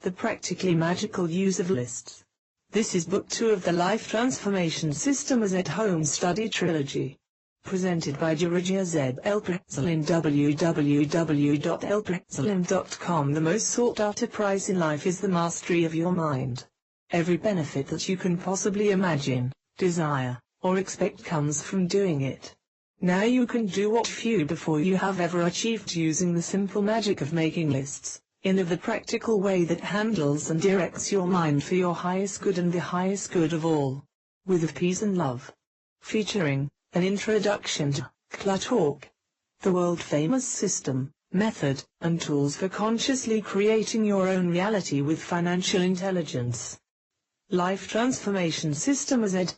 The Practically Magical Use of Lists. This is Book 2 of the Life Transformation System as at Home Study Trilogy. Presented by JoreJj Elprehzleinn. www.elprehzleinn.com. The most sought after prize in life is the mastery of your mind. Every benefit that you can possibly imagine, desire, or expect comes from doing it. Now you can do what few before you have ever achieved using the simple magic of making lists, in the practical way that handles and directs your mind for your highest good and the highest good of all. With peace and love. Featuring an introduction to Talk, the world-famous system, method, and tools for consciously creating your own reality with financial intelligence. Life Transformation System as ed.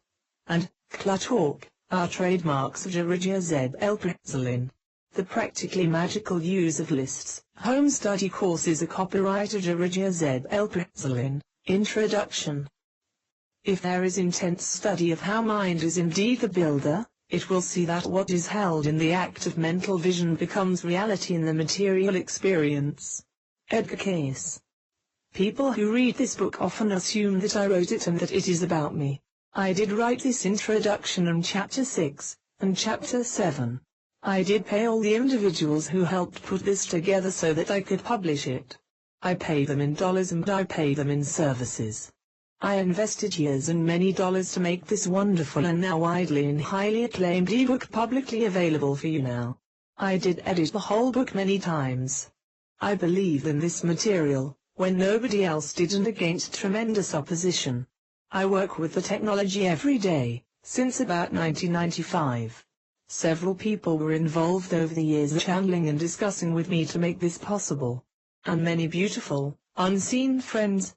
and Talk are trademarks of JoreJj Elprehzleinn. The Practically Magical Use of Lists Home Study Course is a copyright of JoreJj Elprehzleinn. Introduction. If there is intense study of how mind is indeed the builder, it will see that what is held in the act of mental vision becomes reality in the material experience. Edgar Cayce. People who read this book often assume that I wrote it and that it is about me. I did write this introduction and chapter 6, and chapter 7. I did pay all the individuals who helped put this together so that I could publish it. I pay them in dollars and I pay them in services. I invested years and many dollars to make this wonderful and now widely and highly acclaimed ebook publicly available for you now. I did edit the whole book many times. I believe in this material, when nobody else did and against tremendous opposition. I work with the technology every day, since about 1995. Several people were involved over the years channeling and discussing with me to make this possible. And many beautiful, unseen friends.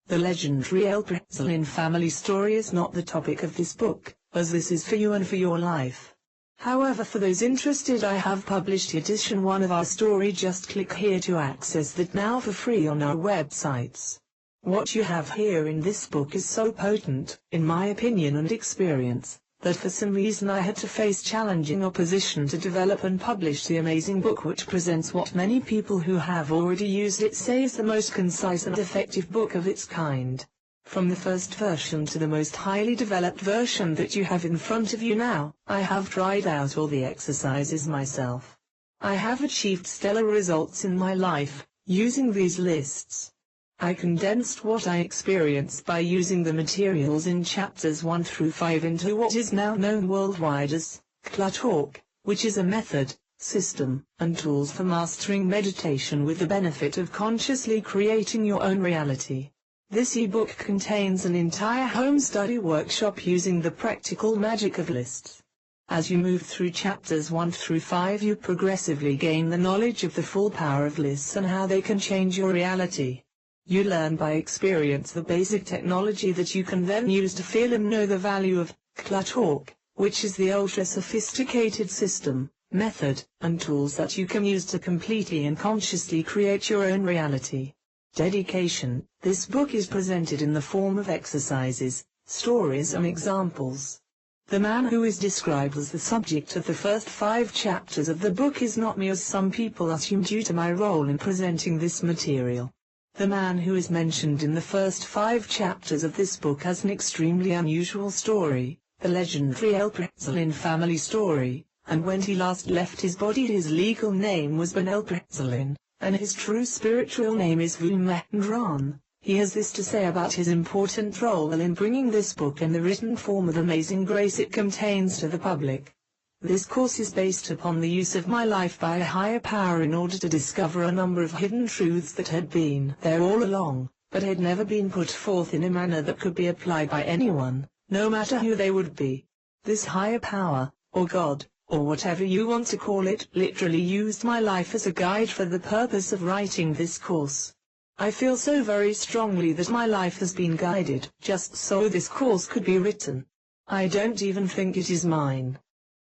The legendary Elprehzleinn family story is not the topic of this book, as this is for you and for your life. However, for those interested, I have published edition 1 of our story. Just click here to access that now for free on our websites. What you have here in this book is so potent, in my opinion and experience, that for some reason I had to face challenging opposition to develop and publish the amazing book, which presents what many people who have already used it say is the most concise and effective book of its kind. From the first version to the most highly developed version that you have in front of you now, I have tried out all the exercises myself. I have achieved stellar results in my life, using these lists. I condensed what I experienced by using the materials in chapters 1 through 5 into what is now known worldwide as Talk, which is a method, system, and tools for mastering meditation with the benefit of consciously creating your own reality. This ebook contains an entire home study workshop using the practical magic of lists. As you move through chapters 1 through 5, you progressively gain the knowledge of the full power of lists and how they can change your reality. You learn by experience the basic technology that you can then use to feel and know the value of Talk, which is the ultra-sophisticated system, method, and tools that you can use to completely and consciously create your own reality. Dedication. This book is presented in the form of exercises, stories and examples. The man who is described as the subject of the first 5 chapters of the book is not me, as some people assume due to my role in presenting this material. The man who is mentioned in the first 5 chapters of this book has an extremely unusual story, the legendary Elprehzleinn family story, and when he last left his body his legal name was Elprehzleinn, and his true spiritual name is Elprehzleinn. He has this to say about his important role in bringing this book in the written form of amazing grace it contains to the public. This course is based upon the use of my life by a higher power in order to discover a number of hidden truths that had been there all along, but had never been put forth in a manner that could be applied by anyone, no matter who they would be. This higher power, or God, or whatever you want to call it, literally used my life as a guide for the purpose of writing this course. I feel so very strongly that my life has been guided, just so this course could be written. I don't even think it is mine.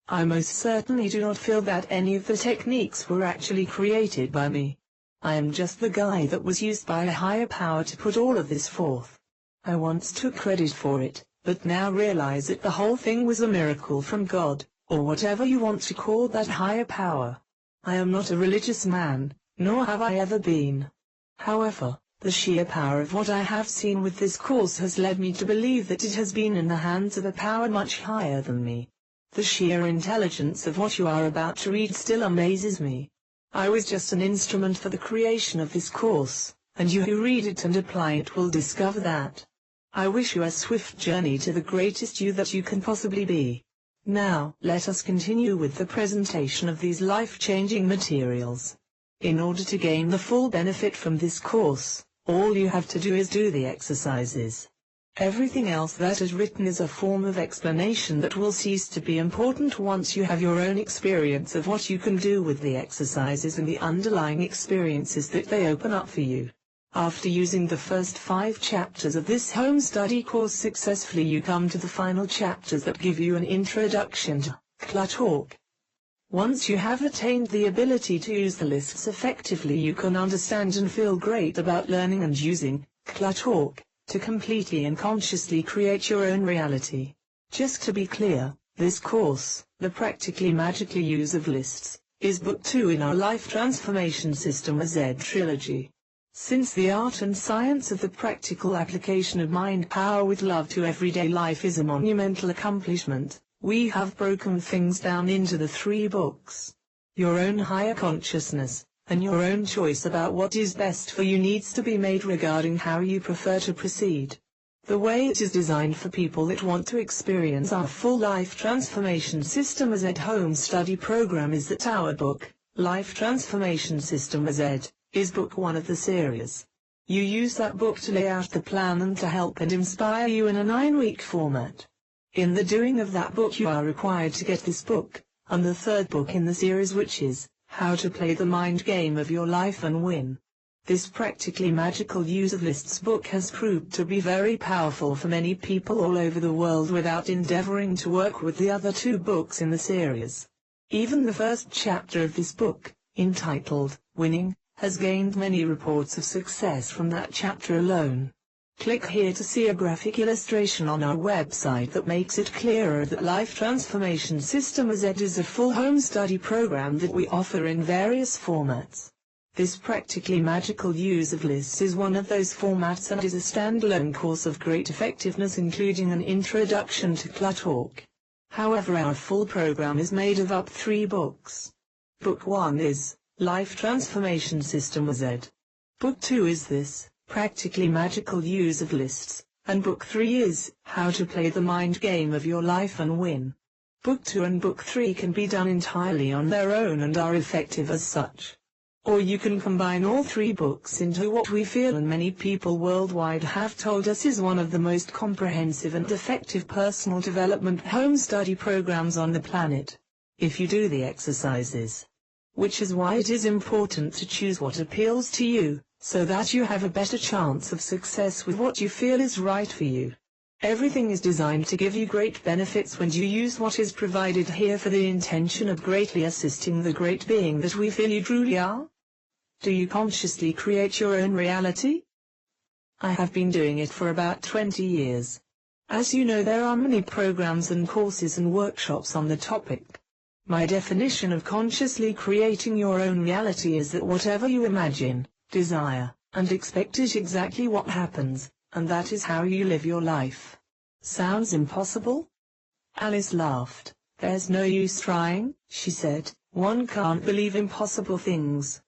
I most certainly do not feel that any of the techniques were actually created by me. I am just the guy that was used by a higher power to put all of this forth. I once took credit for it, but now realize that the whole thing was a miracle from God, or whatever you want to call that higher power. I am not a religious man, nor have I ever been. However, The sheer power of what I have seen with this course has led me to believe that it has been in the hands of a power much higher than me. The sheer intelligence of what you are about to read still amazes me. I was just an instrument for the creation of this course, and you who read it and apply it will discover that. I wish you a swift journey to the greatest you that you can possibly be. Now, let us continue with the presentation of these life-changing materials. In order to gain the full benefit from this course, all you have to do is do the exercises. Everything else that is written is a form of explanation that will cease to be important once you have your own experience of what you can do with the exercises and the underlying experiences that they open up for you. After using the first 5 chapters of this home study course successfully, you come to the final chapters that give you an introduction to talk. Once you have attained the ability to use the lists effectively, you can understand and feel great about learning and using talk to completely and consciously create your own reality. Just to be clear, this course, The Practically Magical Use of Lists, is Book 2 in our Life Transformation System Z trilogy. Since the art and science of the practical application of mind power with love to everyday life is a monumental accomplishment, we have broken things down into the 3 books. Your own higher consciousness, and your own choice about what is best for you needs to be made regarding how you prefer to proceed. The way it is designed for people that want to experience our full life transformation system as at home study program is that our book, Life Transformation System Z, is book 1 of the series. You use that book to lay out the plan and to help and inspire you in a 9-week format. In the doing of that book you are required to get this book, and the 3rd book in the series, which is How to Play the Mind Game of Your Life and Win. This practically magical use of lists book has proved to be very powerful for many people all over the world without endeavoring to work with the other 2 books in the series. Even the first chapter of this book, entitled Winning, has gained many reports of success from that chapter alone. Click here to see a graphic illustration on our website that makes it clearer that Life Transformation System Z is a full home study program that we offer in various formats. This practically magical use of lists is one of those formats and is a standalone course of great effectiveness, including an introduction to talk. However, our full program is made of up 3 books. Book 1 is Life Transformation System Z. Book 2 is this Practically Magical Use of Lists, and Book 3 is How to Play the Mind Game of Your Life and Win. Book 2 and Book 3 can be done entirely on their own and are effective as such. Or you can combine all 3 books into what we feel and many people worldwide have told us is one of the most comprehensive and effective personal development home study programs on the planet, if you do the exercises. Which is why it is important to choose what appeals to you, so that you have a better chance of success with what you feel is right for you. Everything is designed to give you great benefits when you use what is provided here for the intention of greatly assisting the great being that we feel you truly are. Do you consciously create your own reality? I have been doing it for about 20 years. As you know, there are many programs and courses and workshops on the topic. My definition of consciously creating your own reality is that whatever you imagine, desire, and expect is exactly what happens, and that is how you live your life. Sounds impossible? Alice laughed. There's no use trying, she said. One can't believe impossible things.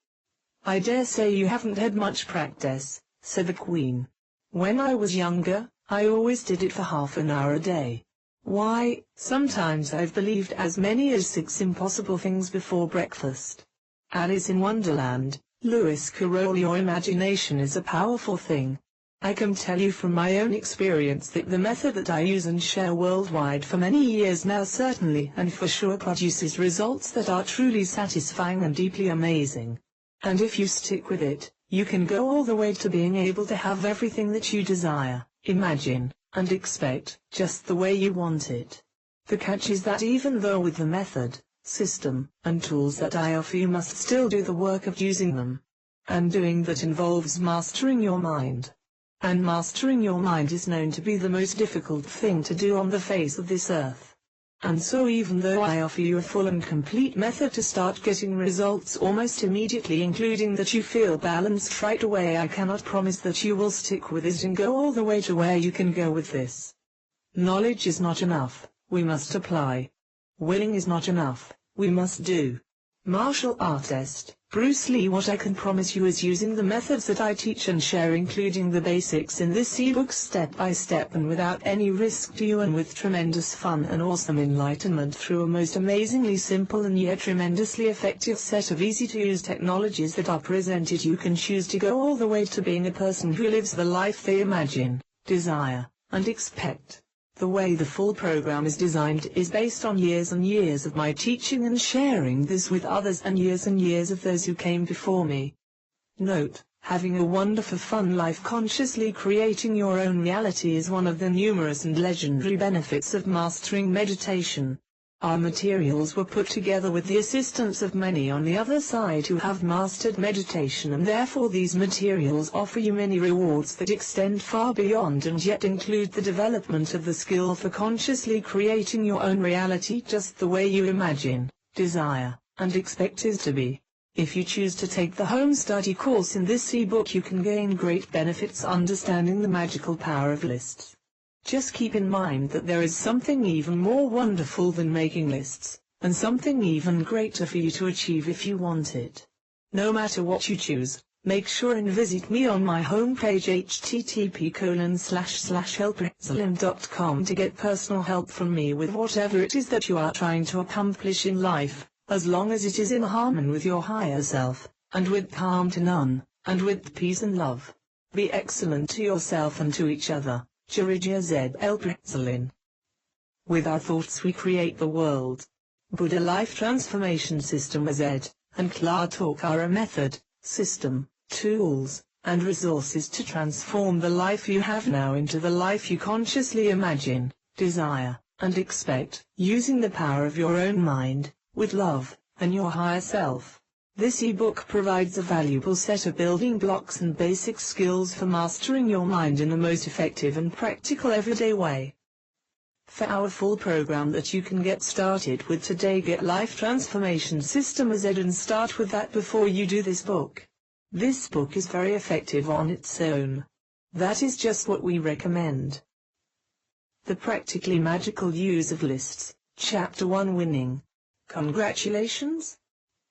I dare say you haven't had much practice, said the Queen. When I was younger, I always did it for half an hour a day. Why, sometimes I've believed as many as 6 impossible things before breakfast. Alice in Wonderland, Lewis Carroll. Your imagination is a powerful thing. I can tell you from my own experience that the method that I use and share worldwide for many years now certainly and for sure produces results that are truly satisfying and deeply amazing. And if you stick with it, you can go all the way to being able to have everything that you desire, imagine, and expect, just the way you want it. The catch is that even though with the method, system, and tools that I offer, you must still do the work of using them. And doing that involves mastering your mind. And mastering your mind is known to be the most difficult thing to do on the face of this earth. And so even though I offer you a full and complete method to start getting results almost immediately, including that you feel balanced right away, I cannot promise that you will stick with it and go all the way to where you can go with this. Knowledge is not enough, we must apply. Willing is not enough, we must do. Martial artist Bruce Lee. What I can promise you is using the methods that I teach and share, including the basics in this ebook, step by step and without any risk to you, and with tremendous fun and awesome enlightenment through a most amazingly simple and yet tremendously effective set of easy-to-use technologies that are presented. You can choose to go all the way to being a person who lives the life they imagine, desire, and expect. The way the full program is designed is based on years and years of my teaching and sharing this with others, and years of those who came before me. Note, having a wonderful fun life consciously creating your own reality is one of the numerous and legendary benefits of mastering meditation. Our materials were put together with the assistance of many on the other side who have mastered meditation, and therefore these materials offer you many rewards that extend far beyond and yet include the development of the skill for consciously creating your own reality just the way you imagine, desire, and expect it to be. If you choose to take the home study course in this ebook, you can gain great benefits understanding the magical power of lists. Just keep in mind that there is something even more wonderful than making lists, and something even greater for you to achieve if you want it. No matter what you choose, make sure and visit me on my homepage http://elprehzleinn.com to get personal help from me with whatever it is that you are trying to accomplish in life, as long as it is in harmony with your higher self, and with harm to none, and with peace and love. Be excellent to yourself and to each other. JoreJj Elprehzleinn. With our thoughts we create the world. Buddha Life Transformation System Z, and Klar Talk are a method, system, tools, and resources to transform the life you have now into the life you consciously imagine, desire, and expect, using the power of your own mind, with love, and your higher self. This ebook provides a valuable set of building blocks and basic skills for mastering your mind in the most effective and practical everyday way. For our full program that you can get started with today, get Life Transformation System Z and start with that before you do this book. This book is very effective on its own. That is just what we recommend. The Practically Magical Use of Lists, Chapter 1, Winning. Congratulations!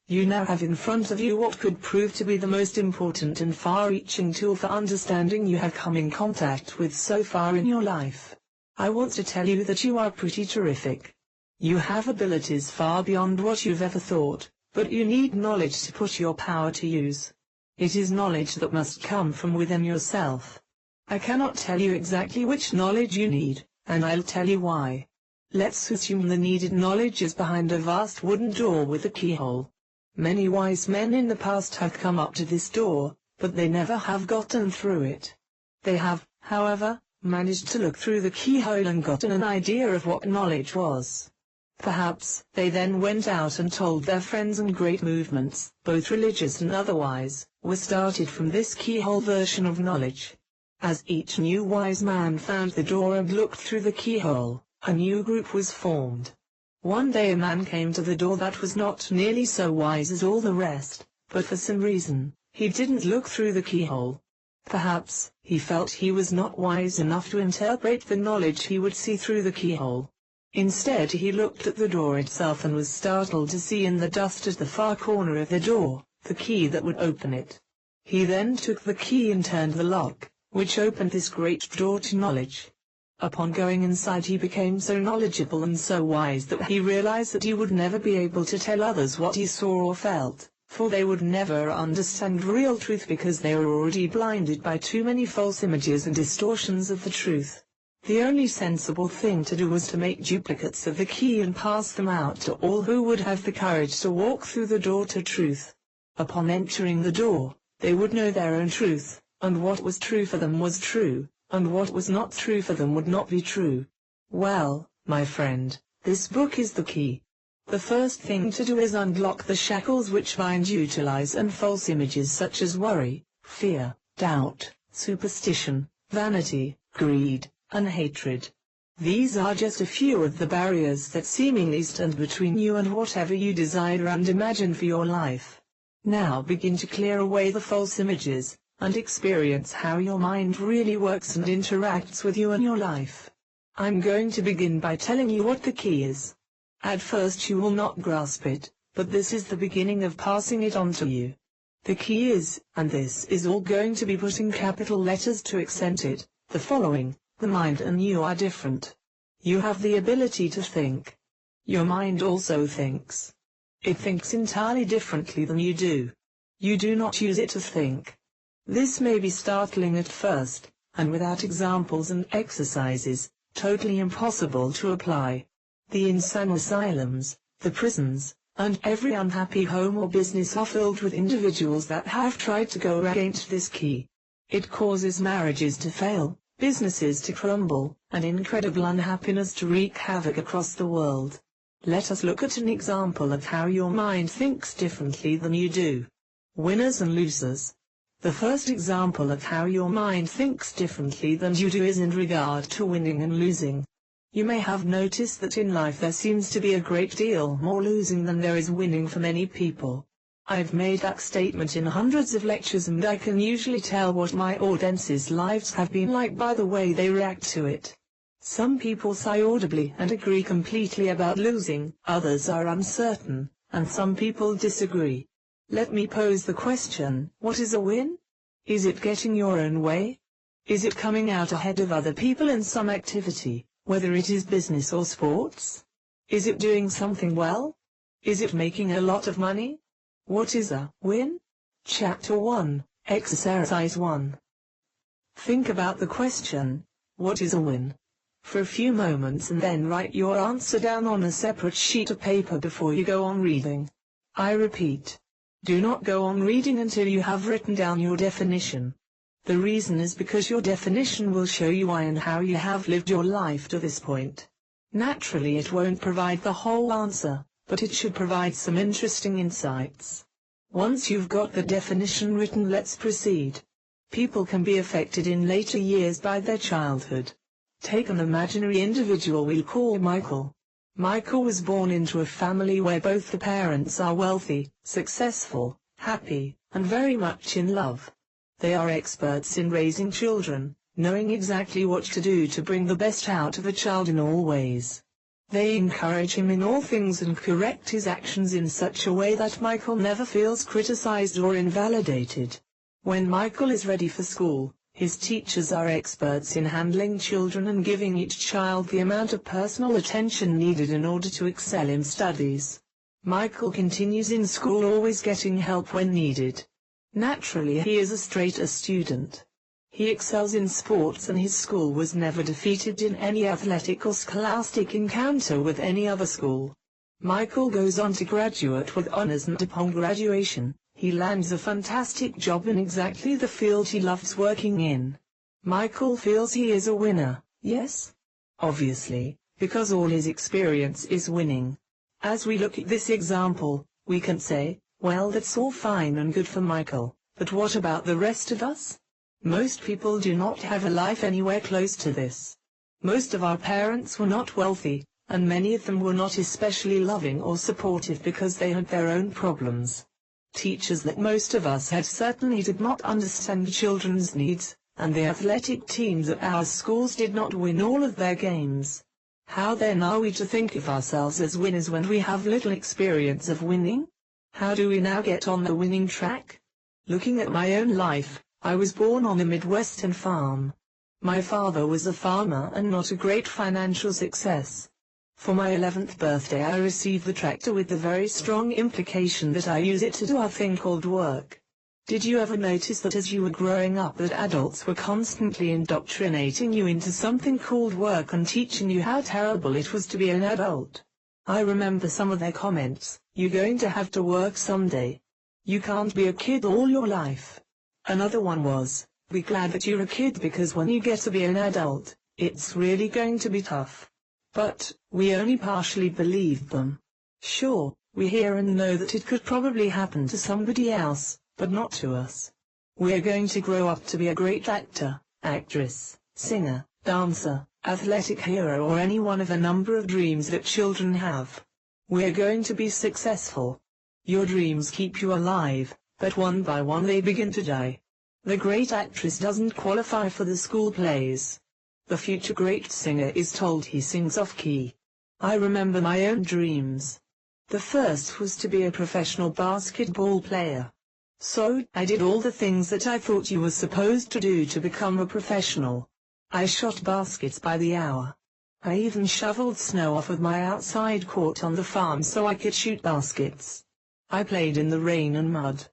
You now have in front of you what could prove to be the most important and far-reaching tool for understanding you have come in contact with so far in your life. I want to tell you that you are pretty terrific. You have abilities far beyond what you've ever thought, but you need knowledge to put your power to use. It is knowledge that must come from within yourself. I cannot tell you exactly which knowledge you need, and I'll tell you why. Let's assume the needed knowledge is behind a vast wooden door with a keyhole. Many wise men in the past have come up to this door, but they never have gotten through it. They have, however, managed to look through the keyhole and gotten an idea of what knowledge was. Perhaps they then went out and told their friends, and great movements, both religious and otherwise, were started from this keyhole version of knowledge. As each new wise man found the door and looked through the keyhole, a new group was formed. One day a man came to the door that was not nearly so wise as all the rest, but for some reason, he didn't look through the keyhole. Perhaps, he felt he was not wise enough to interpret the knowledge he would see through the keyhole. Instead he looked at the door itself and was startled to see in the dust at the far corner of the door, the key that would open it. He then took the key and turned the lock, which opened this great door to knowledge. Upon going inside he became so knowledgeable and so wise that he realized that he would never be able to tell others what he saw or felt, for they would never understand real truth because they were already blinded by too many false images and distortions of the truth. The only sensible thing to do was to make duplicates of the key and pass them out to all who would have the courage to walk through the door to truth. Upon entering the door, they would know their own truth, and what was true for them was true, and what was not true for them would not be true. Well, my friend, this book is the key. The first thing to do is unblock the shackles which bind you to lies and false images such as worry, fear, doubt, superstition, vanity, greed, and hatred. These are just a few of the barriers that seemingly stand between you and whatever you desire and imagine for your life. Now begin to clear away the false images, and experience how your mind really works and interacts with you and your life. I'm going to begin by telling you what the key is. At first you will not grasp it, but this is the beginning of passing it on to you. The key is, and this is all going to be put in capital letters to accent it, the following: the mind and you are different. You have the ability to think. Your mind also thinks. It thinks entirely differently than you do. You do not use it to think. This may be startling at first, and without examples and exercises, totally impossible to apply. The insane asylums, the prisons, and every unhappy home or business are filled with individuals that have tried to go against this key. It causes marriages to fail, businesses to crumble, and incredible unhappiness to wreak havoc across the world. Let us look at an example of how your mind thinks differently than you do. Winners and losers. The first example of how your mind thinks differently than you do is in regard to winning and losing. You may have noticed that in life there seems to be a great deal more losing than there is winning for many people. I've made that statement in hundreds of lectures, and I can usually tell what my audience's lives have been like by the way they react to it. Some people sigh audibly and agree completely about losing, others are uncertain, and some people disagree. Let me pose the question: what is a win? Is it getting your own way? Is it coming out ahead of other people in some activity, whether it is business or sports? Is it doing something well? Is it making a lot of money? What is a win? Chapter 1, Exercise 1. Think about the question, what is a win? For a few moments, and then write your answer down on a separate sheet of paper before you go on reading. I repeat, do not go on reading until you have written down your definition. The reason is because your definition will show you why and how you have lived your life to this point. Naturally, it won't provide the whole answer, but it should provide some interesting insights. Once you've got the definition written, let's proceed. People can be affected in later years by their childhood. Take an imaginary individual we'll call Michael. Michael was born into a family where both the parents are wealthy, successful, happy, and very much in love. They are experts in raising children, knowing exactly what to do to bring the best out of a child in all ways. They encourage him in all things and correct his actions in such a way that Michael never feels criticized or invalidated. When Michael is ready for school, his teachers are experts in handling children and giving each child the amount of personal attention needed in order to excel in studies. Michael continues in school, always getting help when needed. Naturally, he is a straight-A student. He excels in sports, and his school was never defeated in any athletic or scholastic encounter with any other school. Michael goes on to graduate with honors, and upon graduation, he lands a fantastic job in exactly the field he loves working in. Michael feels he is a winner, yes? Obviously, because all his experience is winning. As we look at this example, we can say, well, that's all fine and good for Michael, but what about the rest of us? Most people do not have a life anywhere close to this. Most of our parents were not wealthy, and many of them were not especially loving or supportive because they had their own problems. Teachers that most of us had certainly did not understand children's needs, and the athletic teams at our schools did not win all of their games. How then are we to think of ourselves as winners when we have little experience of winning? How do we now get on the winning track? Looking at my own life, I was born on a Midwestern farm. My father was a farmer and not a great financial success. For my 11th birthday I received the tractor with the very strong implication that I use it to do a thing called work. Did you ever notice that as you were growing up that adults were constantly indoctrinating you into something called work and teaching you how terrible it was to be an adult? I remember some of their comments: you're going to have to work someday. You can't be a kid all your life. Another one was, be glad that you're a kid because when you get to be an adult, it's really going to be tough. But, we only partially believed them. Sure, we hear and know that it could probably happen to somebody else, but not to us. We're going to grow up to be a great actor, actress, singer, dancer, athletic hero, or any one of a number of dreams that children have. We're going to be successful. Your dreams keep you alive, but one by one they begin to die. The great actress doesn't qualify for the school plays. The future great singer is told he sings off-key. I remember my own dreams. The first was to be a professional basketball player. So, I did all the things that I thought you were supposed to do to become a professional. I shot baskets by the hour. I even shoveled snow off of my outside court on the farm so I could shoot baskets. I played in the rain and mud.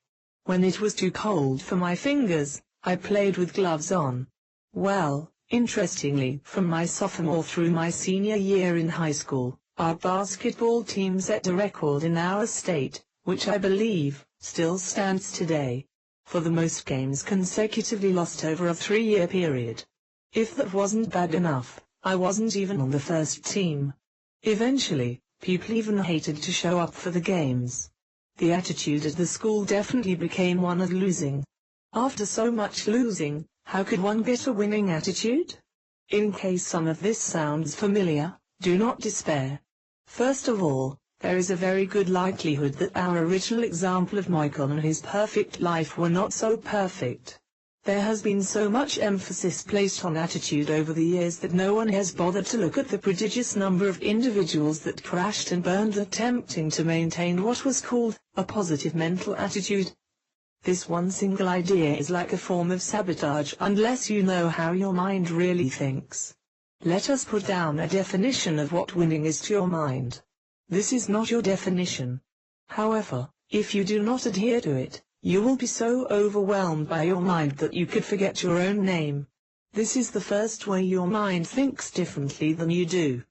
When it was too cold for my fingers, I played with gloves on. Well, interestingly, from my sophomore through my senior year in high school, our basketball team set a record in our state, which I believe still stands today, for the most games consecutively lost over a 3-year period. If that wasn't bad enough, I wasn't even on the first team. Eventually, people even hated to show up for the games. The attitude at the school definitely became one of losing. After so much losing, how could one get a winning attitude? In case some of this sounds familiar, do not despair. First of all, there is a very good likelihood that our original example of Michael and his perfect life were not so perfect. There has been so much emphasis placed on attitude over the years that no one has bothered to look at the prodigious number of individuals that crashed and burned attempting to maintain what was called a positive mental attitude. This one single idea is like a form of sabotage unless you know how your mind really thinks. Let us put down a definition of what winning is to your mind. This is not your definition. However, if you do not adhere to it, you will be so overwhelmed by your mind that you could forget your own name. This is the first way your mind thinks differently than you do.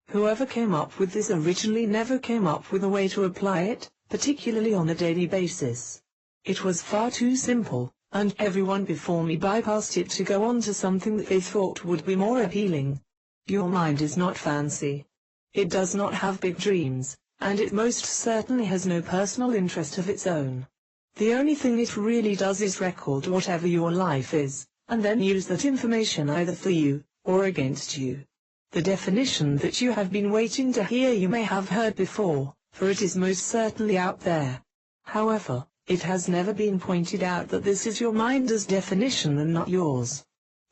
Whoever came up with this originally never came up with a way to apply it, particularly on a daily basis. It was far too simple, and everyone before me bypassed it to go on to something that they thought would be more appealing. Your mind is not fancy. It does not have big dreams, and it most certainly has no personal interest of its own. The only thing it really does is record whatever your life is, and then use that information either for you, or against you. The definition that you have been waiting to hear you may have heard before, for it is most certainly out there. However, it has never been pointed out that this is your mind's definition and not yours.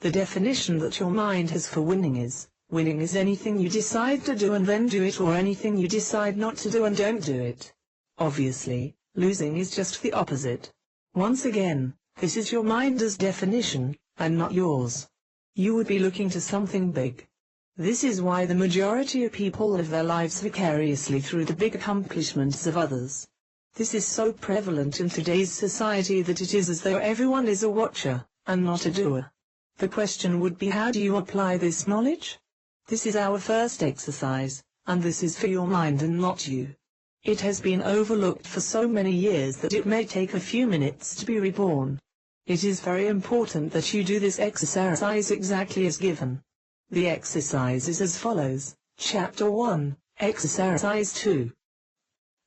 The definition that your mind has for winning is anything you decide to do and then do it, or anything you decide not to do and don't do it. Obviously, losing is just the opposite. Once again, this is your mind's definition, and not yours. You would be looking to something big. This is why the majority of people live their lives vicariously through the big accomplishments of others. This is so prevalent in today's society that it is as though everyone is a watcher, and not a doer. The question would be, how do you apply this knowledge? This is our first exercise, and this is for your mind and not you. It has been overlooked for so many years that it may take a few minutes to be reborn. It is very important that you do this exercise exactly as given. The exercise is as follows. Chapter 1, Exercise 2.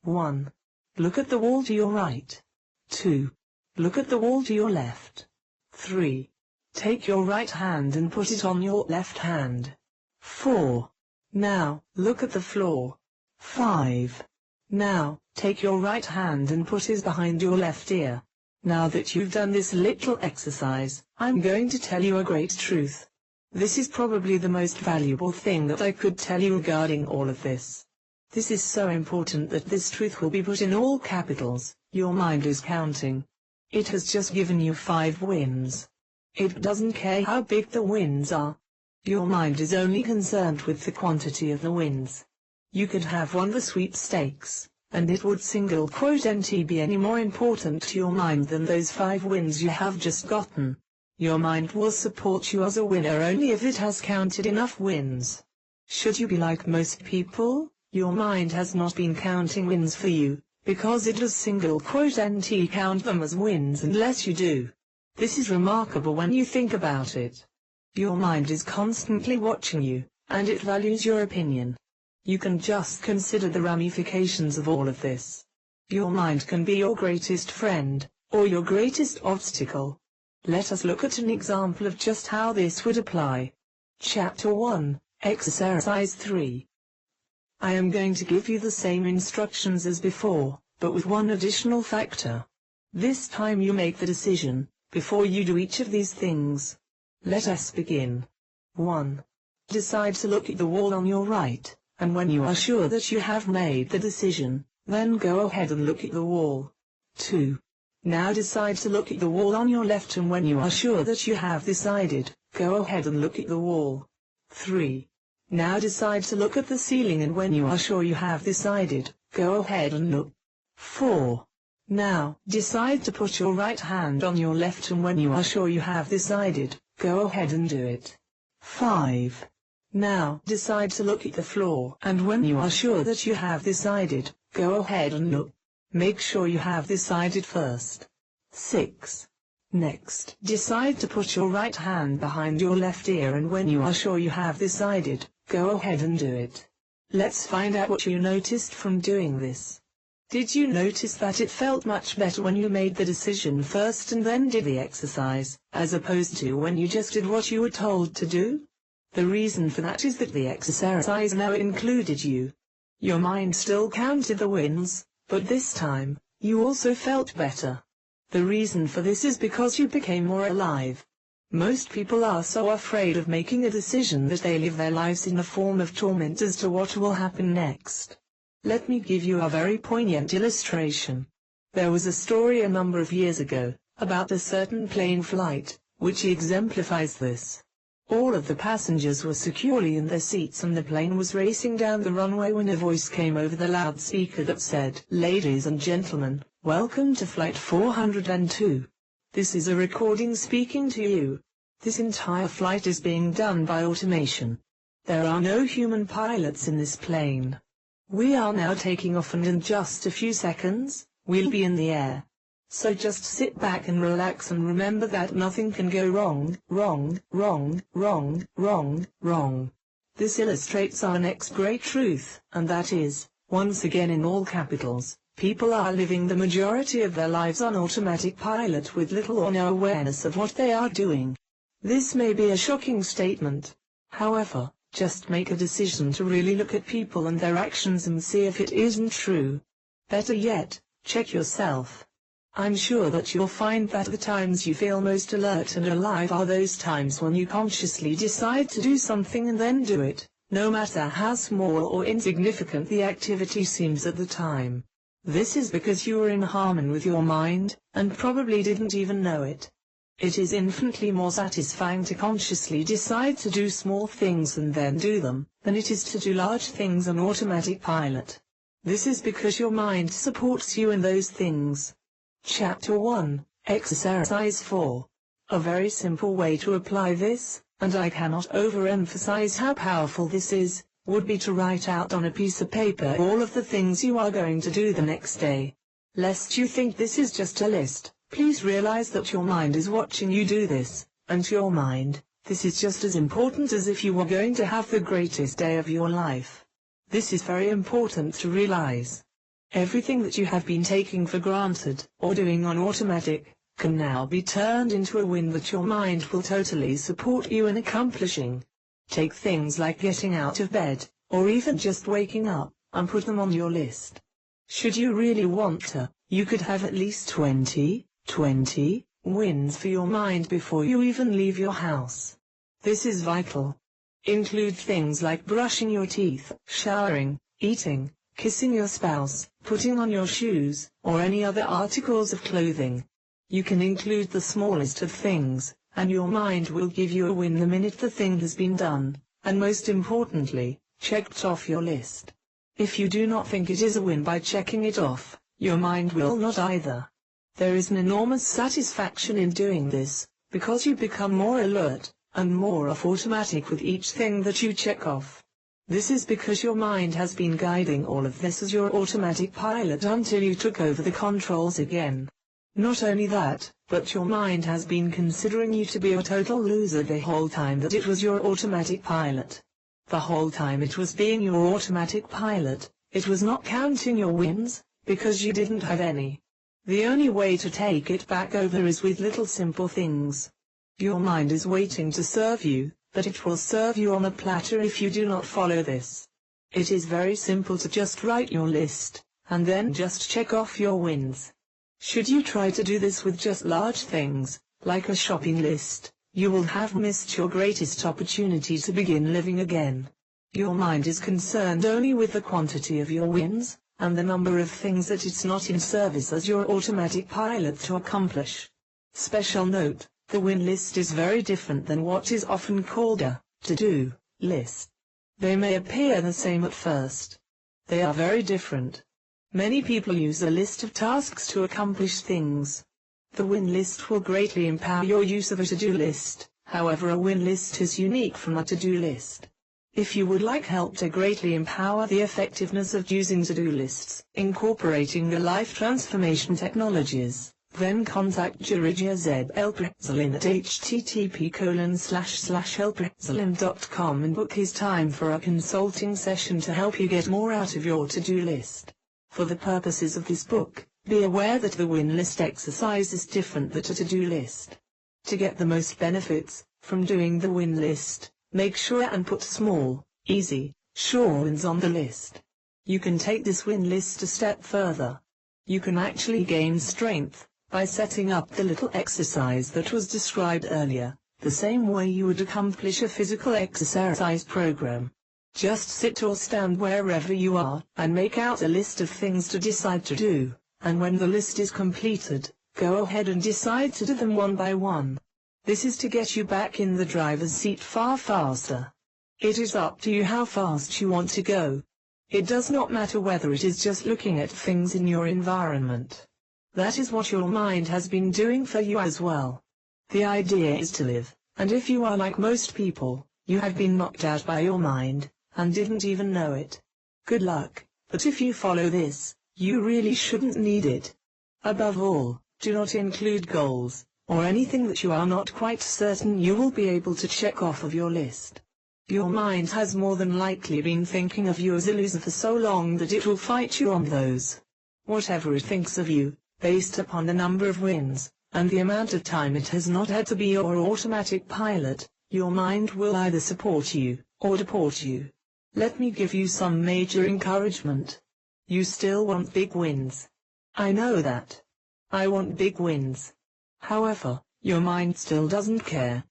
1. Look at the wall to your right. 2. Look at the wall to your left. 3. Take your right hand and put it on your left hand. 4. Now, look at the floor. 5. Now, take your right hand and put it behind your left ear. Now that you've done this little exercise, I'm going to tell you a great truth. This is probably the most valuable thing that I could tell you regarding all of this. This is so important that this truth will be put in all capitals. Your mind is counting. It has just given you 5 wins. It doesn't care how big the wins are. Your mind is only concerned with the quantity of the wins. You could have won the sweepstakes, and it would "nt be any more important to your mind than those 5 wins you have just gotten. Your mind will support you as a winner only if it has counted enough wins. Should you be like most people, your mind has not been counting wins for you, because it does "nt count them as wins unless you do. This is remarkable when you think about it. Your mind is constantly watching you, and it values your opinion. You can just consider the ramifications of all of this. Your mind can be your greatest friend, or your greatest obstacle. Let us look at an example of just how this would apply. Chapter 1, Exercise 3. I am going to give you the same instructions as before, but with one additional factor. This time you make the decision, before you do each of these things. Let us begin. 1. Decide to look at the wall on your right, and when you are sure that you have made the decision, then go ahead and look at the wall. 2. Now decide to look at the wall on your left, and when you are sure that you have decided, go ahead and look at the wall. 3. Now decide to look at the ceiling, and when you are sure you have decided, go ahead and look. 4. Now decide to put your right hand on your left, and when you are sure you have decided, go ahead and do it. 5. Now decide to look at the floor, and when you are sure that you have decided, go ahead and look. Make sure you have decided first. 6. Next, decide to put your right hand behind your left ear, and when you are sure you have decided, go ahead and do it. Let's find out what you noticed from doing this. Did you notice that it felt much better when you made the decision first and then did the exercise, as opposed to when you just did what you were told to do? The reason for that is that the exercise now included you. Your mind still counted the wins, but this time, you also felt better. The reason for this is because you became more alive. Most people are so afraid of making a decision that they live their lives in a form of torment as to what will happen next. Let me give you a very poignant illustration. There was a story a number of years ago, about a certain plane flight, which exemplifies this. All of the passengers were securely in their seats, and the plane was racing down the runway when a voice came over the loudspeaker that said, "Ladies and gentlemen, welcome to Flight 402. This is a recording speaking to you. This entire flight is being done by automation. There are no human pilots in this plane. We are now taking off, and in just a few seconds, we'll be in the air. So just sit back and relax and remember that nothing can go wrong, wrong, wrong, wrong, wrong, wrong." This illustrates our next great truth, and that is, once again in all capitals, people are living the majority of their lives on automatic pilot with little or no awareness of what they are doing. This may be a shocking statement. However, just make a decision to really look at people and their actions and see if it isn't true. Better yet, check yourself. I'm sure that you'll find that the times you feel most alert and alive are those times when you consciously decide to do something and then do it, no matter how small or insignificant the activity seems at the time. This is because you are in harmony with your mind, and probably didn't even know it. It is infinitely more satisfying to consciously decide to do small things and then do them, than it is to do large things on automatic pilot. This is because your mind supports you in those things. Chapter 1, Exercise 4. A very simple way to apply this, and I cannot overemphasize how powerful this is, would be to write out on a piece of paper all of the things you are going to do the next day. Lest you think this is just a list, please realize that your mind is watching you do this, and to your mind, this is just as important as if you were going to have the greatest day of your life. This is very important to realize. Everything that you have been taking for granted, or doing on automatic, can now be turned into a win that your mind will totally support you in accomplishing. Take things like getting out of bed, or even just waking up, and put them on your list. Should you really want to, you could have at least 20 wins for your mind before you even leave your house. This is vital. Include things like brushing your teeth, showering, eating, kissing your spouse, putting on your shoes, or any other articles of clothing. You can include the smallest of things, and your mind will give you a win the minute the thing has been done, and most importantly, checked off your list. If you do not think it is a win by checking it off, your mind will not either. There is an enormous satisfaction in doing this, because you become more alert, and more off automatic with each thing that you check off. This is because your mind has been guiding all of this as your automatic pilot until you took over the controls again. Not only that, but your mind has been considering you to be a total loser the whole time that it was your automatic pilot. The whole time it was being your automatic pilot, it was not counting your wins, because you didn't have any. The only way to take it back over is with little simple things. Your mind is waiting to serve you, but it will serve you on a platter if you do not follow this. It is very simple to just write your list, and then just check off your wins. Should you try to do this with just large things, like a shopping list, you will have missed your greatest opportunity to begin living again. Your mind is concerned only with the quantity of your wins, and the number of things that it's not in service as your automatic pilot to accomplish. Special note, the win list is very different than what is often called a to-do list. They may appear the same at first. They are very different. Many people use a list of tasks to accomplish things. The win list will greatly empower your use of a to-do list, however a win list is unique from a to-do list. If you would like help to greatly empower the effectiveness of using to-do lists, incorporating the life transformation technologies, then contact JoreJj Elprehzleinn at http://elprehzleinn.com and book his time for a consulting session to help you get more out of your to-do list. For the purposes of this book, be aware that the win list exercise is different than a to-do list. To get the most benefits from doing the win list, make sure and put small, easy, sure wins on the list. You can take this win list a step further. You can actually gain strength by setting up the little exercise that was described earlier, the same way you would accomplish a physical exercise program. Just sit or stand wherever you are, and make out a list of things to decide to do, and when the list is completed, go ahead and decide to do them one by one. This is to get you back in the driver's seat far faster. It is up to you how fast you want to go. It does not matter whether it is just looking at things in your environment. That is what your mind has been doing for you as well. The idea is to live, and if you are like most people, you have been knocked out by your mind, and didn't even know it. Good luck, but if you follow this, you really shouldn't need it. Above all, do not include goals, or anything that you are not quite certain you will be able to check off of your list. Your mind has more than likely been thinking of you as a loser for so long that it will fight you on those. Whatever it thinks of you, based upon the number of wins, and the amount of time it has not had to be your automatic pilot, your mind will either support you, or deport you. Let me give you some major encouragement. You still want big wins. I know that. I want big wins. However, your mind still doesn't care.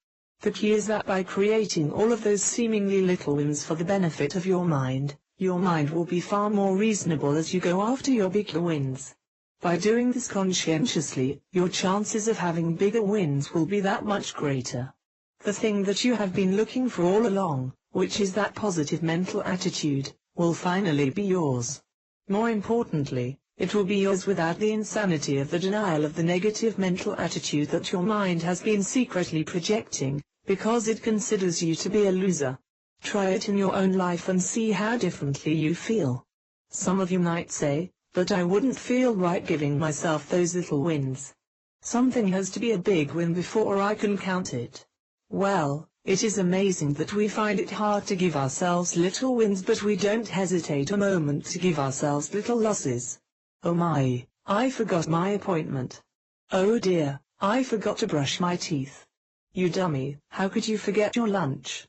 The key is that by creating all of those seemingly little wins for the benefit of your mind will be far more reasonable as you go after your bigger wins. By doing this conscientiously, your chances of having bigger wins will be that much greater. The thing that you have been looking for all along, which is that positive mental attitude, will finally be yours. More importantly, it will be yours without the insanity of the denial of the negative mental attitude that your mind has been secretly projecting, because it considers you to be a loser. Try it in your own life and see how differently you feel. Some of you might say, but I wouldn't feel right giving myself those little wins. Something has to be a big win before I can count it. Well, it is amazing that we find it hard to give ourselves little wins, but we don't hesitate a moment to give ourselves little losses. Oh my, I forgot my appointment. Oh dear, I forgot to brush my teeth. You dummy, how could you forget your lunch?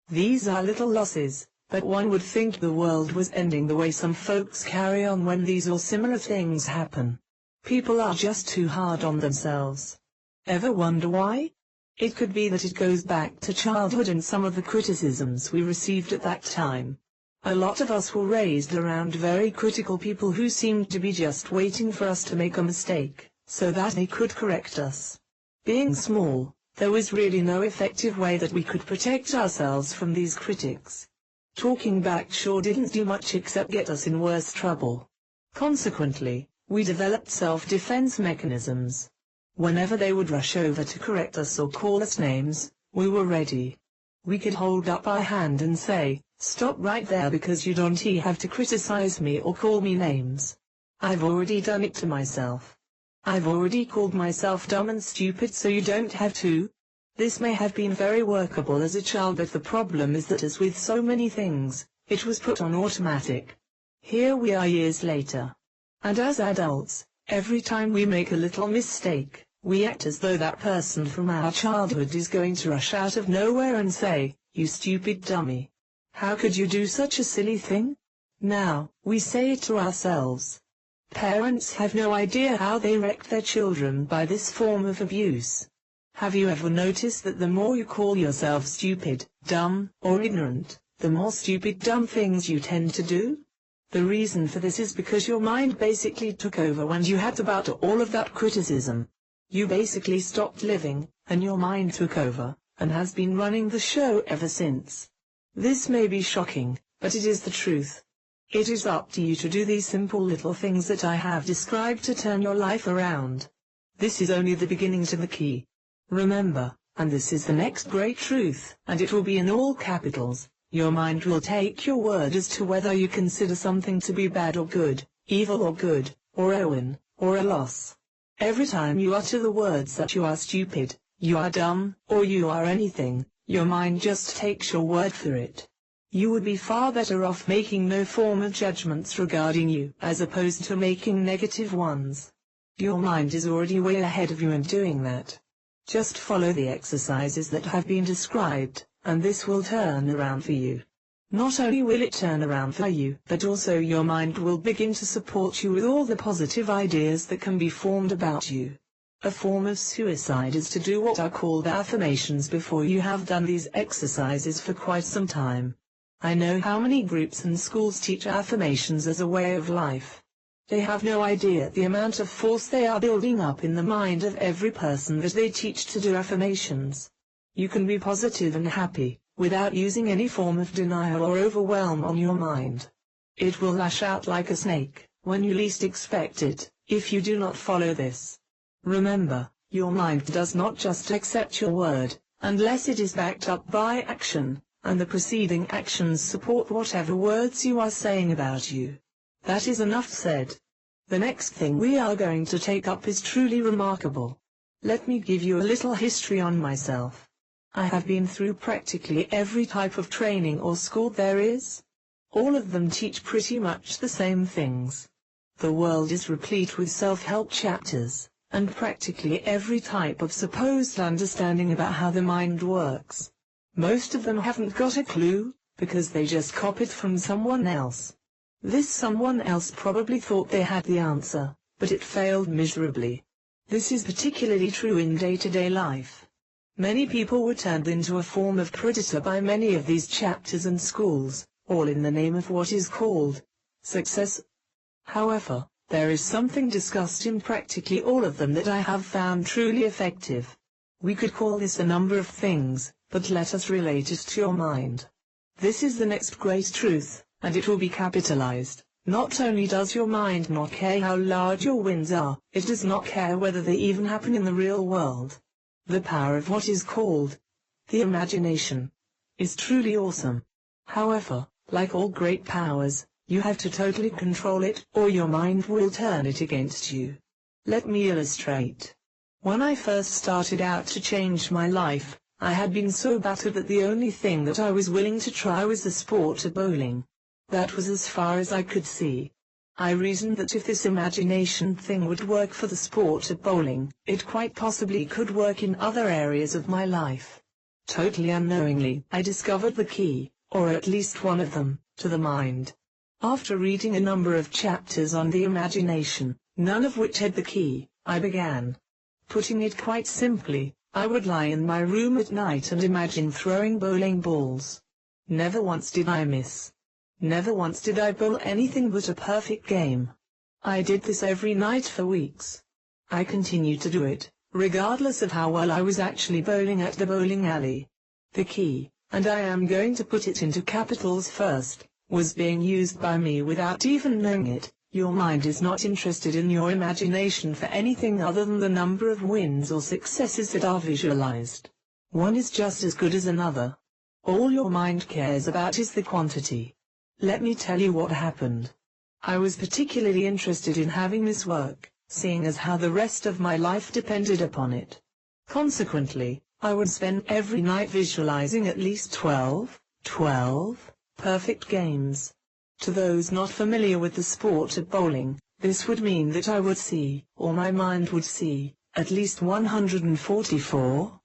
These are little losses, but one would think the world was ending the way some folks carry on when these or similar things happen. People are just too hard on themselves. Ever wonder why? It could be that it goes back to childhood and some of the criticisms we received at that time. A lot of us were raised around very critical people who seemed to be just waiting for us to make a mistake, so that they could correct us. Being small, there was really no effective way that we could protect ourselves from these critics. Talking back sure didn't do much except get us in worse trouble. Consequently, we developed self-defense mechanisms. Whenever they would rush over to correct us or call us names, we were ready. We could hold up our hand and say, "Stop right there because you don't have to criticize me or call me names. I've already done it to myself. I've already called myself dumb and stupid so you don't have to." This may have been very workable as a child, but the problem is that as with so many things, it was put on automatic. Here we are years later. And as adults, every time we make a little mistake, we act as though that person from our childhood is going to rush out of nowhere and say, You stupid dummy. How could you do such a silly thing? Now, we say it to ourselves. Parents have no idea how they wreck their children by this form of abuse. Have you ever noticed that the more you call yourself stupid, dumb, or ignorant, the more stupid dumb things you tend to do? The reason for this is because your mind basically took over when you had about all of that criticism. You basically stopped living, and your mind took over, and has been running the show ever since. This may be shocking, but it is the truth. It is up to you to do these simple little things that I have described to turn your life around. This is only the beginning to the key. Remember, and this is the next great truth, and it will be in all capitals, your mind will take your word as to whether you consider something to be bad or good, evil or good, or a win, or a loss. Every time you utter the words that you are stupid, you are dumb, or you are anything, your mind just takes your word for it. You would be far better off making no form of judgments regarding you as opposed to making negative ones. Your mind is already way ahead of you in doing that. Just follow the exercises that have been described, and this will turn around for you. Not only will it turn around for you, but also your mind will begin to support you with all the positive ideas that can be formed about you. A form of suicide is to do what are called affirmations before you have done these exercises for quite some time. I know how many groups and schools teach affirmations as a way of life. They have no idea the amount of force they are building up in the mind of every person that they teach to do affirmations. You can be positive and happy, without using any form of denial or overwhelm on your mind. It will lash out like a snake, when you least expect it, if you do not follow this. Remember, your mind does not just accept your word, unless it is backed up by action, and the preceding actions support whatever words you are saying about you. That is enough said. The next thing we are going to take up is truly remarkable. Let me give you a little history on myself. I have been through practically every type of training or school there is. All of them teach pretty much the same things. The world is replete with self-help chapters, and practically every type of supposed understanding about how the mind works. Most of them haven't got a clue, because they just copied from someone else. This someone else probably thought they had the answer, but it failed miserably. This is particularly true in day-to-day life. Many people were turned into a form of predator by many of these chapters and schools, all in the name of what is called success. However, there is something discussed in practically all of them that I have found truly effective. We could call this a number of things, but let us relate it to your mind. This is the next great truth, and it will be capitalized. Not only does your mind not care how large your wins are, it does not care whether they even happen in the real world. The power of what is called the imagination is truly awesome. However, like all great powers, you have to totally control it, or your mind will turn it against you. Let me illustrate. When I first started out to change my life, I had been so battered that the only thing that I was willing to try was the sport of bowling. That was as far as I could see. I reasoned that if this imagination thing would work for the sport of bowling, it quite possibly could work in other areas of my life. Totally unknowingly, I discovered the key, or at least one of them, to the mind. After reading a number of chapters on the imagination, none of which had the key, I began. Putting it quite simply, I would lie in my room at night and imagine throwing bowling balls. Never once did I miss. Never once did I bowl anything but a perfect game. I did this every night for weeks. I continued to do it, regardless of how well I was actually bowling at the bowling alley. The key, and I am going to put it into capitals first, was being used by me without even knowing it. Your mind is not interested in your imagination for anything other than the number of wins or successes that are visualized. One is just as good as another. All your mind cares about is the quantity. Let me tell you what happened. I was particularly interested in having this work, seeing as how the rest of my life depended upon it. Consequently, I would spend every night visualizing at least 12 perfect games. To those not familiar with the sport of bowling, this would mean that I would see, or my mind would see, at least 144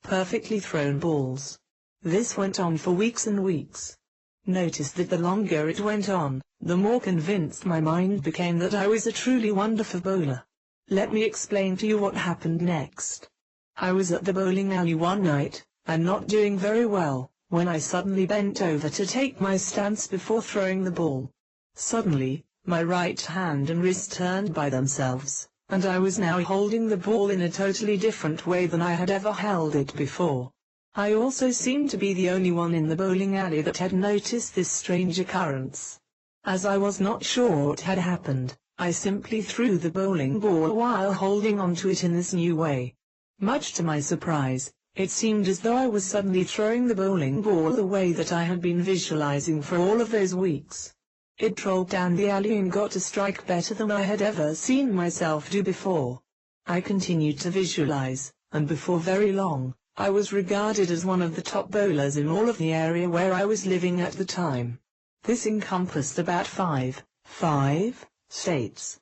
perfectly thrown balls. This went on for weeks and weeks. Notice that the longer it went on, the more convinced my mind became that I was a truly wonderful bowler. Let me explain to you what happened next. I was at the bowling alley one night, and not doing very well, when I suddenly bent over to take my stance before throwing the ball. Suddenly, my right hand and wrist turned by themselves, and I was now holding the ball in a totally different way than I had ever held it before. I also seemed to be the only one in the bowling alley that had noticed this strange occurrence. As I was not sure what had happened, I simply threw the bowling ball while holding onto it in this new way. Much to my surprise, it seemed as though I was suddenly throwing the bowling ball the way that I had been visualizing for all of those weeks. It rolled down the alley and got to strike better than I had ever seen myself do before. I continued to visualize, and before very long, I was regarded as one of the top bowlers in all of the area where I was living at the time. This encompassed about five states.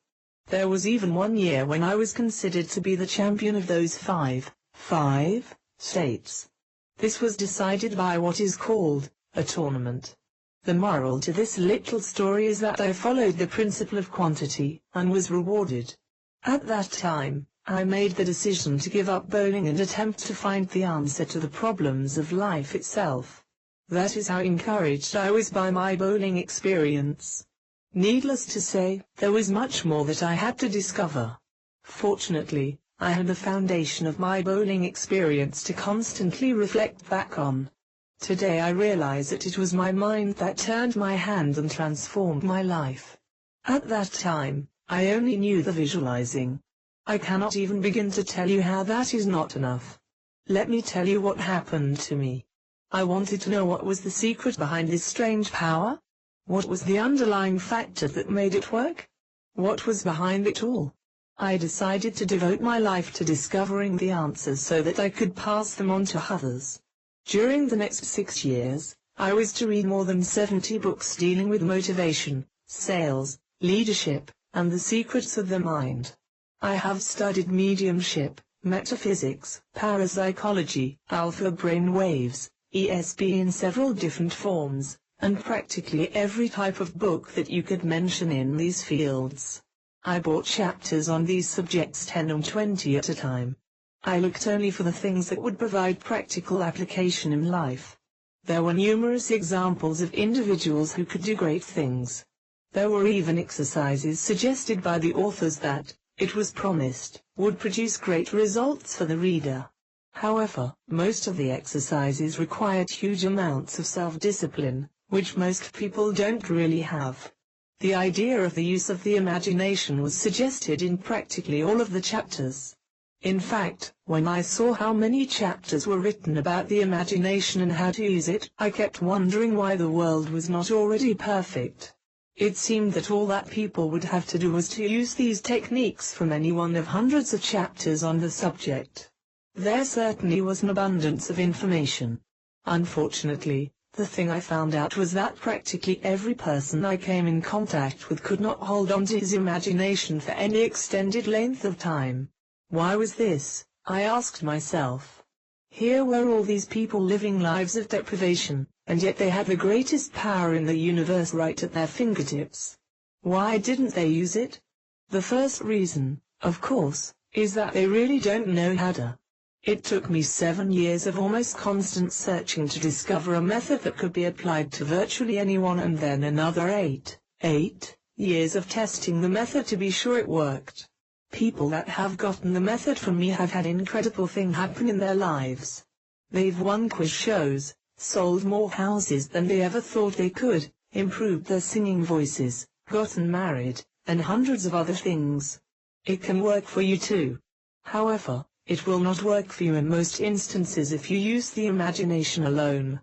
There was even one year when I was considered to be the champion of those five states. This was decided by what is called a tournament. The moral to this little story is that I followed the principle of quantity, and was rewarded. At that time, I made the decision to give up bowling and attempt to find the answer to the problems of life itself. That is how encouraged I was by my bowling experience. Needless to say, there was much more that I had to discover. Fortunately, I had the foundation of my bowling experience to constantly reflect back on. Today I realize that it was my mind that turned my hand and transformed my life. At that time, I only knew the visualizing. I cannot even begin to tell you how that is not enough. Let me tell you what happened to me. I wanted to know what was the secret behind this strange power. What was the underlying factor that made it work? What was behind it all? I decided to devote my life to discovering the answers so that I could pass them on to others. During the next 6 years, I was to read more than 70 books dealing with motivation, sales, leadership, and the secrets of the mind. I have studied mediumship, metaphysics, parapsychology, alpha brain waves, ESP in several different forms, and practically every type of book that you could mention in these fields. I bought chapters on these subjects 10 and 20 at a time. I looked only for the things that would provide practical application in life. There were numerous examples of individuals who could do great things. There were even exercises suggested by the authors that, it was promised, would produce great results for the reader. However, most of the exercises required huge amounts of self-discipline, which most people don't really have. The idea of the use of the imagination was suggested in practically all of the chapters. In fact, when I saw how many chapters were written about the imagination and how to use it, I kept wondering why the world was not already perfect. It seemed that all that people would have to do was to use these techniques from any one of hundreds of chapters on the subject. There certainly was an abundance of information. Unfortunately, the thing I found out was that practically every person I came in contact with could not hold on to his imagination for any extended length of time. Why was this? I asked myself. Here were all these people living lives of deprivation, and yet they had the greatest power in the universe right at their fingertips. Why didn't they use it? The first reason, of course, is that they really don't know how to. It took me 7 years of almost constant searching to discover a method that could be applied to virtually anyone, and then another 8 years of testing the method to be sure it worked. People that have gotten the method from me have had incredible things happen in their lives. They've won quiz shows, sold more houses than they ever thought they could, improved their singing voices, gotten married, and hundreds of other things. It can work for you too. However, it will not work for you in most instances if you use the imagination alone.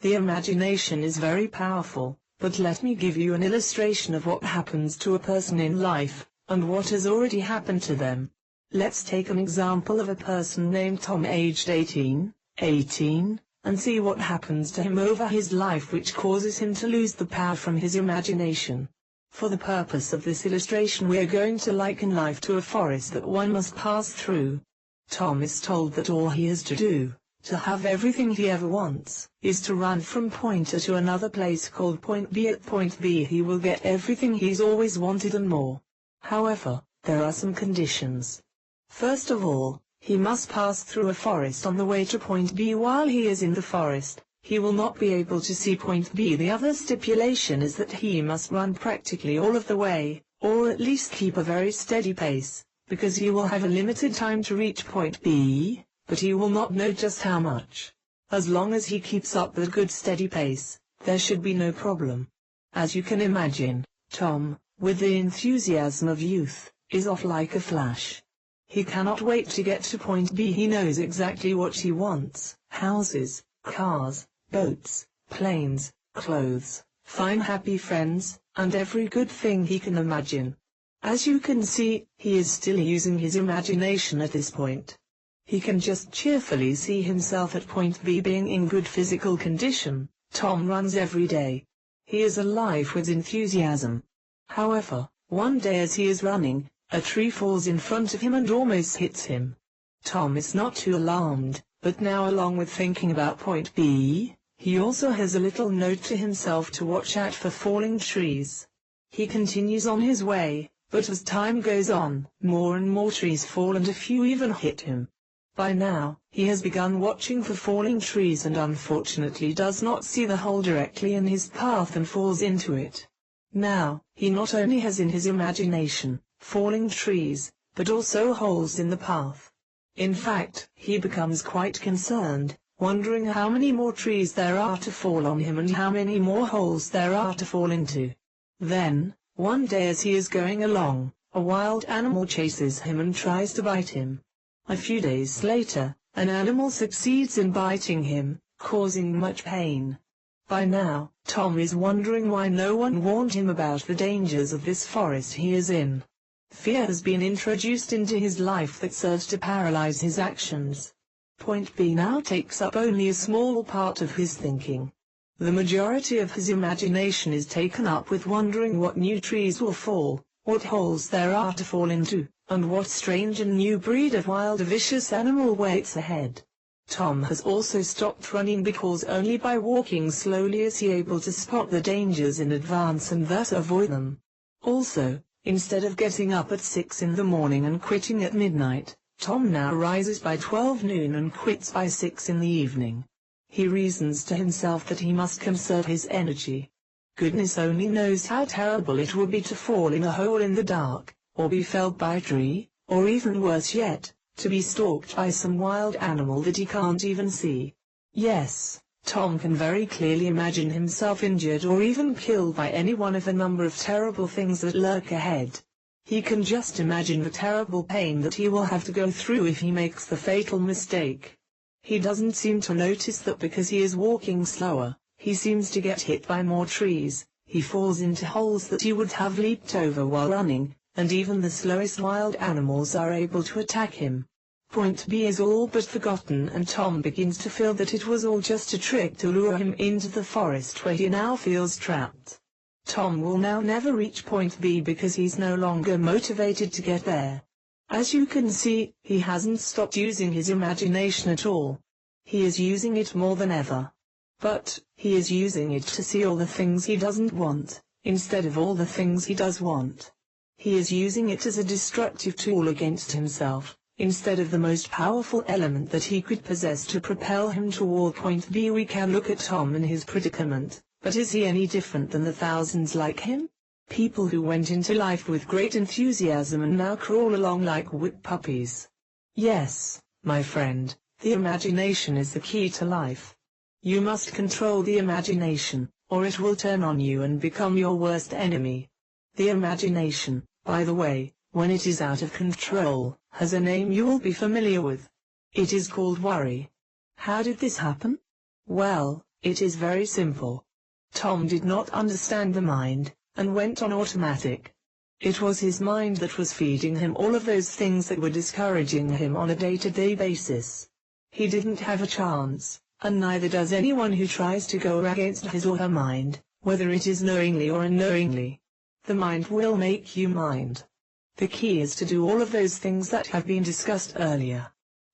The imagination is very powerful, but let me give you an illustration of what happens to a person in life, and what has already happened to them. Let's take an example of a person named Tom aged 18, and see what happens to him over his life which causes him to lose the power from his imagination. For the purpose of this illustration we are going to liken life to a forest that one must pass through. Tom is told that all he has to do, To have everything he ever wants is to run from point A to another place called point B. At point B he will get everything he's always wanted and more. However, there are some conditions. First of all, he must pass through a forest on the way to point B. While he is in the forest, he will not be able to see point B. The other stipulation is that he must run practically all of the way, or at least keep a very steady pace, because he will have a limited time to reach point B, but he will not know just how much. As long as he keeps up the good steady pace, there should be no problem. As you can imagine, Tom, with the enthusiasm of youth, is off like a flash. He cannot wait to get to point B. He knows exactly what he wants: houses, cars, boats, planes, clothes, fine happy friends, and every good thing he can imagine. As you can see, he is still using his imagination at this point. He can just cheerfully see himself at point B being in good physical condition. Tom runs every day. He is alive with enthusiasm. However, one day as he is running, a tree falls in front of him and almost hits him. Tom is not too alarmed, but now, along with thinking about point B, he also has a little note to himself to watch out for falling trees. He continues on his way, but as time goes on, more and more trees fall and a few even hit him. By now, he has begun watching for falling trees and unfortunately does not see the hole directly in his path and falls into it. Now, he not only has in his imagination falling trees, but also holes in the path. In fact, he becomes quite concerned, wondering how many more trees there are to fall on him and how many more holes there are to fall into. Then, one day as he is going along, a wild animal chases him and tries to bite him. A few days later, an animal succeeds in biting him, causing much pain. By now, Tom is wondering why no one warned him about the dangers of this forest he is in. Fear has been introduced into his life that serves to paralyze his actions. Point B now takes up only a small part of his thinking. The majority of his imagination is taken up with wondering what new trees will fall, what holes there are to fall into, and what strange and new breed of wild vicious animal waits ahead. Tom has also stopped running because only by walking slowly is he able to spot the dangers in advance and thus avoid them. Also, instead of getting up at 6 in the morning and quitting at midnight, Tom now rises by 12 noon and quits by 6 in the evening. He reasons to himself that he must conserve his energy. Goodness only knows how terrible it would be to fall in a hole in the dark, or be felled by a tree, or even worse yet, to be stalked by some wild animal that he can't even see. Yes, Tom can very clearly imagine himself injured or even killed by any one of a number of terrible things that lurk ahead. He can just imagine the terrible pain that he will have to go through if he makes the fatal mistake. He doesn't seem to notice that because he is walking slower, he seems to get hit by more trees, he falls into holes that he would have leaped over while running, and even the slowest wild animals are able to attack him. Point B is all but forgotten and Tom begins to feel that it was all just a trick to lure him into the forest where he now feels trapped. Tom will now never reach point B because he's no longer motivated to get there. As you can see, he hasn't stopped using his imagination at all. He is using it more than ever. But, he is using it to see all the things he doesn't want, instead of all the things he does want. He is using it as a destructive tool against himself, instead of the most powerful element that he could possess to propel him toward point B. We can look at Tom and his predicament, but is he any different than the thousands like him? People who went into life with great enthusiasm and now crawl along like whipped puppies. Yes, my friend, the imagination is the key to life. You must control the imagination, or it will turn on you and become your worst enemy. The imagination, by the way, when it is out of control, has a name you will be familiar with. It is called worry. How did this happen? Well, it is very simple. Tom did not understand the mind, and went on automatic. It was his mind that was feeding him all of those things that were discouraging him on a day-to-day basis. He didn't have a chance, and neither does anyone who tries to go against his or her mind, whether it is knowingly or unknowingly. The mind will make you mind. The key is to do all of those things that have been discussed earlier.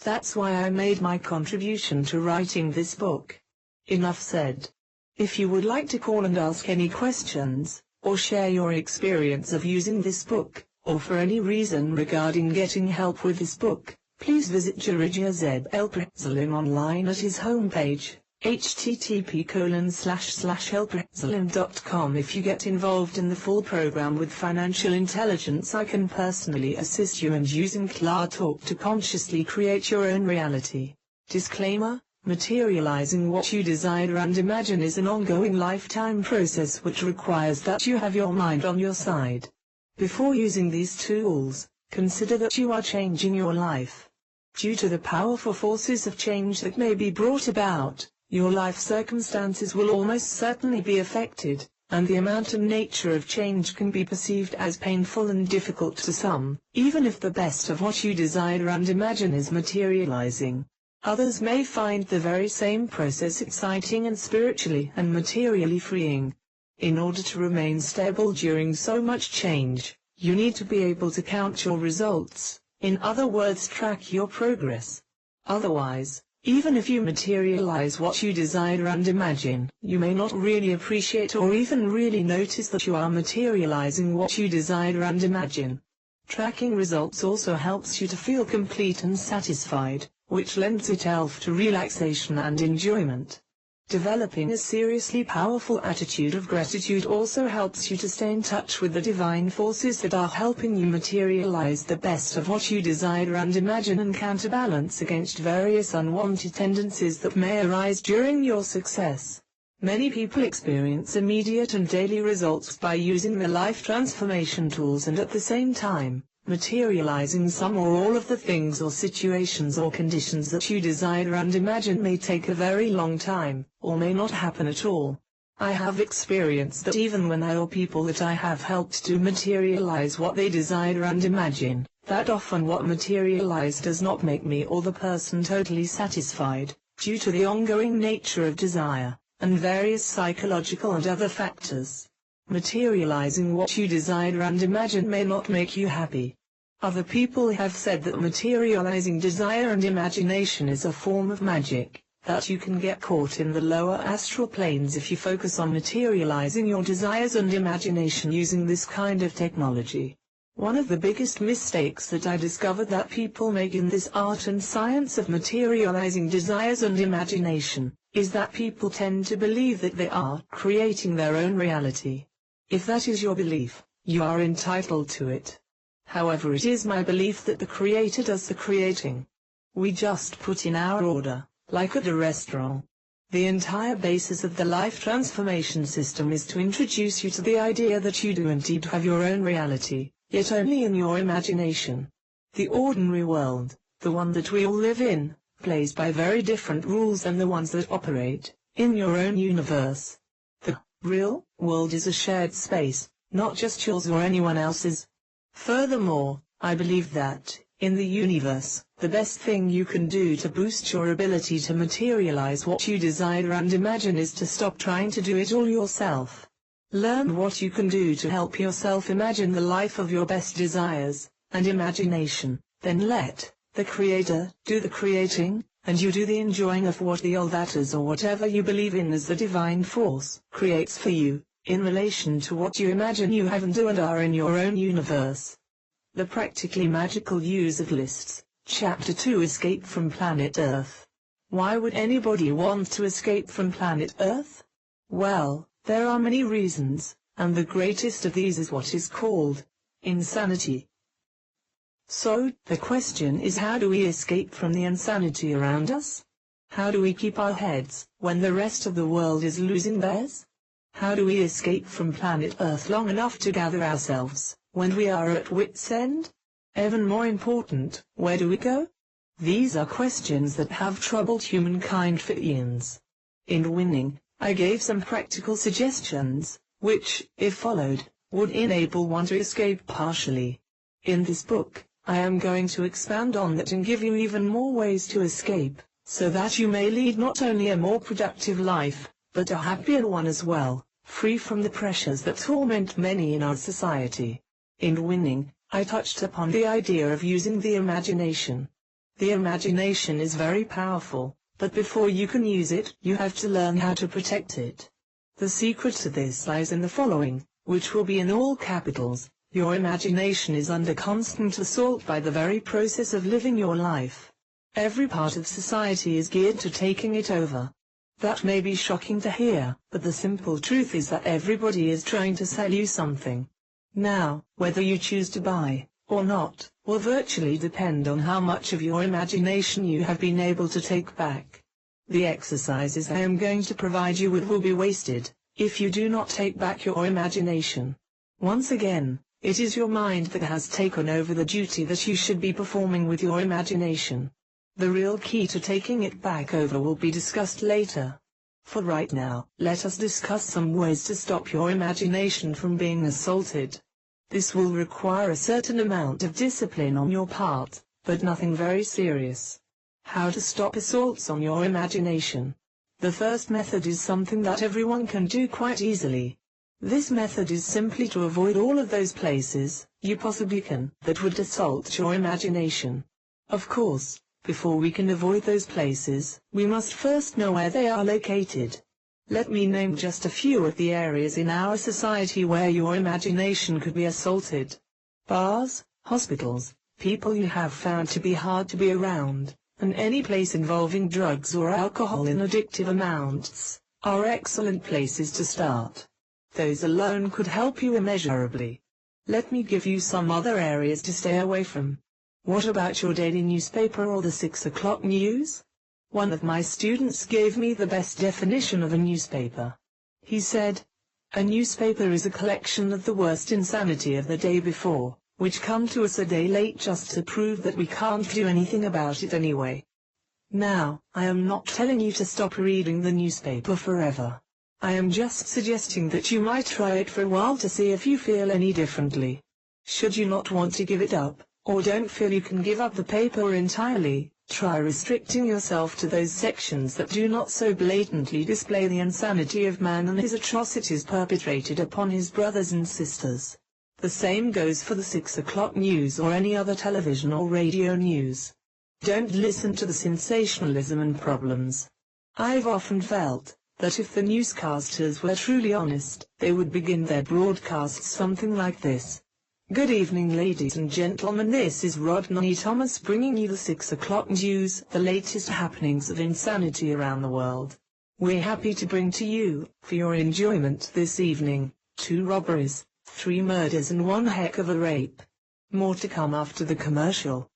That's why I made my contribution to writing this book. Enough said. If you would like to call and ask any questions, or share your experience of using this book, or for any reason regarding getting help with this book, please visit JoreJj Elprehzleinn online at his homepage, http://elprehzleinn.com. If you get involved in the full program with financial intelligence, I can personally assist you in using Klartalk to consciously create your own reality. Disclaimer: materializing what you desire and imagine is an ongoing lifetime process which requires that you have your mind on your side. Before using these tools, consider that you are changing your life. Due to the powerful forces of change that may be brought about, your life circumstances will almost certainly be affected, and the amount and nature of change can be perceived as painful and difficult to some, even if the best of what you desire and imagine is materializing. Others may find the very same process exciting and spiritually and materially freeing. In order to remain stable during so much change, you need to be able to count your results, in other words, track your progress. Otherwise, even if you materialize what you desire and imagine, you may not really appreciate or even really notice that you are materializing what you desire and imagine. Tracking results also helps you to feel complete and satisfied, which lends itself to relaxation and enjoyment. Developing a seriously powerful attitude of gratitude also helps you to stay in touch with the divine forces that are helping you materialize the best of what you desire and imagine and counterbalance against various unwanted tendencies that may arise during your success. Many people experience immediate and daily results by using the life transformation tools, and at the same time, materializing some or all of the things or situations or conditions that you desire and imagine may take a very long time, or may not happen at all. I have experienced that even when I or people that I have helped to materialize what they desire and imagine, that often what materialized does not make me or the person totally satisfied, due to the ongoing nature of desire, and various psychological and other factors. Materializing what you desire and imagine may not make you happy. Other people have said that materializing desire and imagination is a form of magic, that you can get caught in the lower astral planes if you focus on materializing your desires and imagination using this kind of technology. One of the biggest mistakes that I discovered that people make in this art and science of materializing desires and imagination, is that people tend to believe that they are creating their own reality. If that is your belief, you are entitled to it. However, it is my belief that the Creator does the creating. We just put in our order, like at a restaurant. The entire basis of the life transformation system is to introduce you to the idea that you do indeed have your own reality, yet only in your imagination. The ordinary world, the one that we all live in, plays by very different rules than the ones that operate in your own universe. The real world is a shared space, not just yours or anyone else's. Furthermore, I believe that, in the universe, the best thing you can do to boost your ability to materialize what you desire and imagine is to stop trying to do it all yourself. Learn what you can do to help yourself imagine the life of your best desires and imagination, then let the Creator do the creating, and you do the enjoying of what the all that is or whatever you believe in as the divine force creates for you, in relation to what you imagine you have and do and are in your own universe. The Practically Magical Use of Lists, Chapter 2: Escape from Planet Earth. Why would anybody want to escape from planet Earth? Well, there are many reasons, and the greatest of these is what is called insanity. So, the question is, how do we escape from the insanity around us? How do we keep our heads when the rest of the world is losing theirs? How do we escape from planet Earth long enough to gather ourselves when we are at wit's end? Even more important, where do we go? These are questions that have troubled humankind for eons. In Winning, I gave some practical suggestions, which, if followed, would enable one to escape partially. In this book, I am going to expand on that and give you even more ways to escape, so that you may lead not only a more productive life, but a happier one as well, free from the pressures that torment many in our society. In Winning, I touched upon the idea of using the imagination. The imagination is very powerful, but before you can use it, you have to learn how to protect it. The secret to this lies in the following, which will be in all capitals. Your imagination is under constant assault by the very process of living your life. Every part of society is geared to taking it over. That may be shocking to hear, but the simple truth is that everybody is trying to sell you something. Now, whether you choose to buy, or not, will virtually depend on how much of your imagination you have been able to take back. The exercises I am going to provide you with will be wasted, if you do not take back your imagination. Once again, it is your mind that has taken over the duty that you should be performing with your imagination. The real key to taking it back over will be discussed later. For right now, let us discuss some ways to stop your imagination from being assaulted. This will require a certain amount of discipline on your part, but nothing very serious. How to stop assaults on your imagination. The first method is something that everyone can do quite easily. This method is simply to avoid all of those places you possibly can that would assault your imagination. Of course, before we can avoid those places, we must first know where they are located. Let me name just a few of the areas in our society where your imagination could be assaulted. Bars, hospitals, people you have found to be hard to be around, and any place involving drugs or alcohol in addictive amounts, are excellent places to start. Those alone could help you immeasurably. Let me give you some other areas to stay away from. What about your daily newspaper or the 6 o'clock news? One of my students gave me the best definition of a newspaper. He said, "A newspaper is a collection of the worst insanity of the day before, which come to us a day late just to prove that we can't do anything about it anyway." Now, I am not telling you to stop reading the newspaper forever. I am just suggesting that you might try it for a while to see if you feel any differently. Should you not want to give it up, or don't feel you can give up the paper entirely, try restricting yourself to those sections that do not so blatantly display the insanity of man and his atrocities perpetrated upon his brothers and sisters. The same goes for the 6 o'clock news or any other television or radio news. Don't listen to the sensationalism and problems. I've often felt that if the newscasters were truly honest, they would begin their broadcasts something like this. Good evening, ladies and gentlemen, this is Rodney Thomas bringing you the 6 o'clock news, the latest happenings of insanity around the world. We're happy to bring to you, for your enjoyment this evening, 2 robberies, 3 murders and 1 heck of a rape. More to come after the commercial.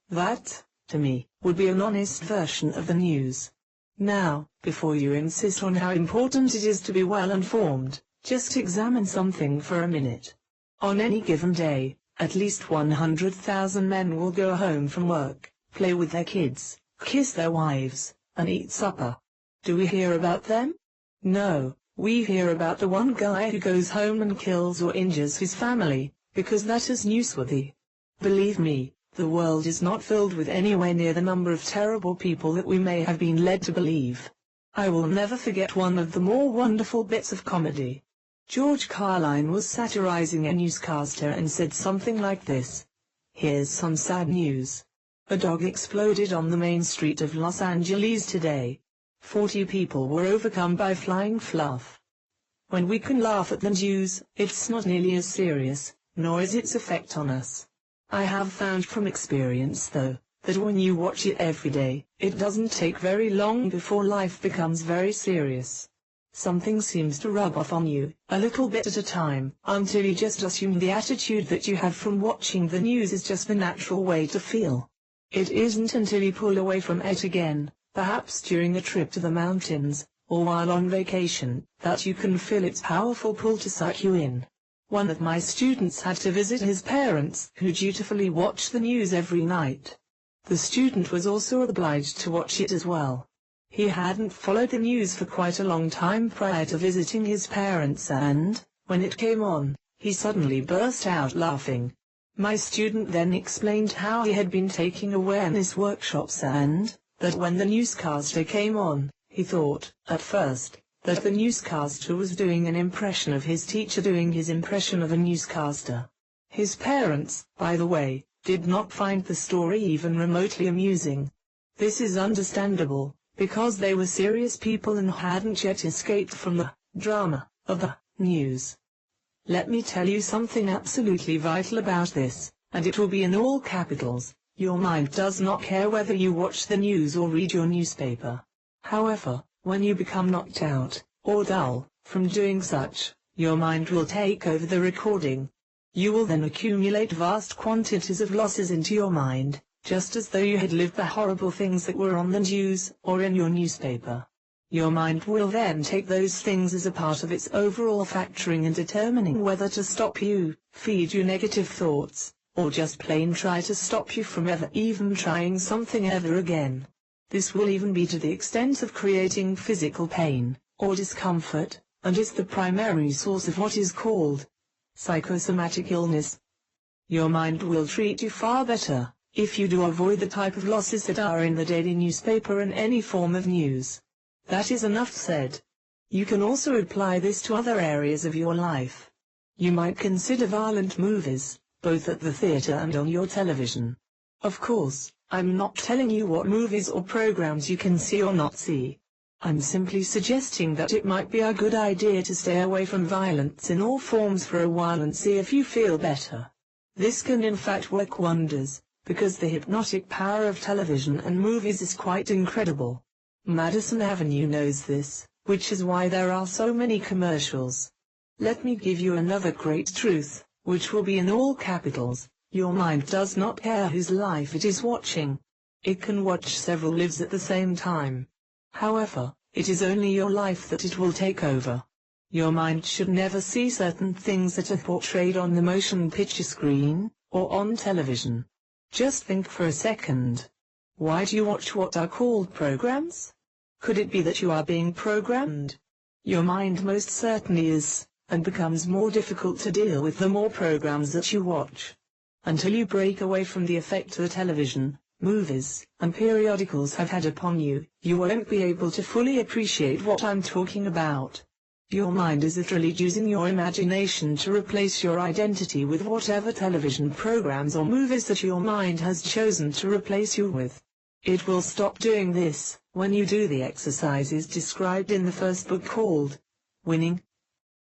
That, to me, would be an honest version of the news. Now, before you insist on how important it is to be well informed, just examine something for a minute. On any given day, at least 100,000 men will go home from work, play with their kids, kiss their wives, and eat supper. Do we hear about them? No, we hear about the one guy who goes home and kills or injures his family, because that is newsworthy. Believe me, the world is not filled with anywhere near the number of terrible people that we may have been led to believe. I will never forget one of the more wonderful bits of comedy. George Carlin was satirizing a newscaster and said something like this. Here's some sad news. A dog exploded on the main street of Los Angeles today. 40 people were overcome by flying fluff. When we can laugh at the news, it's not nearly as serious, nor is its effect on us. I have found from experience though, that when you watch it every day, it doesn't take very long before life becomes very serious. Something seems to rub off on you, a little bit at a time, until you just assume the attitude that you have from watching the news is just the natural way to feel. It isn't until you pull away from it again, perhaps during a trip to the mountains, or while on vacation, that you can feel its powerful pull to suck you in. One of my students had to visit his parents, who dutifully watch the news every night. The student was also obliged to watch it as well. He hadn't followed the news for quite a long time prior to visiting his parents and, when it came on, he suddenly burst out laughing. My student then explained how he had been taking awareness workshops and, that when the newscaster came on, he thought, at first, that the newscaster was doing an impression of his teacher doing his impression of a newscaster. His parents, by the way, did not find the story even remotely amusing. This is understandable, because they were serious people and hadn't yet escaped from the drama of the news. Let me tell you something absolutely vital about this, and it will be in all capitals. Your mind does not care whether you watch the news or read your newspaper. However, when you become knocked out, or dull, from doing such, your mind will take over the recording. You will then accumulate vast quantities of losses into your mind, just as though you had lived the horrible things that were on the news or in your newspaper. Your mind will then take those things as a part of its overall factoring and determining whether to stop you, feed you negative thoughts, or just plain try to stop you from ever even trying something ever again. This will even be to the extent of creating physical pain, or discomfort, and is the primary source of what is called psychosomatic illness. Your mind will treat you far better, if you do avoid the type of losses that are in the daily newspaper and any form of news. That is enough said. You can also apply this to other areas of your life. You might consider violent movies, both at the theater and on your television. Of course, I'm not telling you what movies or programs you can see or not see. I'm simply suggesting that it might be a good idea to stay away from violence in all forms for a while and see if you feel better. This can in fact work wonders, because the hypnotic power of television and movies is quite incredible. Madison Avenue knows this, which is why there are so many commercials. Let me give you another great truth, which will be in all capitals. Your mind does not care whose life it is watching. It can watch several lives at the same time. However, it is only your life that it will take over. Your mind should never see certain things that are portrayed on the motion picture screen, or on television. Just think for a second. Why do you watch what are called programs? Could it be that you are being programmed? Your mind most certainly is, and becomes more difficult to deal with the more programs that you watch. Until you break away from the effect the television, movies, and periodicals have had upon you, you won't be able to fully appreciate what I'm talking about. Your mind is literally using your imagination to replace your identity with whatever television programs or movies that your mind has chosen to replace you with. It will stop doing this when you do the exercises described in the first book called Winning.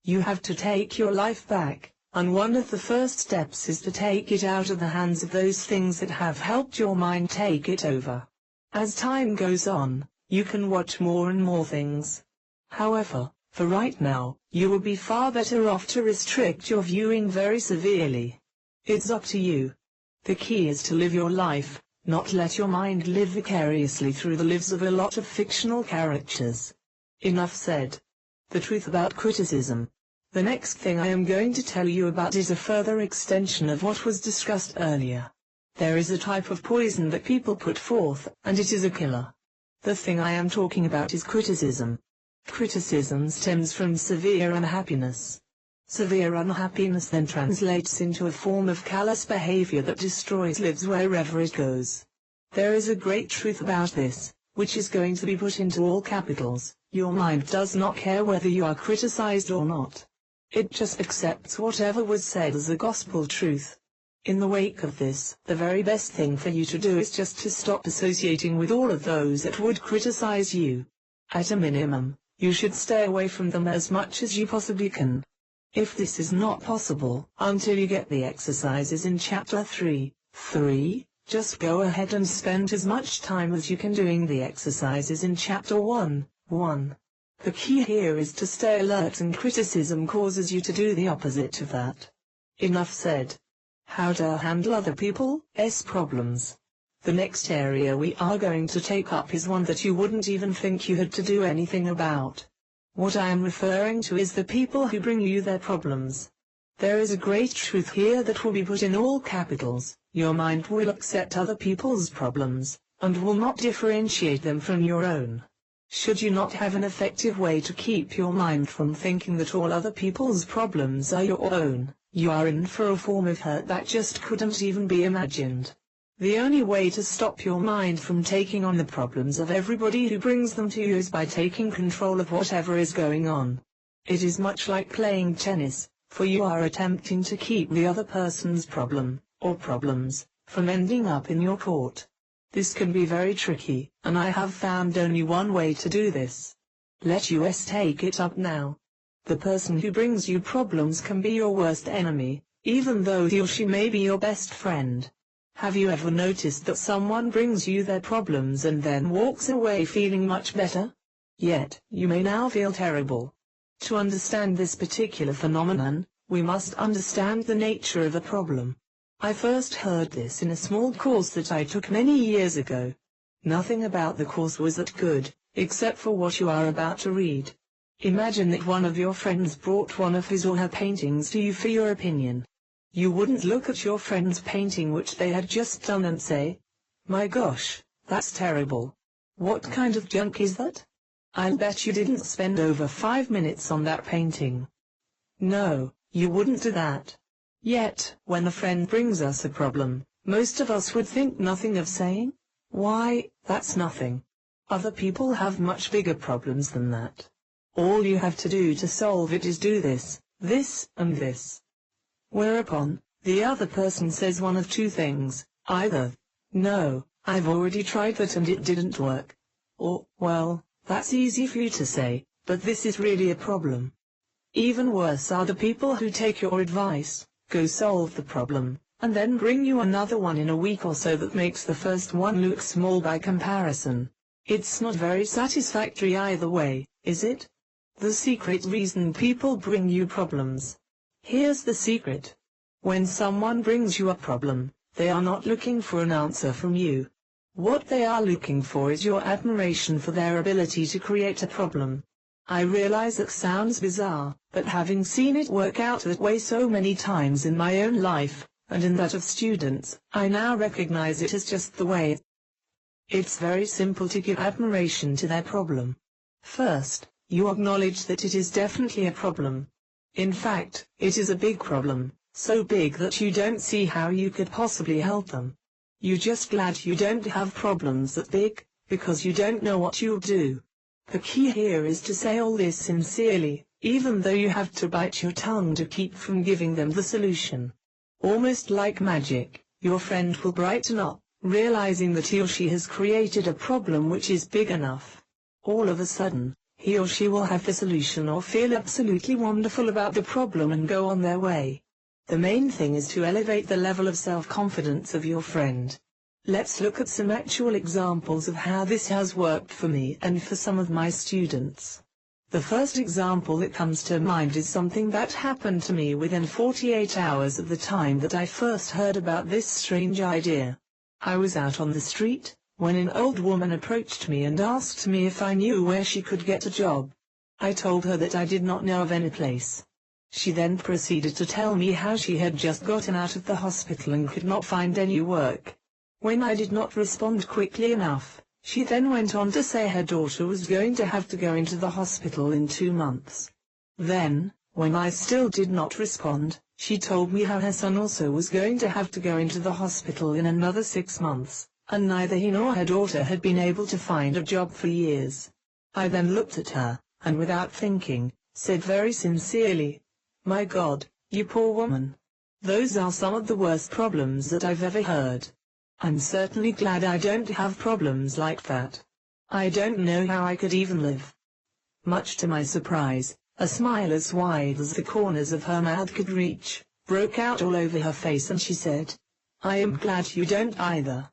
You have to take your life back, and one of the first steps is to take it out of the hands of those things that have helped your mind take it over. As time goes on, you can watch more and more things. However, for right now, you will be far better off to restrict your viewing very severely. It's up to you. The key is to live your life, not let your mind live vicariously through the lives of a lot of fictional characters. Enough said. The truth about criticism. The next thing I am going to tell you about is a further extension of what was discussed earlier. There is a type of poison that people put forth, and it is a killer. The thing I am talking about is criticism. Criticism stems from severe unhappiness. Severe unhappiness then translates into a form of callous behavior that destroys lives wherever it goes. There is a great truth about this, which is going to be put into all capitals. Your mind does not care whether you are criticized or not. It just accepts whatever was said as the gospel truth. In the wake of this, the very best thing for you to do is just to stop associating with all of those that would criticize you. At a minimum, you should stay away from them as much as you possibly can. If this is not possible, until you get the exercises in Chapter 3, just go ahead and spend as much time as you can doing the exercises in Chapter 1. The key here is to stay alert, and criticism causes you to do the opposite of that. Enough said. How to handle other people's problems. The next area we are going to take up is one that you wouldn't even think you had to do anything about. What I am referring to is the people who bring you their problems. There is a great truth here that will be put in all capitals. Your mind will accept other people's problems, and will not differentiate them from your own. Should you not have an effective way to keep your mind from thinking that all other people's problems are your own, you are in for a form of hurt that just couldn't even be imagined. The only way to stop your mind from taking on the problems of everybody who brings them to you is by taking control of whatever is going on. It is much like playing tennis, for you are attempting to keep the other person's problem, or problems, from ending up in your court. This can be very tricky, and I have found only one way to do this. Let us take it up now. The person who brings you problems can be your worst enemy, even though he or she may be your best friend. Have you ever noticed that someone brings you their problems and then walks away feeling much better? Yet, you may now feel terrible. To understand this particular phenomenon, we must understand the nature of a problem. I first heard this in a small course that I took many years ago. Nothing about the course was that good, except for what you are about to read. Imagine that one of your friends brought one of his or her paintings to you for your opinion. You wouldn't look at your friend's painting which they had just done and say, "My gosh, that's terrible. What kind of junk is that?" I'll bet you didn't spend over 5 minutes on that painting. No, you wouldn't do that. Yet, when a friend brings us a problem, most of us would think nothing of saying, "Why, that's nothing. Other people have much bigger problems than that. All you have to do to solve it is do this, this, and this." Whereupon, the other person says one of two things, either, "No, I've already tried that and it didn't work," or, "Well, that's easy for you to say, but this is really a problem." Even worse are the people who take your advice, go solve the problem, and then bring you another one in a week or so that makes the first one look small by comparison. It's not very satisfactory either way, is it? The secret reason people bring you problems. Here's the secret. When someone brings you a problem, they are not looking for an answer from you. What they are looking for is your admiration for their ability to create a problem. I realize that sounds bizarre, but having seen it work out that way so many times in my own life, and in that of students, I now recognize it as just the way. It's very simple to give admiration to their problem. First, you acknowledge that it is definitely a problem. In fact, it is a big problem, so big that you don't see how you could possibly help them. You're just glad you don't have problems that big, because you don't know what you'll do. The key here is to say all this sincerely, even though you have to bite your tongue to keep from giving them the solution. Almost like magic, your friend will brighten up, realizing that he or she has created a problem which is big enough. All of a sudden, he or she will have the solution or feel absolutely wonderful about the problem and go on their way. The main thing is to elevate the level of self-confidence of your friend. Let's look at some actual examples of how this has worked for me and for some of my students. The first example that comes to mind is something that happened to me within 48 hours of the time that I first heard about this strange idea. I was out on the street, when an old woman approached me and asked me if I knew where she could get a job. I told her that I did not know of any place. She then proceeded to tell me how she had just gotten out of the hospital and could not find any work. When I did not respond quickly enough, she then went on to say her daughter was going to have to go into the hospital in 2 months. Then, when I still did not respond, she told me how her son also was going to have to go into the hospital in another 6 months, and neither he nor her daughter had been able to find a job for years. I then looked at her, and without thinking, said very sincerely, "My God, you poor woman. Those are some of the worst problems that I've ever heard. I'm certainly glad I don't have problems like that. I don't know how I could even live." Much to my surprise, a smile as wide as the corners of her mouth could reach, broke out all over her face and she said, "I am glad you don't either."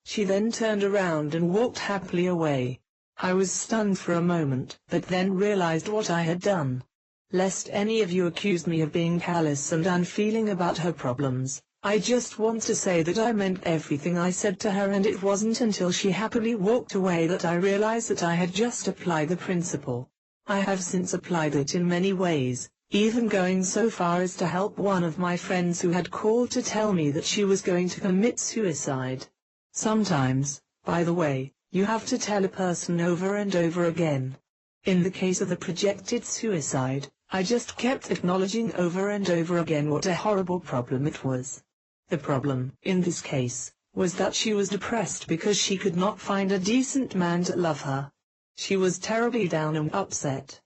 She then turned around and walked happily away. I was stunned for a moment, but then realized what I had done. Lest any of you accuse me of being callous and unfeeling about her problems, I just want to say that I meant everything I said to her, and it wasn't until she happily walked away that I realized that I had just applied the principle. I have since applied it in many ways, even going so far as to help one of my friends who had called to tell me that she was going to commit suicide. Sometimes, by the way, you have to tell a person over and over again. In the case of the projected suicide, I just kept acknowledging over and over again what a horrible problem it was. The problem, in this case, was that she was depressed because she could not find a decent man to love her. She was terribly down and upset.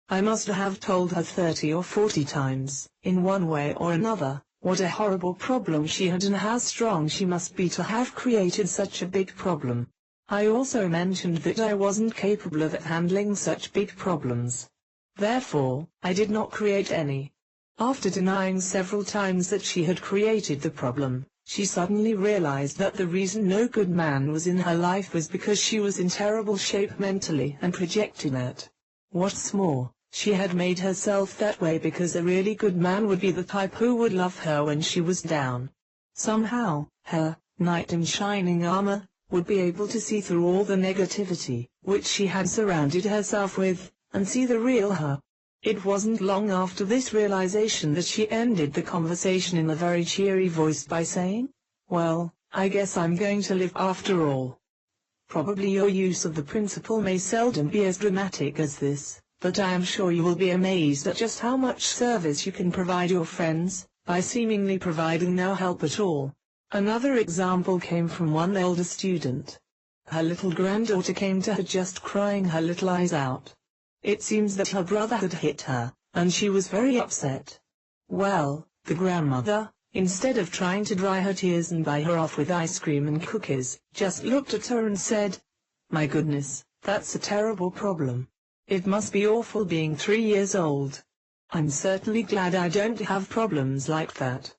I must have told her 30 or 40 times, in one way or another, What a horrible problem she had, and how strong she must be to have created such a big problem. I also mentioned that I wasn't capable of handling such big problems. Therefore, I did not create any. After denying several times that she had created the problem, she suddenly realized that the reason no good man was in her life was because she was in terrible shape mentally and projected that. What's more, she had made herself that way because a really good man would be the type who would love her when she was down. Somehow, her knight in shining armor would be able to see through all the negativity which she had surrounded herself with, and see the real her. It wasn't long after this realization that she ended the conversation in a very cheery voice by saying, "Well, I guess I'm going to live after all." Probably your use of the principle may seldom be as dramatic as this, but I am sure you will be amazed at just how much service you can provide your friends, by seemingly providing no help at all. Another example came from one elder student. Her little granddaughter came to her just crying her little eyes out. It seems that her brother had hit her, and she was very upset. Well, the grandmother, instead of trying to dry her tears and buy her off with ice cream and cookies, just looked at her and said, "My goodness, that's a terrible problem. It must be awful being 3 years old. I'm certainly glad I don't have problems like that."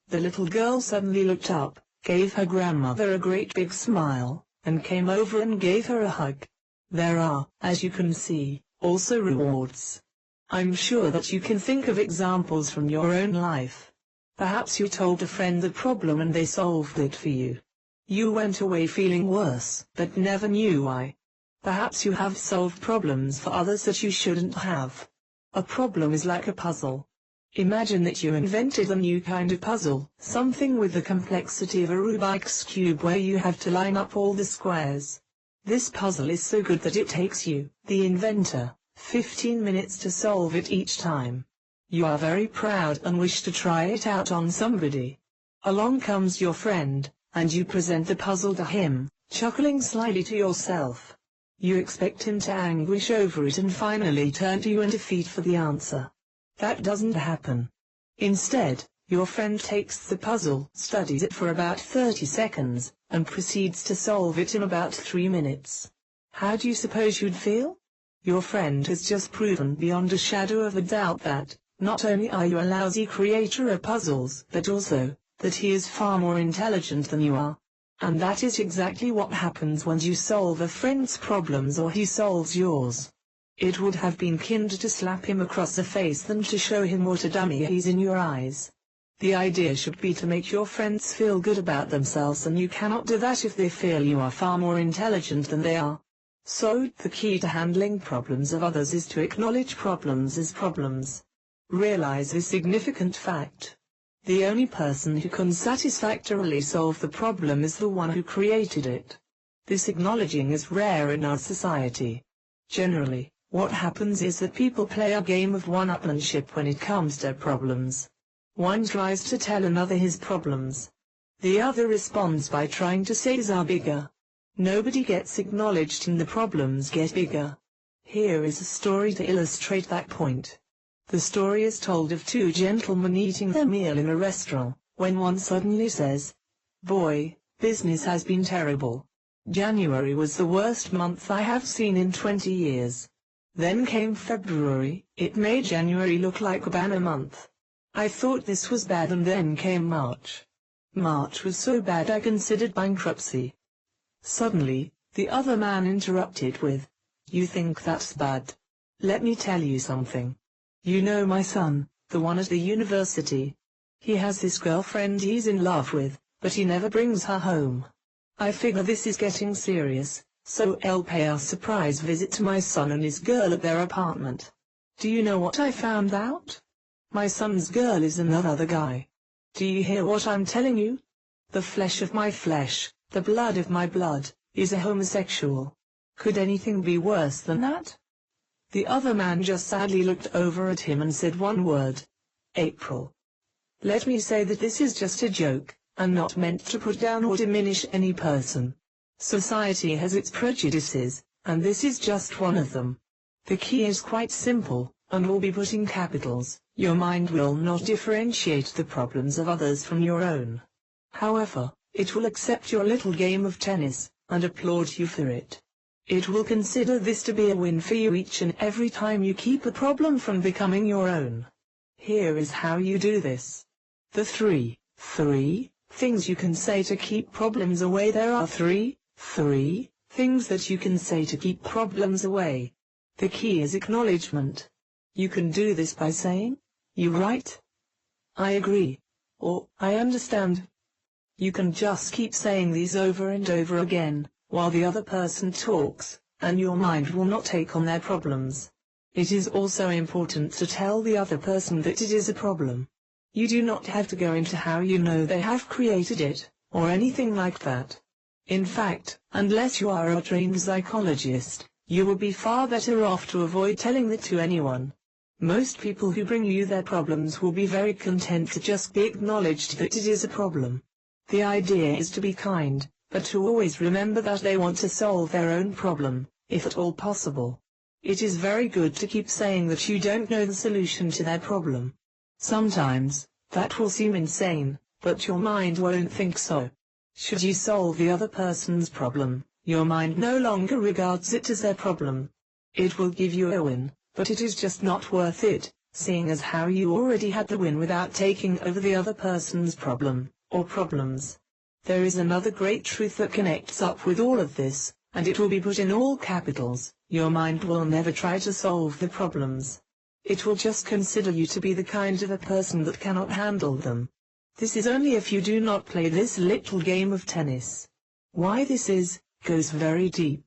The little girl suddenly looked up, gave her grandmother a great big smile, and came over and gave her a hug. There are, as you can see, also rewards. I'm sure that you can think of examples from your own life. Perhaps you told a friend the problem and they solved it for you. You went away feeling worse, but never knew why. Perhaps you have solved problems for others that you shouldn't have. A problem is like a puzzle. Imagine that you invented a new kind of puzzle, something with the complexity of a Rubik's Cube where you have to line up all the squares. This puzzle is so good that it takes you, the inventor, 15 minutes to solve it each time. You are very proud and wish to try it out on somebody. Along comes your friend, and you present the puzzle to him, chuckling slyly to yourself. You expect him to anguish over it and finally turn to you in defeat for the answer. That doesn't happen. Instead, your friend takes the puzzle, studies it for about 30 seconds, and proceeds to solve it in about 3 minutes. How do you suppose you'd feel? Your friend has just proven beyond a shadow of a doubt that, not only are you a lousy creator of puzzles, but also, that he is far more intelligent than you are. And that is exactly what happens when you solve a friend's problems or he solves yours. It would have been kinder to slap him across the face than to show him what a dummy he's in your eyes. The idea should be to make your friends feel good about themselves, and you cannot do that if they feel you are far more intelligent than they are. So, the key to handling problems of others is to acknowledge problems as problems. Realize this significant fact. The only person who can satisfactorily solve the problem is the one who created it. This acknowledging is rare in our society. Generally, what happens is that people play a game of one-upmanship when it comes to problems. One tries to tell another his problems. The other responds by trying to say his are bigger. Nobody gets acknowledged and the problems get bigger. Here is a story to illustrate that point. The story is told of two gentlemen eating their meal in a restaurant, when one suddenly says, "Boy, business has been terrible. January was the worst month I have seen in 20 years. Then came February, it made January look like a banner month. I thought this was bad, and then came March. March was so bad I considered bankruptcy." Suddenly, the other man interrupted with, "You think that's bad? Let me tell you something. You know my son, the one at the university? He has this girlfriend he's in love with, but he never brings her home. I figure this is getting serious, so I'll pay a surprise visit to my son and his girl at their apartment. Do you know what I found out? My son's girl is another guy. Do you hear what I'm telling you? The flesh of my flesh, the blood of my blood, is a homosexual. Could anything be worse than that?" The other man just sadly looked over at him and said one word: "April. Let me say that this is just a joke, and not meant to put down or diminish any person. Society has its prejudices, and this is just one of them. The key is quite simple: and will be put in capitals. Your mind will not differentiate the problems of others from your own. However, it will accept your little game of tennis, and applaud you for it. It will consider this to be a win for you each and every time you keep a problem from becoming your own. Here is how you do this. The three things you can say to keep problems away. There are three things that you can say to keep problems away. The key is acknowledgement. You can do this by saying, "You're right," "I agree," or "I understand." You can just keep saying these over and over again, while the other person talks, and your mind will not take on their problems. It is also important to tell the other person that it is a problem. You do not have to go into how you know they have created it, or anything like that. In fact, unless you are a trained psychologist, you will be far better off to avoid telling that to anyone. Most people who bring you their problems will be very content to just be acknowledged that it is a problem. The idea is to be kind, but to always remember that they want to solve their own problem, if at all possible. It is very good to keep saying that you don't know the solution to their problem. Sometimes, that will seem insane, but your mind won't think so. Should you solve the other person's problem, your mind no longer regards it as their problem. It will give you a win, but it is just not worth it, seeing as how you already had the win without taking over the other person's problem, or problems. There is another great truth that connects up with all of this, and it will be put in all capitals. Your mind will never try to solve the problems. It will just consider you to be the kind of a person that cannot handle them. This is only if you do not play this little game of tennis. Why this is, goes very deep.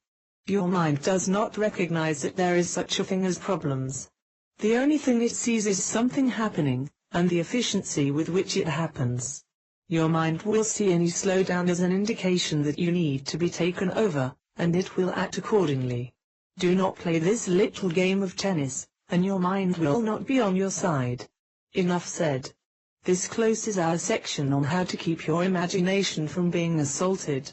Your mind does not recognize that there is such a thing as problems. The only thing it sees is something happening, and the efficiency with which it happens. Your mind will see any slowdown as an indication that you need to be taken over, and it will act accordingly. Do not play this little game of tennis, and your mind will not be on your side. Enough said. This closes our section on how to keep your imagination from being assaulted.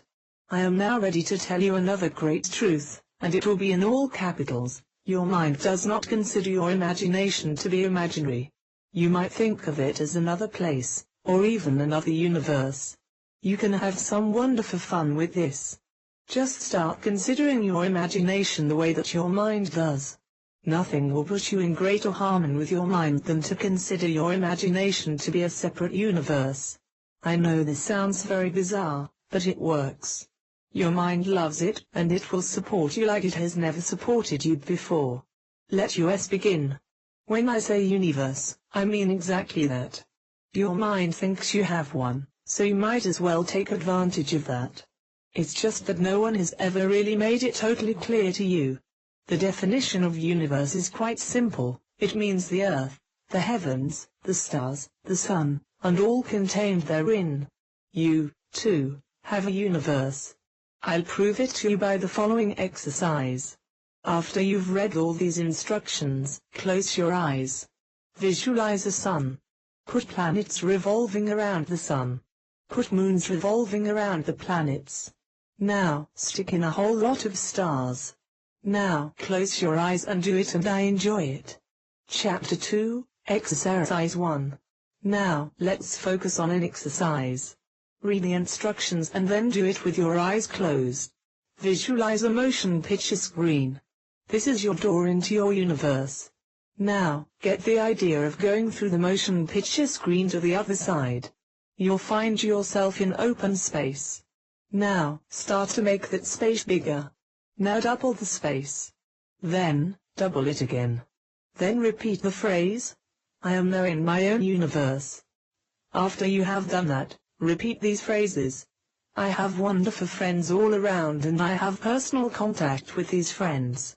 I am now ready to tell you another great truth, and it will be in all capitals. Your mind does not consider your imagination to be imaginary. You might think of it as another place, or even another universe. You can have some wonderful fun with this. Just start considering your imagination the way that your mind does. Nothing will put you in greater harmony with your mind than to consider your imagination to be a separate universe. I know this sounds very bizarre, but it works. Your mind loves it, and it will support you like it has never supported you before. Let us begin. When I say universe, I mean exactly that. Your mind thinks you have one, so you might as well take advantage of that. It's just that no one has ever really made it totally clear to you. The definition of universe is quite simple. It means the earth, the heavens, the stars, the sun, and all contained therein. You, too, have a universe. I'll prove it to you by the following exercise. After you've read all these instructions, close your eyes. Visualize a sun. Put planets revolving around the sun. Put moons revolving around the planets. Now, stick in a whole lot of stars. Now, close your eyes and do it, and I enjoy it. Chapter 2, Exercise 1. Now, let's focus on an exercise. Read the instructions and then do it with your eyes closed. Visualize a motion picture screen. This is your door into your universe. Now, get the idea of going through the motion picture screen to the other side. You'll find yourself in open space. Now, start to make that space bigger. Now double the space. Then, double it again. Then repeat the phrase, "I am now in my own universe." After you have done that, repeat these phrases. I have wonderful friends all around and I have personal contact with these friends.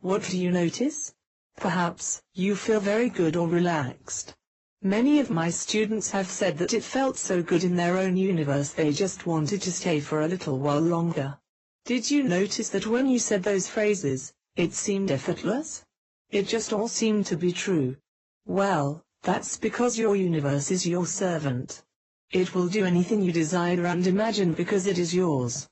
What do you notice? Perhaps, you feel very good or relaxed. Many of my students have said that it felt so good in their own universe they just wanted to stay for a little while longer. Did you notice that when you said those phrases, it seemed effortless? It just all seemed to be true. Well, that's because your universe is your servant. It will do anything you desire and imagine because it is yours.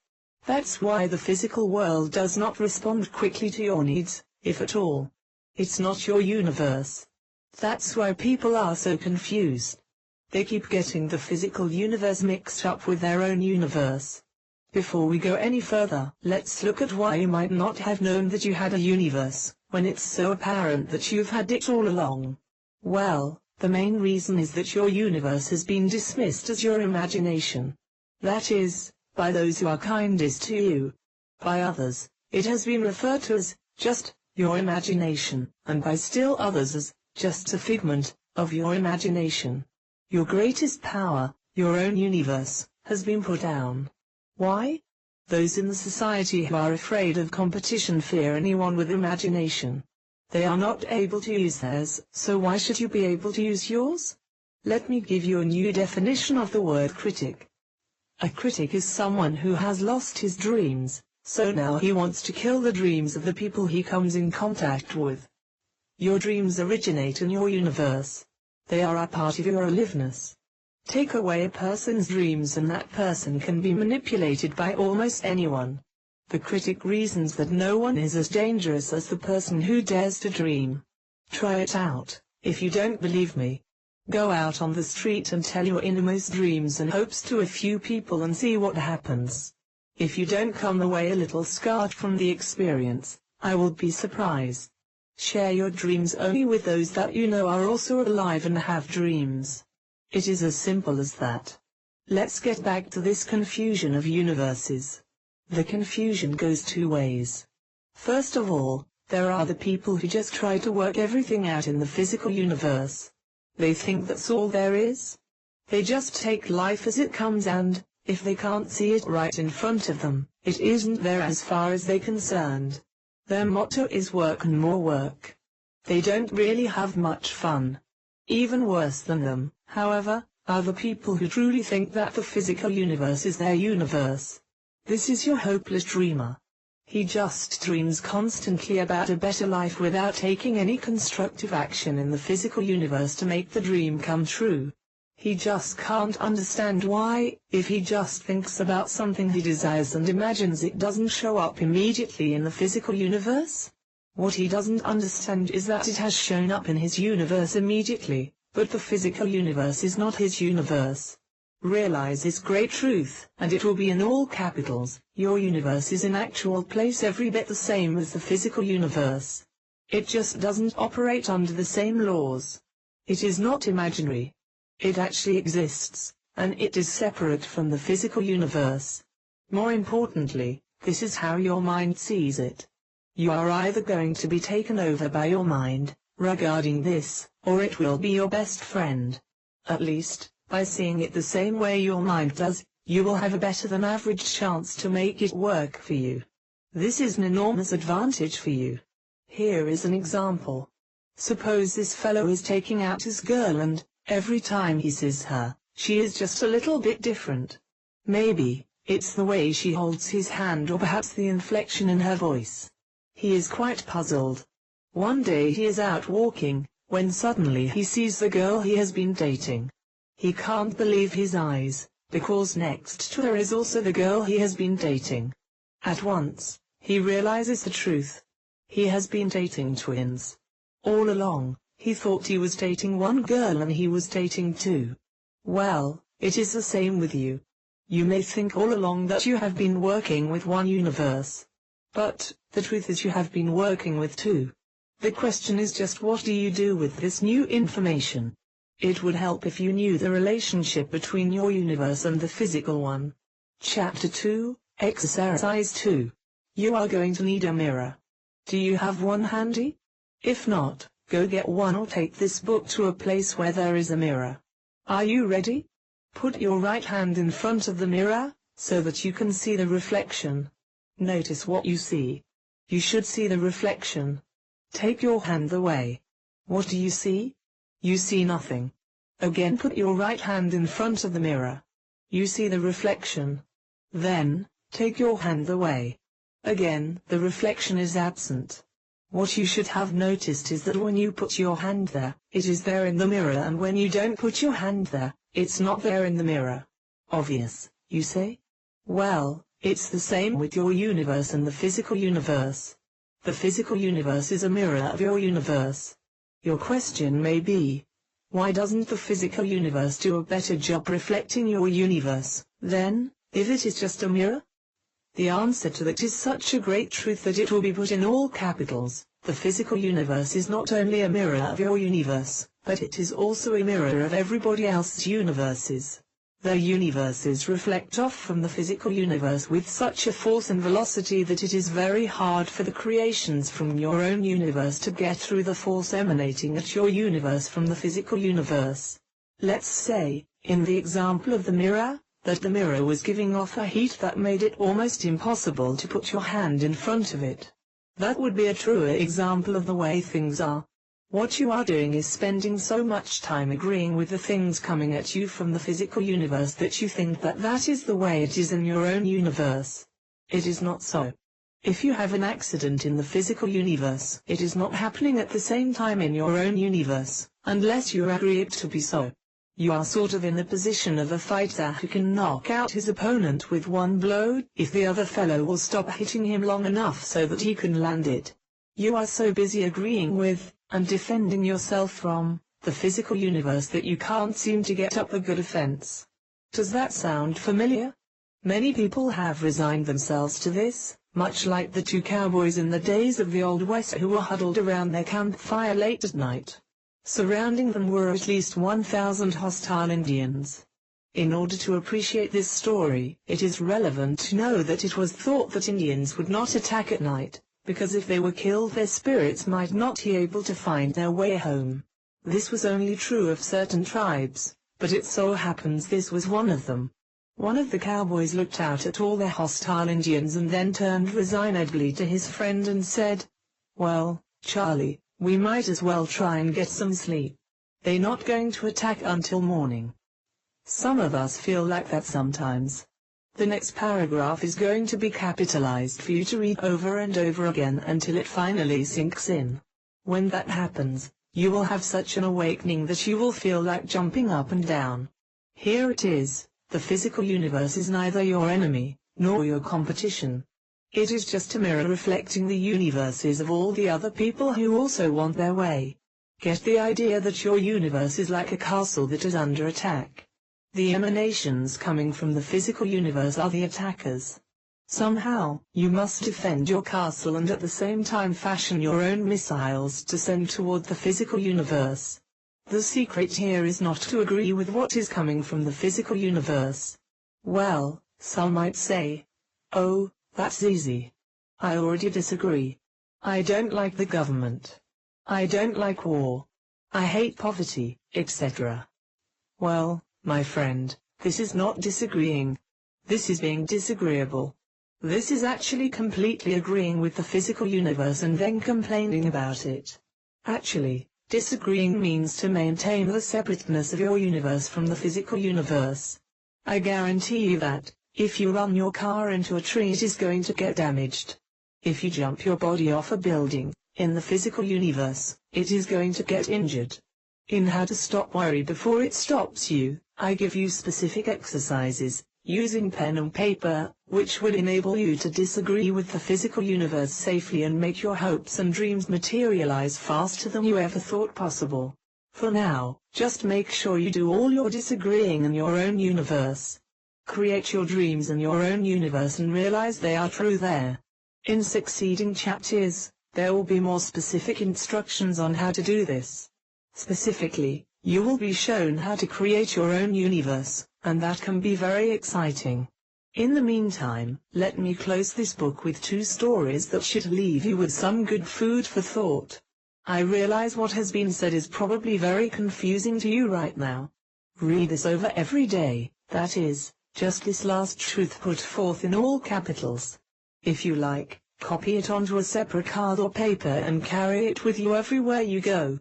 That's why the physical world does not respond quickly to your needs, if at all. It's not your universe. That's why people are so confused. They keep getting the physical universe mixed up with their own universe. Before we go any further, let's look at why you might not have known that you had a universe, when it's so apparent that you've had it all along. Well, the main reason is that your universe has been dismissed as your imagination. That is, by those who are kindest to you. By others, it has been referred to as, just, your imagination, and by still others as, just a figment, of your imagination. Your greatest power, your own universe, has been put down. Why? Those in the society who are afraid of competition fear anyone with imagination. They are not able to use theirs, so why should you be able to use yours? Let me give you a new definition of the word critic. A critic is someone who has lost his dreams, so now he wants to kill the dreams of the people he comes in contact with. Your dreams originate in your universe. They are a part of your aliveness. Take away a person's dreams and that person can be manipulated by almost anyone. The critic reasons that no one is as dangerous as the person who dares to dream. Try it out, if you don't believe me. Go out on the street and tell your innermost dreams and hopes to a few people and see what happens. If you don't come away a little scarred from the experience, I will be surprised. Share your dreams only with those that you know are also alive and have dreams. It is as simple as that. Let's get back to this confusion of universes. The confusion goes two ways. First of all, there are the people who just try to work everything out in the physical universe. They think that's all there is. They just take life as it comes and, if they can't see it right in front of them, it isn't there as far as they're concerned. Their motto is work and more work. They don't really have much fun. Even worse than them, however, are the people who truly think that the physical universe is their universe. This is your hopeless dreamer. He just dreams constantly about a better life without taking any constructive action in the physical universe to make the dream come true. He just can't understand why, if he just thinks about something he desires and imagines it doesn't show up immediately in the physical universe. What he doesn't understand is that it has shown up in his universe immediately, but the physical universe is not his universe. Realize this great truth, and it will be in all capitals. Your universe is in actual place every bit the same as the physical universe. It just doesn't operate under the same laws. It is not imaginary. It actually exists, and it is separate from the physical universe. More importantly, this is how your mind sees it. You are either going to be taken over by your mind, regarding this, or it will be your best friend. At least, by seeing it the same way your mind does, you will have a better than average chance to make it work for you. This is an enormous advantage for you. Here is an example. Suppose this fellow is taking out his girl and, every time he sees her, she is just a little bit different. Maybe, it's the way she holds his hand or perhaps the inflection in her voice. He is quite puzzled. One day he is out walking, when suddenly he sees the girl he has been dating. He can't believe his eyes, because next to her is also the girl he has been dating. At once, he realizes the truth. He has been dating twins. All along, he thought he was dating one girl and he was dating two. Well, it is the same with you. You may think all along that you have been working with one universe. But, the truth is you have been working with two. The question is just what do you do with this new information? It would help if you knew the relationship between your universe and the physical one. Chapter 2, Exercise 2. You are going to need a mirror. Do you have one handy? If not, go get one or take this book to a place where there is a mirror. Are you ready? Put your right hand in front of the mirror, so that you can see the reflection. Notice what you see. You should see the reflection. Take your hand away. What do you see? You see nothing. Again put your right hand in front of the mirror. You see the reflection. Then, take your hand away. Again, the reflection is absent. What you should have noticed is that when you put your hand there, it is there in the mirror, and when you don't put your hand there, it's not there in the mirror. Obvious, you say? Well, it's the same with your universe and the physical universe. The physical universe is a mirror of your universe. Your question may be, why doesn't the physical universe do a better job reflecting your universe, then, if it is just a mirror? The answer to that is such a great truth that it will be put in all capitals. The physical universe is not only a mirror of your universe, but it is also a mirror of everybody else's universes. Their universes reflect off from the physical universe with such a force and velocity that it is very hard for the creations from your own universe to get through the force emanating at your universe from the physical universe. Let's say, in the example of the mirror, that the mirror was giving off a heat that made it almost impossible to put your hand in front of it. That would be a truer example of the way things are. What you are doing is spending so much time agreeing with the things coming at you from the physical universe that you think that that is the way it is in your own universe. It is not so. If you have an accident in the physical universe, it is not happening at the same time in your own universe, unless you agree it to be so. You are sort of in the position of a fighter who can knock out his opponent with one blow, if the other fellow will stop hitting him long enough so that he can land it. You are so busy agreeing with, and defending yourself from, the physical universe that you can't seem to get up a good offense. Does that sound familiar? Many people have resigned themselves to this, much like the two cowboys in the days of the Old West who were huddled around their campfire late at night. Surrounding them were at least 1,000 hostile Indians. In order to appreciate this story, it is relevant to know that it was thought that Indians would not attack at night, because if they were killed their spirits might not be able to find their way home. This was only true of certain tribes, but it so happens this was one of them. One of the cowboys looked out at all the hostile Indians and then turned resignedly to his friend and said, "Well, Charlie, we might as well try and get some sleep. They're not going to attack until morning." Some of us feel like that sometimes. The next paragraph is going to be capitalized for you to read over and over again until it finally sinks in. When that happens, you will have such an awakening that you will feel like jumping up and down. Here it is, the physical universe is neither your enemy, nor your competition. It is just a mirror reflecting the universes of all the other people who also want their way. Get the idea that your universe is like a castle that is under attack. The emanations coming from the physical universe are the attackers. Somehow, you must defend your castle and at the same time fashion your own missiles to send toward the physical universe. The secret here is not to agree with what is coming from the physical universe. Well, some might say, "Oh, that's easy. I already disagree. I don't like the government. I don't like war. I hate poverty, etc." Well, my friend, this is not disagreeing. This is being disagreeable. This is actually completely agreeing with the physical universe and then complaining about it. Actually, disagreeing means to maintain the separateness of your universe from the physical universe. I guarantee you that, if you run your car into a tree it is going to get damaged. If you jump your body off a building, in the physical universe, it is going to get injured. In How to Stop Worry Before It Stops You, I give you specific exercises, using pen and paper, which will enable you to disagree with the physical universe safely and make your hopes and dreams materialize faster than you ever thought possible. For now, just make sure you do all your disagreeing in your own universe. Create your dreams in your own universe and realize they are true there. In succeeding chapters, there will be more specific instructions on how to do this. Specifically, you will be shown how to create your own universe, and that can be very exciting. In the meantime, let me close this book with two stories that should leave you with some good food for thought. I realize what has been said is probably very confusing to you right now. Read this over every day, that is, just this last truth put forth in all capitals. If you like, copy it onto a separate card or paper and carry it with you everywhere you go.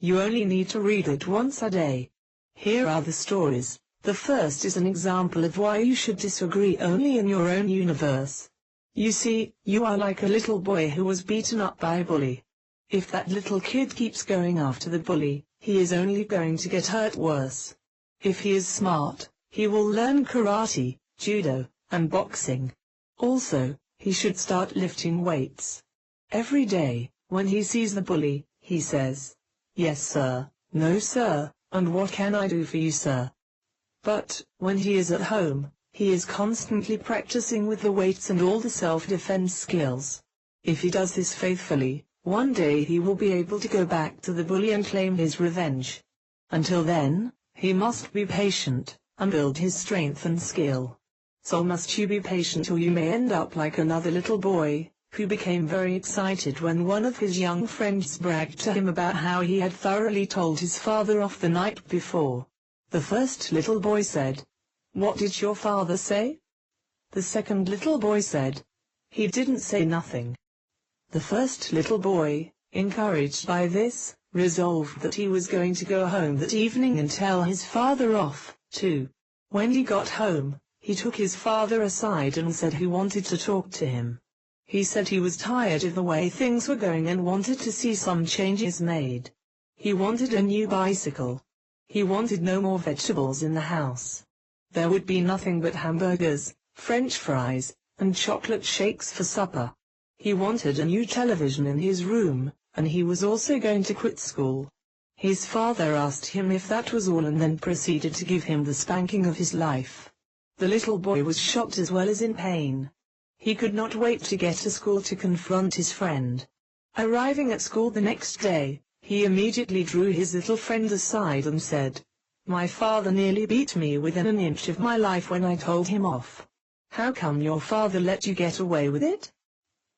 You only need to read it once a day. Here are the stories. The first is an example of why you should disagree only in your own universe. You see, you are like a little boy who was beaten up by a bully. If that little kid keeps going after the bully, he is only going to get hurt worse. If he is smart, he will learn karate, judo, and boxing. Also, he should start lifting weights. Every day, when he sees the bully, he says, "Yes sir, no sir, and what can I do for you sir?" But, when he is at home, he is constantly practicing with the weights and all the self-defense skills. If he does this faithfully, one day he will be able to go back to the bully and claim his revenge. Until then, he must be patient, and build his strength and skill. So must you be patient, or you may end up like another little boy, who became very excited when one of his young friends bragged to him about how he had thoroughly told his father off the night before. The first little boy said, "What did your father say?" The second little boy said, "He didn't say nothing." The first little boy, encouraged by this, resolved that he was going to go home that evening and tell his father off, too. When he got home, he took his father aside and said he wanted to talk to him. He said he was tired of the way things were going and wanted to see some changes made. He wanted a new bicycle. He wanted no more vegetables in the house. There would be nothing but hamburgers, French fries, and chocolate shakes for supper. He wanted a new television in his room, and he was also going to quit school. His father asked him if that was all and then proceeded to give him the spanking of his life. The little boy was shocked as well as in pain. He could not wait to get to school to confront his friend. Arriving at school the next day, he immediately drew his little friend aside and said, "My father nearly beat me within an inch of my life when I told him off. How come your father let you get away with it?"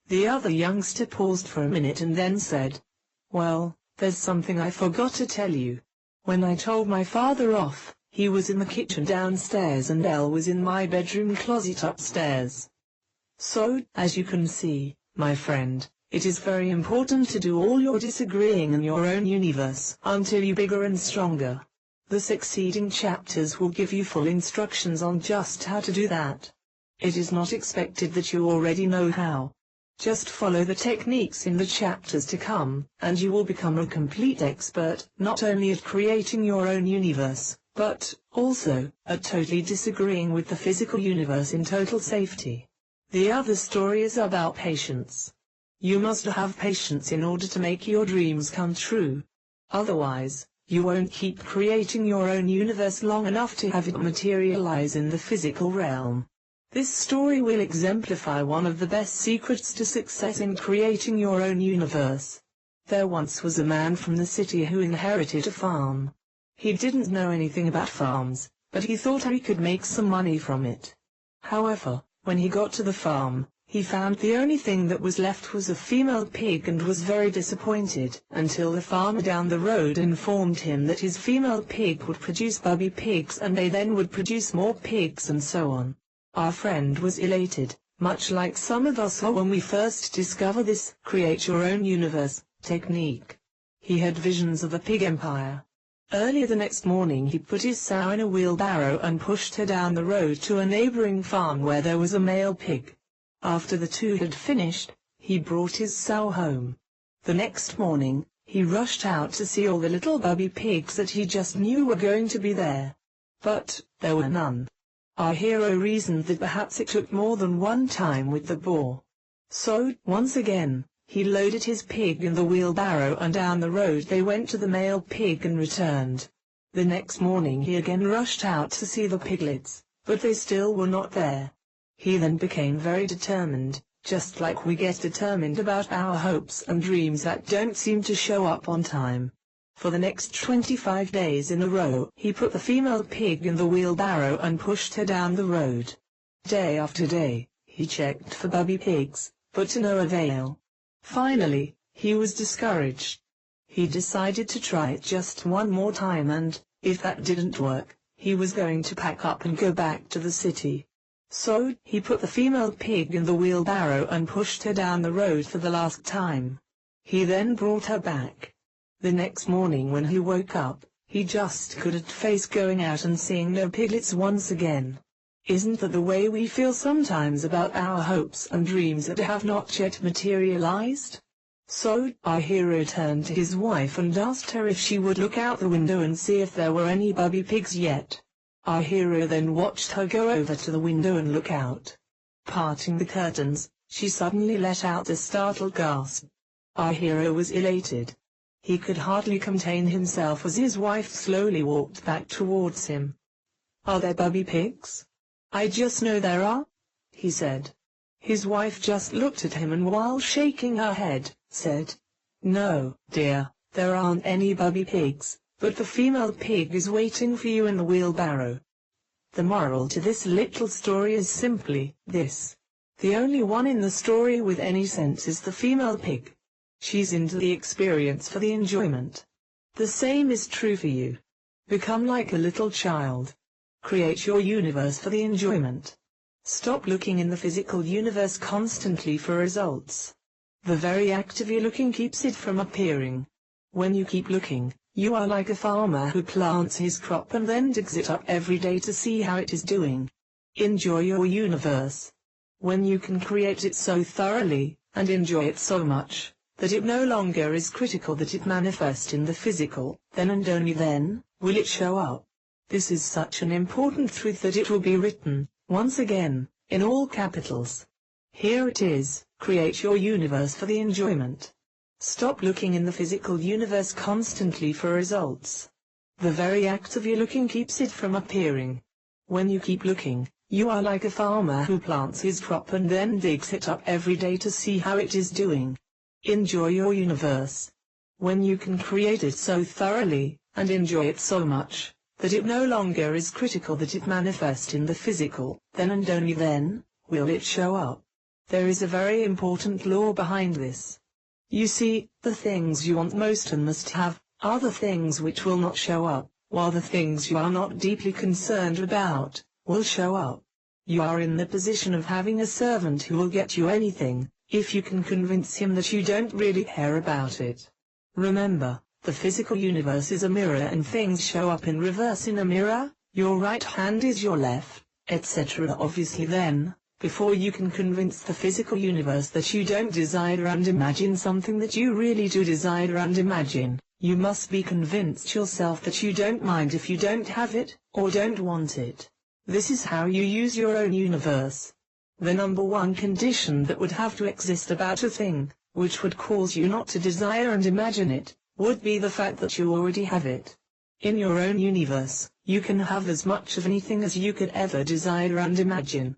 The other youngster paused for a minute and then said, "Well, there's something I forgot to tell you. When I told my father off, he was in the kitchen downstairs and Elle was in my bedroom closet upstairs." So, as you can see, my friend, it is very important to do all your disagreeing in your own universe until you're bigger and stronger. The succeeding chapters will give you full instructions on just how to do that. It is not expected that you already know how. Just follow the techniques in the chapters to come, and you will become a complete expert, not only at creating your own universe, but, also, at totally disagreeing with the physical universe in total safety. The other story is about patience. You must have patience in order to make your dreams come true. Otherwise, you won't keep creating your own universe long enough to have it materialize in the physical realm. This story will exemplify one of the best secrets to success in creating your own universe. There once was a man from the city who inherited a farm. He didn't know anything about farms, but he thought he could make some money from it. However, when he got to the farm, he found the only thing that was left was a female pig and was very disappointed, until the farmer down the road informed him that his female pig would produce baby pigs and they then would produce more pigs and so on. Our friend was elated, much like some of us are when we first discover this create your own universe technique. He had visions of a pig empire. Early the next morning he put his sow in a wheelbarrow and pushed her down the road to a neighboring farm where there was a male pig. After the two had finished, he brought his sow home. The next morning, he rushed out to see all the little baby pigs that he just knew were going to be there. But, there were none. Our hero reasoned that perhaps it took more than one time with the boar. So, once again, he loaded his pig in the wheelbarrow and down the road they went to the male pig and returned. The next morning he again rushed out to see the piglets, but they still were not there. He then became very determined, just like we get determined about our hopes and dreams that don't seem to show up on time. For the next 25 days in a row he put the female pig in the wheelbarrow and pushed her down the road. Day after day, he checked for baby pigs, but to no avail. Finally, he was discouraged. He decided to try it just one more time and, if that didn't work, he was going to pack up and go back to the city. So, he put the female pig in the wheelbarrow and pushed her down the road for the last time. He then brought her back. The next morning when he woke up, he just couldn't face going out and seeing no piglets once again. Isn't that the way we feel sometimes about our hopes and dreams that have not yet materialized? So, our hero turned to his wife and asked her if she would look out the window and see if there were any baby pigs yet. Our hero then watched her go over to the window and look out. Parting the curtains, She suddenly let out a startled gasp. Our hero was elated. He could hardly contain himself as his wife slowly walked back towards him. "Are there bubby pigs?" "I just know there are," he said. His wife just looked at him and while shaking her head, said, "No, dear, there aren't any bubby pigs, but the female pig is waiting for you in the wheelbarrow." The moral to this little story is simply this. The only one in the story with any sense is the female pig. She's into the experience for the enjoyment. The same is true for you. Become like a little child. Create your universe for the enjoyment. Stop looking in the physical universe constantly for results. The very act of you looking keeps it from appearing. When you keep looking, you are like a farmer who plants his crop and then digs it up every day to see how it is doing. Enjoy your universe. When you can create it so thoroughly, and enjoy it so much, that it no longer is critical that it manifest in the physical, then and only then, will it show up. This is such an important truth that it will be written, once again, in all capitals. Here it is, create your universe for the enjoyment. Stop looking in the physical universe constantly for results. The very act of you looking keeps it from appearing. When you keep looking, you are like a farmer who plants his crop and then digs it up every day to see how it is doing. Enjoy your universe. When you can create it so thoroughly, and enjoy it so much, that it no longer is critical that it manifest in the physical, then and only then, will it show up. There is a very important law behind this. You see, the things you want most and must have, are the things which will not show up, while the things you are not deeply concerned about, will show up. You are in the position of having a servant who will get you anything, if you can convince him that you don't really care about it. Remember, the physical universe is a mirror and things show up in reverse in a mirror, your right hand is your left, etc. Obviously then, before you can convince the physical universe that you don't desire and imagine something that you really do desire and imagine, you must be convinced yourself that you don't mind if you don't have it, or don't want it. This is how you use your own universe. The number one condition that would have to exist about a thing, which would cause you not to desire and imagine it, would be the fact that you already have it. In your own universe, you can have as much of anything as you could ever desire and imagine.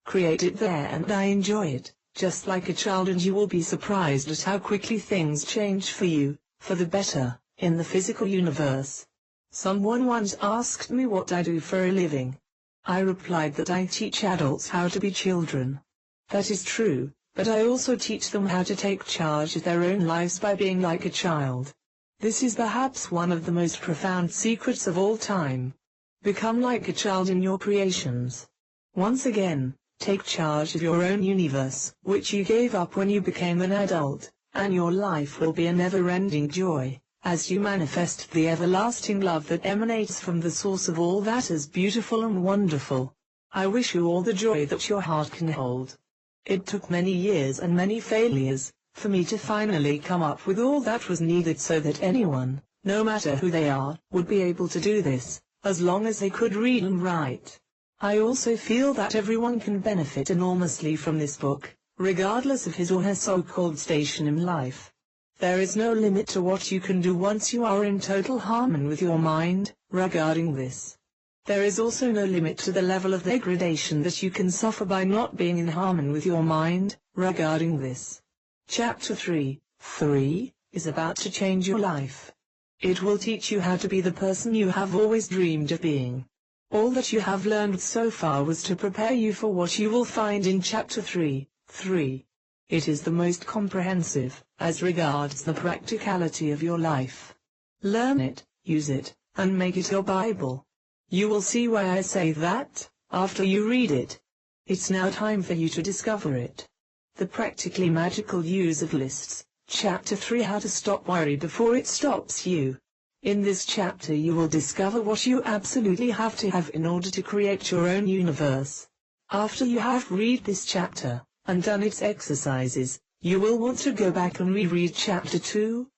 Create it there and enjoy it, just like a child, and you will be surprised at how quickly things change for you, for the better, in the physical universe. Someone once asked me what I do for a living. I replied that I teach adults how to be children. That is true, but I also teach them how to take charge of their own lives by being like a child. This is perhaps one of the most profound secrets of all time. Become like a child in your creations. Once again, take charge of your own universe, which you gave up when you became an adult, and your life will be a never-ending joy, as you manifest the everlasting love that emanates from the source of all that is beautiful and wonderful. I wish you all the joy that your heart can hold. It took many years and many failures, for me to finally come up with all that was needed so that anyone, no matter who they are, would be able to do this, as long as they could read and write. I also feel that everyone can benefit enormously from this book, regardless of his or her so-called station in life. There is no limit to what you can do once you are in total harmony with your mind, regarding this. There is also no limit to the level of degradation that you can suffer by not being in harmony with your mind, regarding this. Chapter 3 is about to change your life. It will teach you how to be the person you have always dreamed of being. All that you have learned so far was to prepare you for what you will find in Chapter 3. It is the most comprehensive, as regards the practicality of your life. Learn it, use it, and make it your Bible. You will see why I say that, after you read it. It's now time for you to discover it. The practically magical use of lists, Chapter 3: How to stop worry before it stops you. In this chapter you will discover what you absolutely have to have in order to create your own universe. After you have read this chapter, and done its exercises, you will want to go back and reread Chapter 2.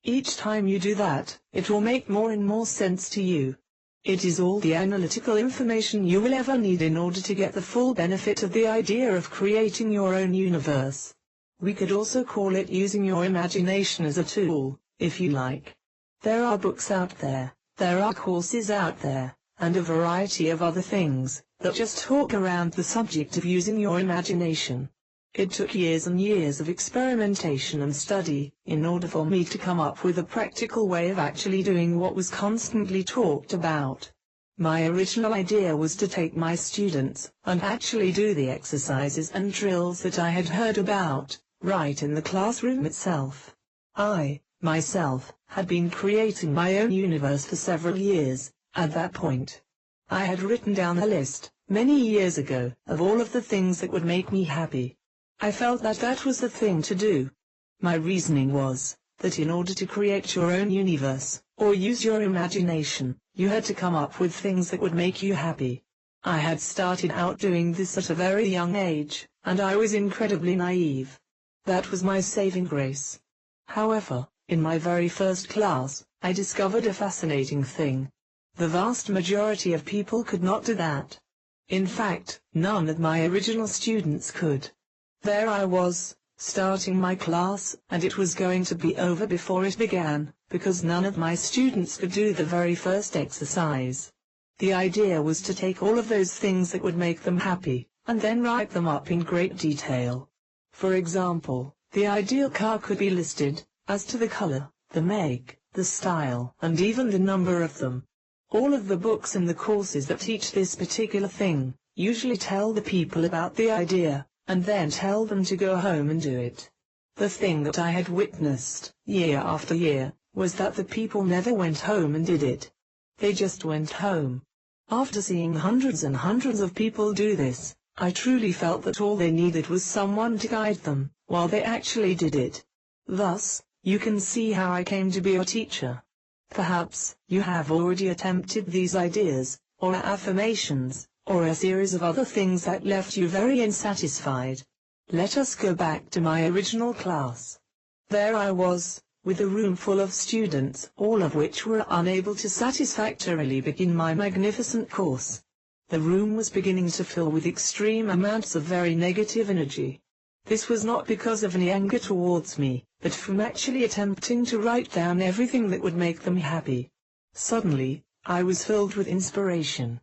Each time you do that, it will make more and more sense to you. It is all the analytical information you will ever need in order to get the full benefit of the idea of creating your own universe. We could also call it using your imagination as a tool, if you like. There are books out there, there are courses out there, and a variety of other things, that just talk around the subject of using your imagination. It took years and years of experimentation and study, in order for me to come up with a practical way of actually doing what was constantly talked about. My original idea was to take my students, and actually do the exercises and drills that I had heard about, right in the classroom itself. I, myself, had been creating my own universe for several years, at that point. I had written down a list, many years ago, of all of the things that would make me happy. I felt that that was the thing to do. My reasoning was, that in order to create your own universe, or use your imagination, you had to come up with things that would make you happy. I had started out doing this at a very young age, and I was incredibly naive. That was my saving grace. However, in my very first class, I discovered a fascinating thing. The vast majority of people could not do that. In fact, none of my original students could. There I was, starting my class, and it was going to be over before it began, because none of my students could do the very first exercise. The idea was to take all of those things that would make them happy, and then write them up in great detail. For example, the ideal car could be listed, as to the color, the make, the style, and even the number of them. All of the books and the courses that teach this particular thing, usually tell the people about the idea, and then tell them to go home and do it. The thing that I had witnessed, year after year, was that the people never went home and did it. They just went home. After seeing hundreds and hundreds of people do this, I truly felt that all they needed was someone to guide them, while they actually did it. Thus, you can see how I came to be a teacher. Perhaps, you have already attempted these ideas, or affirmations, or a series of other things that left you very unsatisfied. Let us go back to my original class. There I was, with a room full of students, all of which were unable to satisfactorily begin my magnificent course. The room was beginning to fill with extreme amounts of very negative energy. This was not because of any anger towards me, but from actually attempting to write down everything that would make them happy. Suddenly, I was filled with inspiration.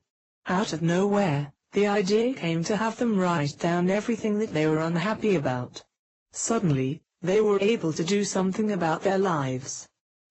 Out of nowhere, the idea came to have them write down everything that they were unhappy about. Suddenly, they were able to do something about their lives.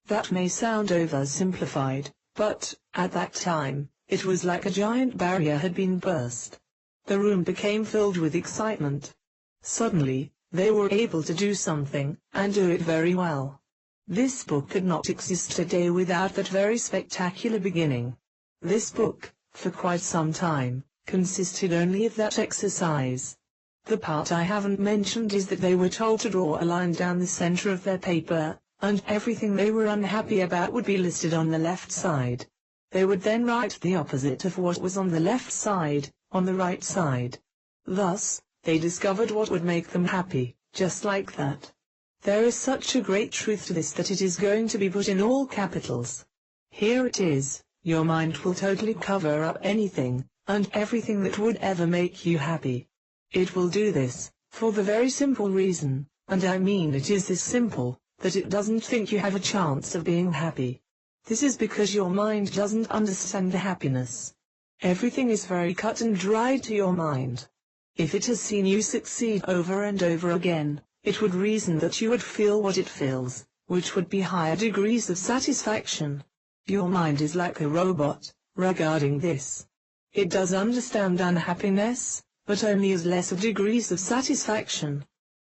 That may sound oversimplified, but, at that time, it was like a giant barrier had been burst. The room became filled with excitement. Suddenly, they were able to do something, and do it very well. This book could not exist today without that very spectacular beginning. This book, for quite some time, consisted only of that exercise. The part I haven't mentioned is that they were told to draw a line down the center of their paper, and everything they were unhappy about would be listed on the left side. They would then write the opposite of what was on the left side, on the right side. Thus, they discovered what would make them happy, just like that. There is such a great truth to this that it is going to be put in all capitals. Here it is. Your mind will totally cover up anything, and everything that would ever make you happy. It will do this, for the very simple reason, and I mean it is this simple, that it doesn't think you have a chance of being happy. This is because your mind doesn't understand happiness. Everything is very cut and dried to your mind. If it has seen you succeed over and over again, it would reason that you would feel what it feels, which would be higher degrees of satisfaction. Your mind is like a robot, regarding this. It does understand unhappiness, but only as lesser degrees of satisfaction.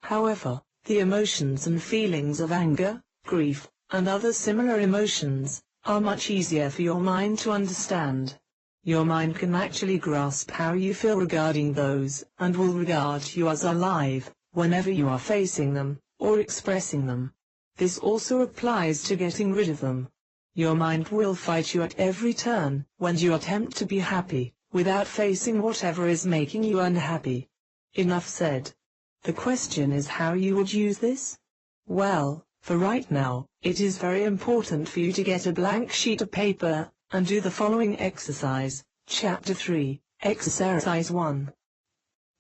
However, the emotions and feelings of anger, grief, and other similar emotions, are much easier for your mind to understand. Your mind can actually grasp how you feel regarding those, and will regard you as alive, whenever you are facing them, or expressing them. This also applies to getting rid of them. Your mind will fight you at every turn, when you attempt to be happy, without facing whatever is making you unhappy. Enough said. The question is how you would use this? Well, for right now, it is very important for you to get a blank sheet of paper, and do the following exercise. Chapter 3, Exercise 1.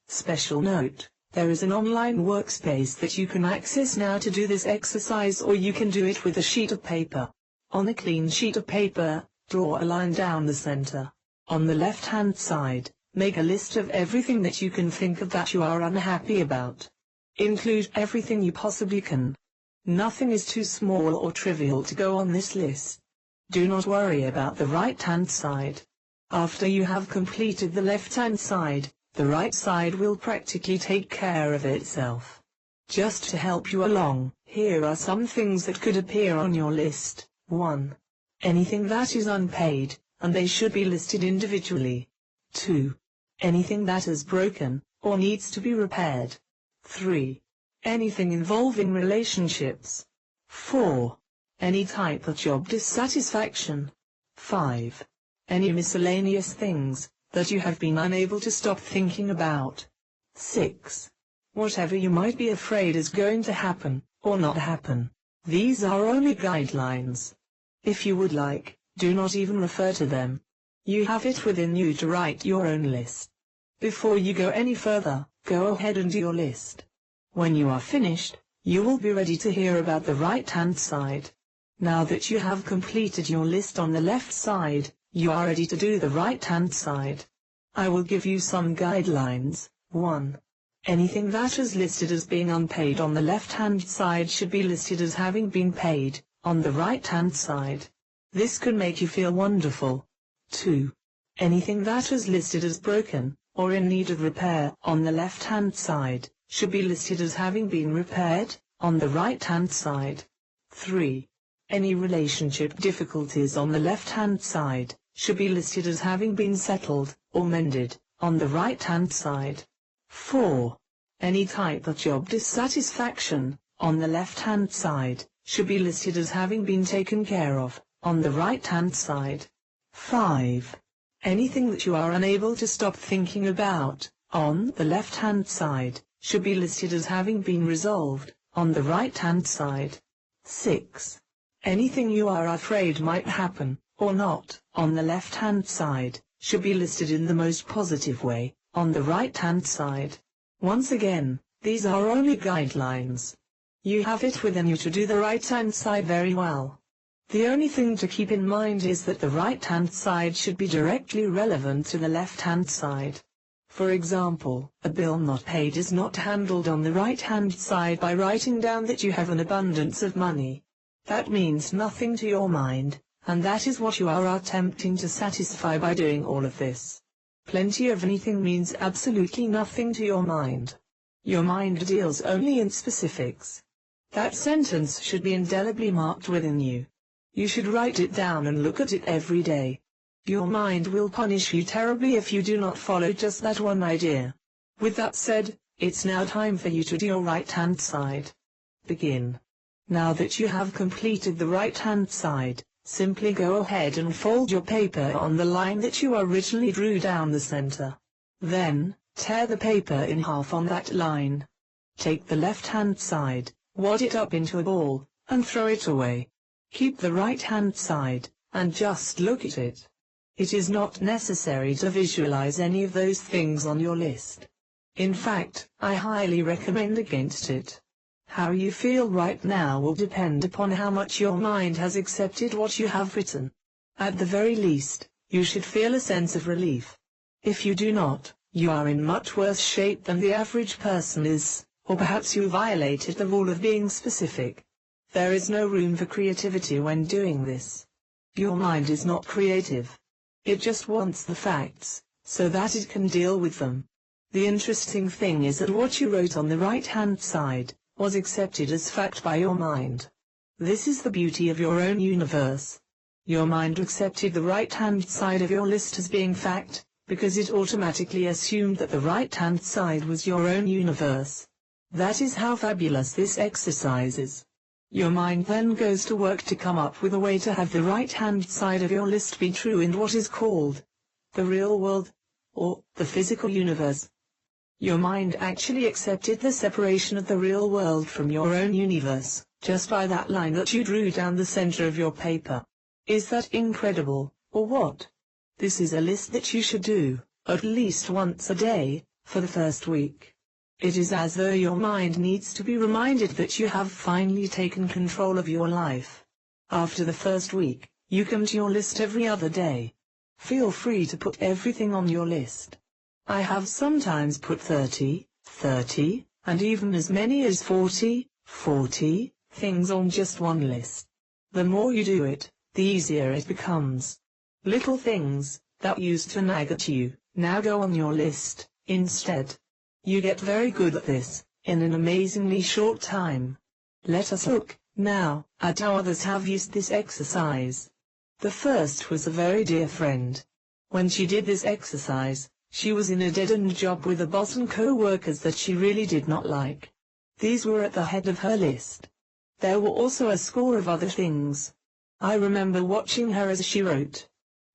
Special note: there is an online workspace that you can access now to do this exercise, or you can do it with a sheet of paper. On a clean sheet of paper, draw a line down the center. On the left-hand side, make a list of everything that you can think of that you are unhappy about. Include everything you possibly can. Nothing is too small or trivial to go on this list. Do not worry about the right-hand side. After you have completed the left-hand side, the right side will practically take care of itself. Just to help you along, here are some things that could appear on your list. 1. Anything that is unpaid, and they should be listed individually. 2. Anything that is broken, or needs to be repaired. 3. Anything involving relationships. 4. Any type of job dissatisfaction. 5. Any miscellaneous things that you have been unable to stop thinking about. 6. Whatever you might be afraid is going to happen, or not happen. These are only guidelines. If you would like, do not even refer to them. You have it within you to write your own list. Before you go any further, go ahead and do your list. When you are finished, you will be ready to hear about the right-hand side. Now that you have completed your list on the left side, you are ready to do the right-hand side. I will give you some guidelines. 1. Anything that is listed as being unpaid on the left-hand side should be listed as having been paid on the right-hand side. This could make you feel wonderful. 2. Anything that is listed as broken, or in need of repair, on the left-hand side, should be listed as having been repaired on the right-hand side. 3. Any relationship difficulties on the left-hand side should be listed as having been settled or mended on the right-hand side. 4. Any type of job dissatisfaction on the left-hand side should be listed as having been taken care of on the right-hand side. 5. Anything that you are unable to stop thinking about on the left-hand side should be listed as having been resolved on the right-hand side. 6. Anything you are afraid might happen, or not, on the left-hand side, should be listed in the most positive way, on the right-hand side. Once again, these are only guidelines. You have it within you to do the right-hand side very well. The only thing to keep in mind is that the right-hand side should be directly relevant to the left-hand side. For example, a bill not paid is not handled on the right-hand side by writing down that you have an abundance of money. That means nothing to your mind, and that is what you are attempting to satisfy by doing all of this. Plenty of anything means absolutely nothing to your mind. Your mind deals only in specifics. That sentence should be indelibly marked within you. You should write it down and look at it every day. Your mind will punish you terribly if you do not follow just that one idea. With that said, it's now time for you to do your right-hand side. Begin. Now that you have completed the right-hand side, simply go ahead and fold your paper on the line that you originally drew down the center. Then, tear the paper in half on that line. Take the left-hand side, wad it up into a ball, and throw it away. Keep the right-hand side, and just look at it. It is not necessary to visualize any of those things on your list. In fact, I highly recommend against it. How you feel right now will depend upon how much your mind has accepted what you have written. At the very least, you should feel a sense of relief. If you do not, you are in much worse shape than the average person is, or perhaps you violated the rule of being specific. There is no room for creativity when doing this. Your mind is not creative. It just wants the facts, so that it can deal with them. The interesting thing is that what you wrote on the right-hand side was accepted as fact by your mind. This is the beauty of your own universe. Your mind accepted the right-hand side of your list as being fact, because it automatically assumed that the right-hand side was your own universe. That is how fabulous this exercise is. Your mind then goes to work to come up with a way to have the right-hand side of your list be true in what is called the real world, or the physical universe. Your mind actually accepted the separation of the real world from your own universe, just by that line that you drew down the center of your paper. Is that incredible? Or what? This is a list that you should do, at least once a day, for the first week. It is as though your mind needs to be reminded that you have finally taken control of your life. After the first week, you come to your list every other day. Feel free to put everything on your list. I have sometimes put 30, and even as many as 40 things on just one list. The more you do it, the easier it becomes. Little things that used to nag at you now go on your list instead. You get very good at this in an amazingly short time. Let us look now at how others have used this exercise. The first was a very dear friend. When she did this exercise, she was in a dead-end job with a boss and co-workers that she really did not like. These were at the head of her list. There were also a score of other things. I remember watching her as she wrote.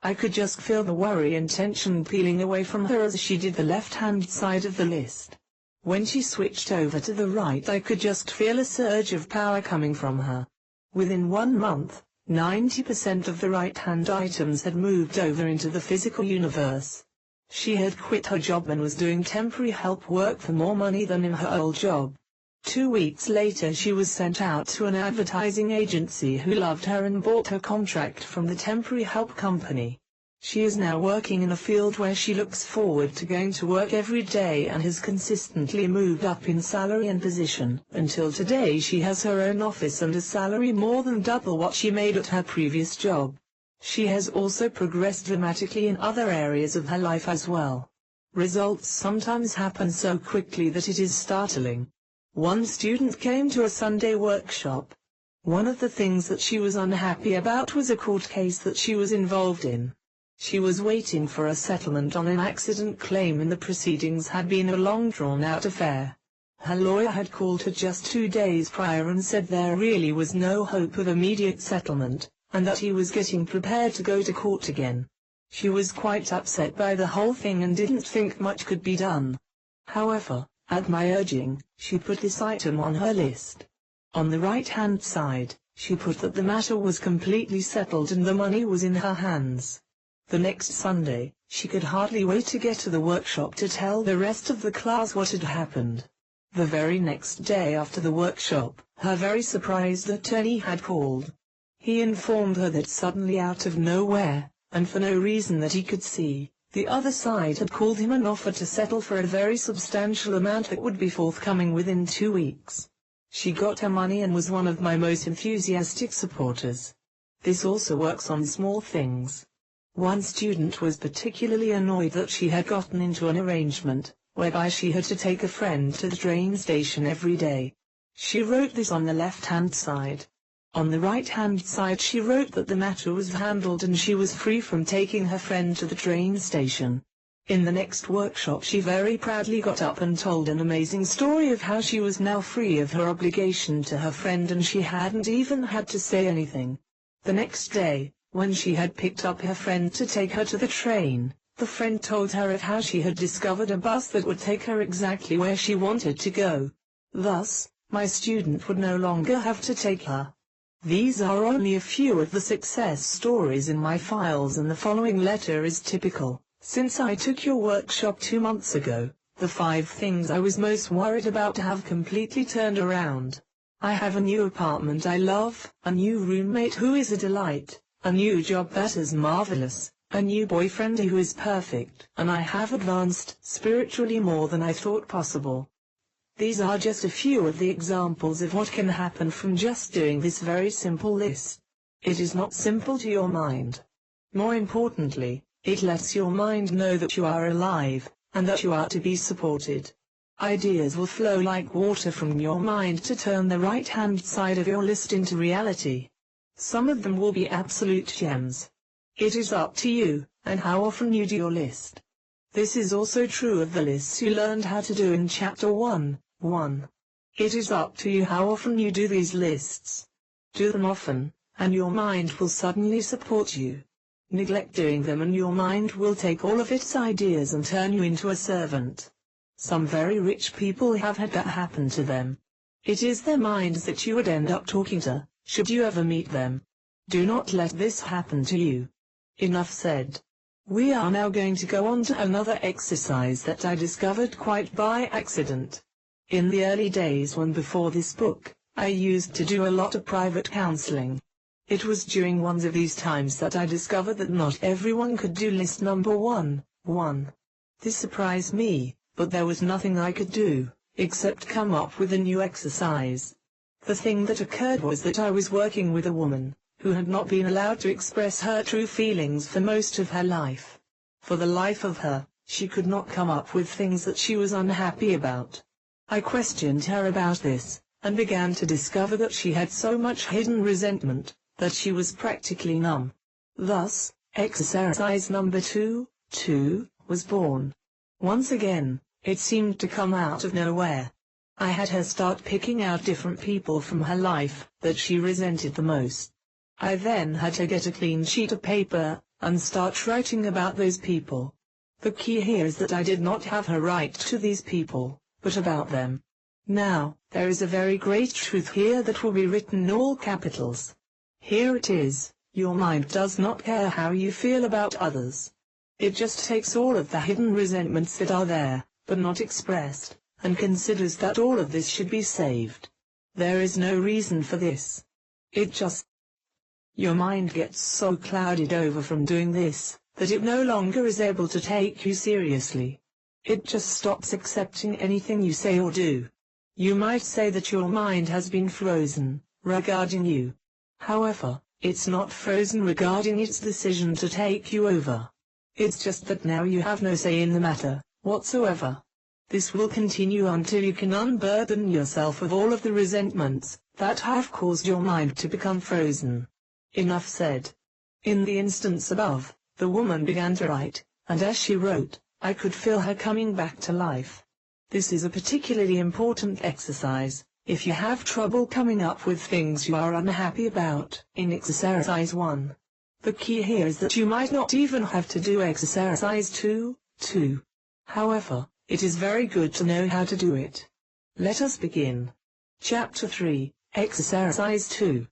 I could just feel the worry and tension peeling away from her as she did the left-hand side of the list. When she switched over to the right, I could just feel a surge of power coming from her. Within 1 month, 90% of the right-hand items had moved over into the physical universe. She had quit her job and was doing temporary help work for more money than in her old job. 2 weeks later she was sent out to an advertising agency who loved her and bought her contract from the temporary help company. She is now working in a field where she looks forward to going to work every day and has consistently moved up in salary and position. Until today she has her own office and a salary more than double what she made at her previous job. She has also progressed dramatically in other areas of her life as well. Results sometimes happen so quickly that it is startling. One student came to a Sunday workshop. One of the things that she was unhappy about was a court case that she was involved in. She was waiting for a settlement on an accident claim and the proceedings had been a long drawn-out affair. Her lawyer had called her just 2 days prior and said there really was no hope of immediate settlement, and that he was getting prepared to go to court again. She was quite upset by the whole thing and didn't think much could be done. However, at my urging, she put this item on her list. On the right-hand side, she put that the matter was completely settled and the money was in her hands. The next Sunday, she could hardly wait to get to the workshop to tell the rest of the class what had happened. The very next day after the workshop, her very surprised attorney had called. He informed her that suddenly out of nowhere, and for no reason that he could see, the other side had called him and offered to settle for a very substantial amount that would be forthcoming within 2 weeks. She got her money and was one of my most enthusiastic supporters. This also works on small things. One student was particularly annoyed that she had gotten into an arrangement whereby she had to take a friend to the train station every day. She wrote this on the left-hand side. On the right-hand side she wrote that the matter was handled and she was free from taking her friend to the train station. In the next workshop she very proudly got up and told an amazing story of how she was now free of her obligation to her friend and she hadn't even had to say anything. The next day, when she had picked up her friend to take her to the train, the friend told her of how she had discovered a bus that would take her exactly where she wanted to go. Thus, my student would no longer have to take her. These are only a few of the success stories in my files and the following letter is typical. Since I took your workshop 2 months ago, the 5 things I was most worried about have completely turned around. I have a new apartment I love, a new roommate who is a delight, a new job that is marvelous, a new boyfriend who is perfect, and I have advanced spiritually more than I thought possible. These are just a few of the examples of what can happen from just doing this very simple list. It is not simple to your mind. More importantly, it lets your mind know that you are alive, and that you are to be supported. Ideas will flow like water from your mind to turn the right-hand side of your list into reality. Some of them will be absolute gems. It is up to you, and how often you do your list. This is also true of the lists you learned how to do in Chapter 1. It is up to you how often you do these lists. Do them often, and your mind will suddenly support you. Neglect doing them and your mind will take all of its ideas and turn you into a servant. Some very rich people have had that happen to them. It is their minds that you would end up talking to, should you ever meet them. Do not let this happen to you. Enough said. We are now going to go on to another exercise that I discovered quite by accident. In the early days when before this book, I used to do a lot of private counseling. It was during one of these times that I discovered that not everyone could do list number 1. This surprised me, but there was nothing I could do, except come up with a new exercise. The thing that occurred was that I was working with a woman, who had not been allowed to express her true feelings for most of her life. For the life of her, she could not come up with things that she was unhappy about. I questioned her about this, and began to discover that she had so much hidden resentment, that she was practically numb. Thus, exercise number 2 was born. Once again, it seemed to come out of nowhere. I had her start picking out different people from her life that she resented the most. I then had her get a clean sheet of paper, and start writing about those people. The key here is that I did not have her write to these people, but about them. Now, there is a very great truth here that will be written in all capitals. Here it is: your mind does not care how you feel about others. It just takes all of the hidden resentments that are there, but not expressed, and considers that all of this should be saved. There is no reason for this. It just... Your mind gets so clouded over from doing this, that it no longer is able to take you seriously. It just stops accepting anything you say or do. You might say that your mind has been frozen regarding you. However, it's not frozen regarding its decision to take you over. It's just that now you have no say in the matter whatsoever. This will continue until you can unburden yourself of all of the resentments that have caused your mind to become frozen. Enough said. In the instance above, the woman began to write, and as she wrote, I could feel her coming back to life. This is a particularly important exercise if you have trouble coming up with things you are unhappy about. In exercise 1, the key here is that you might not even have to do exercise 2. However, it is very good to know how to do it. Let us begin. Chapter 3, Exercise 2.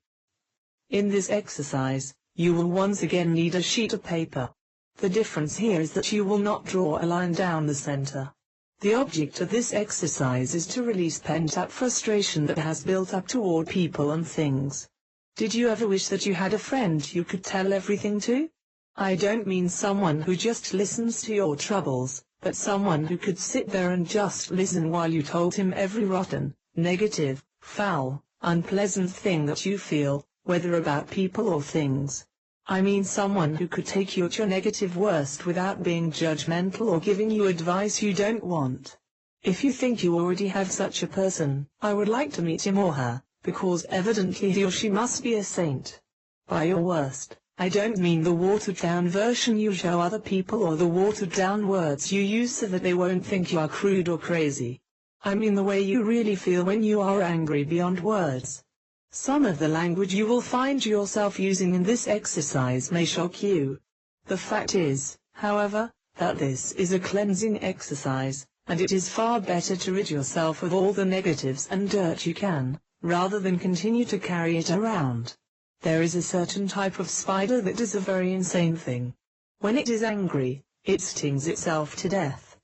In this exercise, you will once again need a sheet of paper. The difference here is that you will not draw a line down the center. The object of this exercise is to release pent-up frustration that has built up toward people and things. Did you ever wish that you had a friend you could tell everything to? I don't mean someone who just listens to your troubles, but someone who could sit there and just listen while you told him every rotten, negative, foul, unpleasant thing that you feel, whether about people or things. I mean someone who could take you at your negative worst without being judgmental or giving you advice you don't want. If you think you already have such a person, I would like to meet him or her, because evidently he or she must be a saint. By your worst, I don't mean the watered-down version you show other people or the watered-down words you use so that they won't think you are crude or crazy. I mean the way you really feel when you are angry beyond words. Some of the language you will find yourself using in this exercise may shock you. The fact is, however, that this is a cleansing exercise, and it is far better to rid yourself of all the negatives and dirt you can, rather than continue to carry it around. There is a certain type of spider that does a very insane thing. When it is angry, it stings itself to death.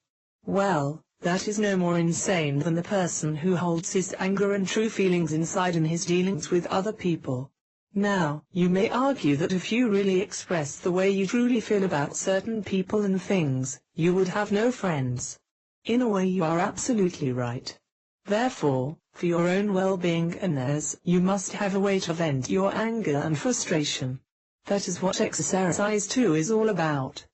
Well, that is no more insane than the person who holds his anger and true feelings inside in his dealings with other people. Now, you may argue that if you really express the way you truly feel about certain people and things, you would have no friends. In a way you are absolutely right. Therefore, for your own well-being and theirs, you must have a way to vent your anger and frustration. That is what exercise 2 is all about.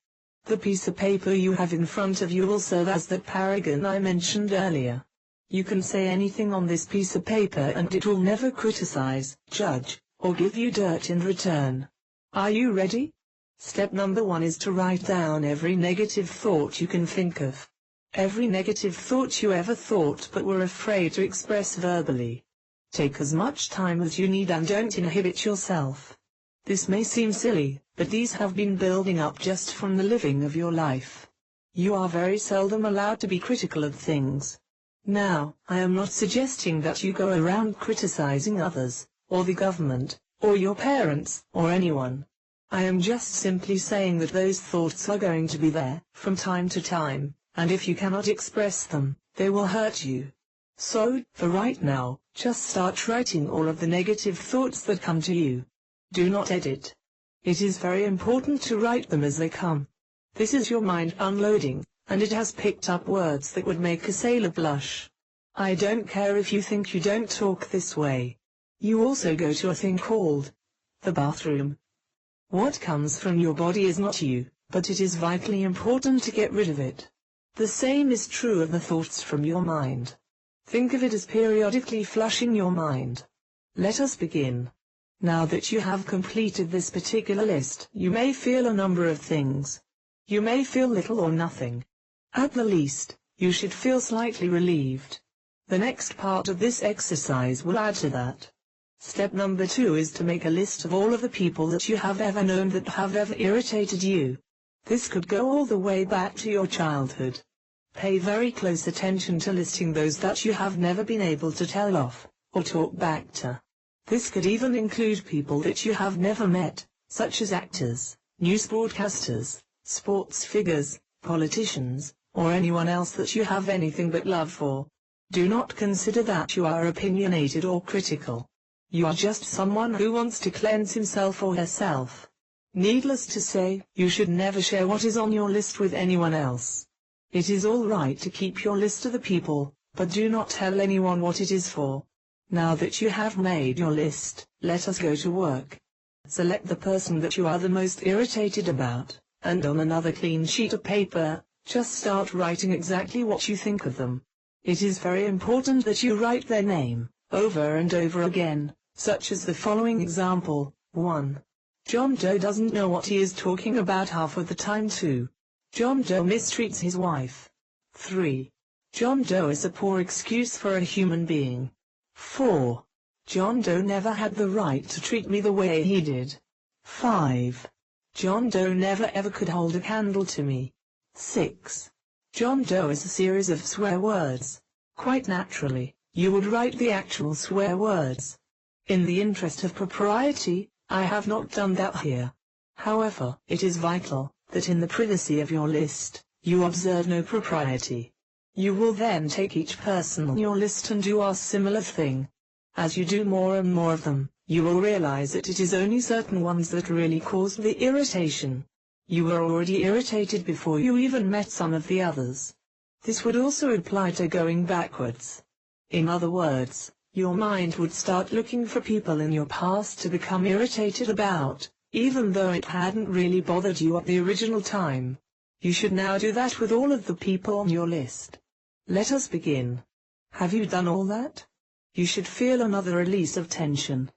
The piece of paper you have in front of you will serve as that paragon I mentioned earlier. You can say anything on this piece of paper and it will never criticize, judge, or give you dirt in return. Are you ready? Step number 1 is to write down every negative thought you can think of. Every negative thought you ever thought but were afraid to express verbally. Take as much time as you need and don't inhibit yourself. This may seem silly, but these have been building up just from the living of your life. You are very seldom allowed to be critical of things. Now, I am not suggesting that you go around criticizing others, or the government, or your parents, or anyone. I am just simply saying that those thoughts are going to be there, from time to time, and if you cannot express them, they will hurt you. So, for right now, just start writing all of the negative thoughts that come to you. Do not edit. It is very important to write them as they come. This is your mind unloading, and it has picked up words that would make a sailor blush. I don't care if you think you don't talk this way. You also go to a thing called the bathroom. What comes from your body is not you, but it is vitally important to get rid of it. The same is true of the thoughts from your mind. Think of it as periodically flushing your mind. Let us begin. Now that you have completed this particular list, you may feel a number of things. You may feel little or nothing. At the least, you should feel slightly relieved. The next part of this exercise will add to that. Step number 2 is to make a list of all of the people that you have ever known that have ever irritated you. This could go all the way back to your childhood. Pay very close attention to listing those that you have never been able to tell off, or talk back to. This could even include people that you have never met, such as actors, news broadcasters, sports figures, politicians, or anyone else that you have anything but love for. Do not consider that you are opinionated or critical. You are just someone who wants to cleanse himself or herself. Needless to say, you should never share what is on your list with anyone else. It is all right to keep your list of the people, but do not tell anyone what it is for. Now that you have made your list, let us go to work. Select the person that you are the most irritated about, and on another clean sheet of paper, just start writing exactly what you think of them. It is very important that you write their name, over and over again, such as the following example. 1. John Doe doesn't know what he is talking about half of the time. 2. John Doe mistreats his wife. 3. John Doe is a poor excuse for a human being. 4. John Doe never had the right to treat me the way he did. 5. John Doe never ever could hold a candle to me. 6. John Doe is a series of swear words. Quite naturally, you would write the actual swear words. In the interest of propriety, I have not done that here. However, it is vital that in the privacy of your list, you observe no propriety. You will then take each person on your list and do a similar thing. As you do more and more of them, you will realize that it is only certain ones that really cause the irritation. You were already irritated before you even met some of the others. This would also apply to going backwards. In other words, your mind would start looking for people in your past to become irritated about, even though it hadn't really bothered you at the original time. You should now do that with all of the people on your list. Let us begin. Have you done all that? You should feel another release of tension.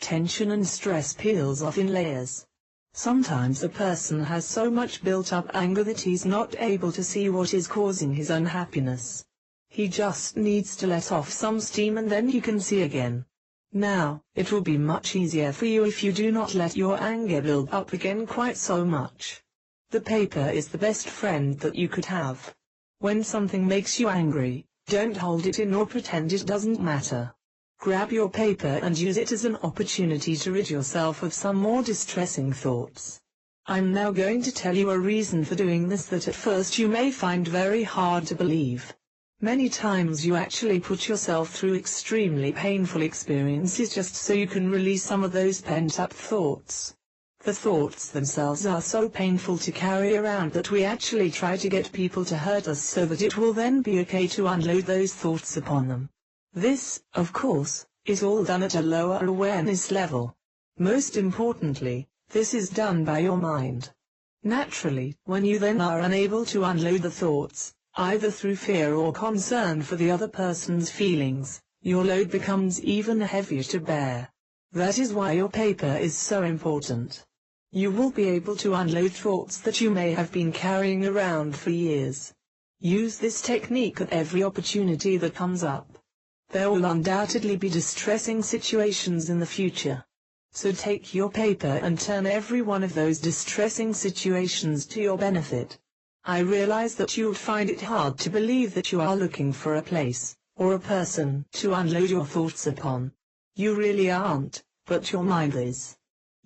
Tension and stress peels off in layers. Sometimes a person has so much built-up anger that he's not able to see what is causing his unhappiness. He just needs to let off some steam and then he can see again. Now, it will be much easier for you if you do not let your anger build up again quite so much. The paper is the best friend that you could have. When something makes you angry, don't hold it in or pretend it doesn't matter. Grab your paper and use it as an opportunity to rid yourself of some more distressing thoughts. I'm now going to tell you a reason for doing this that at first you may find very hard to believe. Many times you actually put yourself through extremely painful experiences just so you can release some of those pent-up thoughts. The thoughts themselves are so painful to carry around that we actually try to get people to hurt us so that it will then be okay to unload those thoughts upon them. This, of course, is all done at a lower awareness level. Most importantly, this is done by your mind. Naturally, when you then are unable to unload the thoughts, either through fear or concern for the other person's feelings, your load becomes even heavier to bear. That is why your paper is so important. You will be able to unload thoughts that you may have been carrying around for years. Use this technique at every opportunity that comes up. There will undoubtedly be distressing situations in the future. So take your paper and turn every one of those distressing situations to your benefit. I realize that you'll find it hard to believe that you are looking for a place, or a person, to unload your thoughts upon. You really aren't, but your mind is.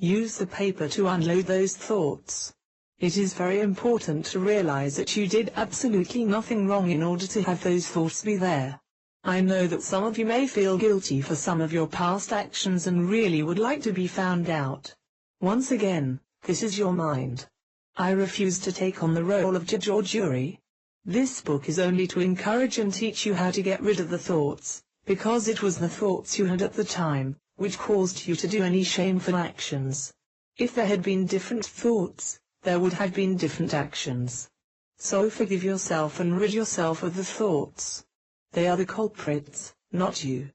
Use the paper to unload those thoughts. It is very important to realize that you did absolutely nothing wrong in order to have those thoughts be there. I know that some of you may feel guilty for some of your past actions and really would like to be found out. Once again, this is your mind. I refuse to take on the role of judge or jury. This book is only to encourage and teach you how to get rid of the thoughts, because it was the thoughts you had at the time, which caused you to do any shameful actions. If there had been different thoughts, there would have been different actions. So forgive yourself and rid yourself of the thoughts. They are the culprits, not you.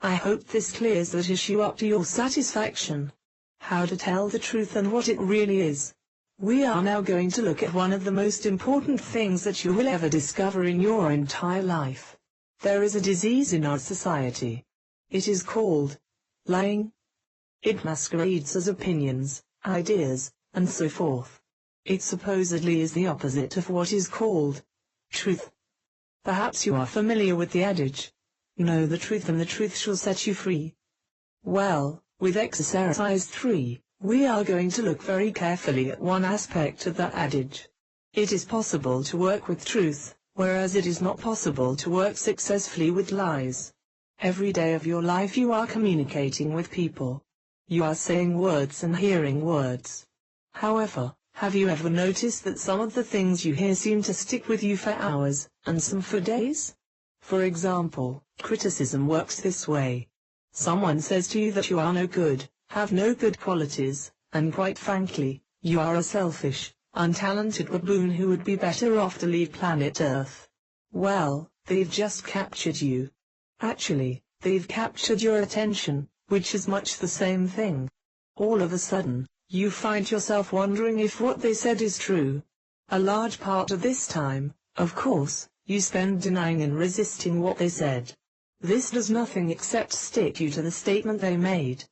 I hope this clears that issue up to your satisfaction. How to tell the truth and what it really is. We are now going to look at one of the most important things that you will ever discover in your entire life. There is a disease in our society. It is called lying. It masquerades as opinions, ideas, and so forth. It supposedly is the opposite of what is called truth. Perhaps you are familiar with the adage, know the truth and the truth shall set you free. Well, with exercise 3, we are going to look very carefully at one aspect of that adage. It is possible to work with truth, whereas it is not possible to work successfully with lies. Every day of your life you are communicating with people. You are saying words and hearing words. However, have you ever noticed that some of the things you hear seem to stick with you for hours, and some for days? For example, criticism works this way. Someone says to you that you are no good, have no good qualities, and quite frankly, you are a selfish, untalented baboon who would be better off to leave planet Earth. Well, they've just captured you. Actually, they've captured your attention, which is much the same thing. All of a sudden, you find yourself wondering if what they said is true. A large part of this time, of course, you spend denying and resisting what they said. This does nothing except stick you to the statement they made.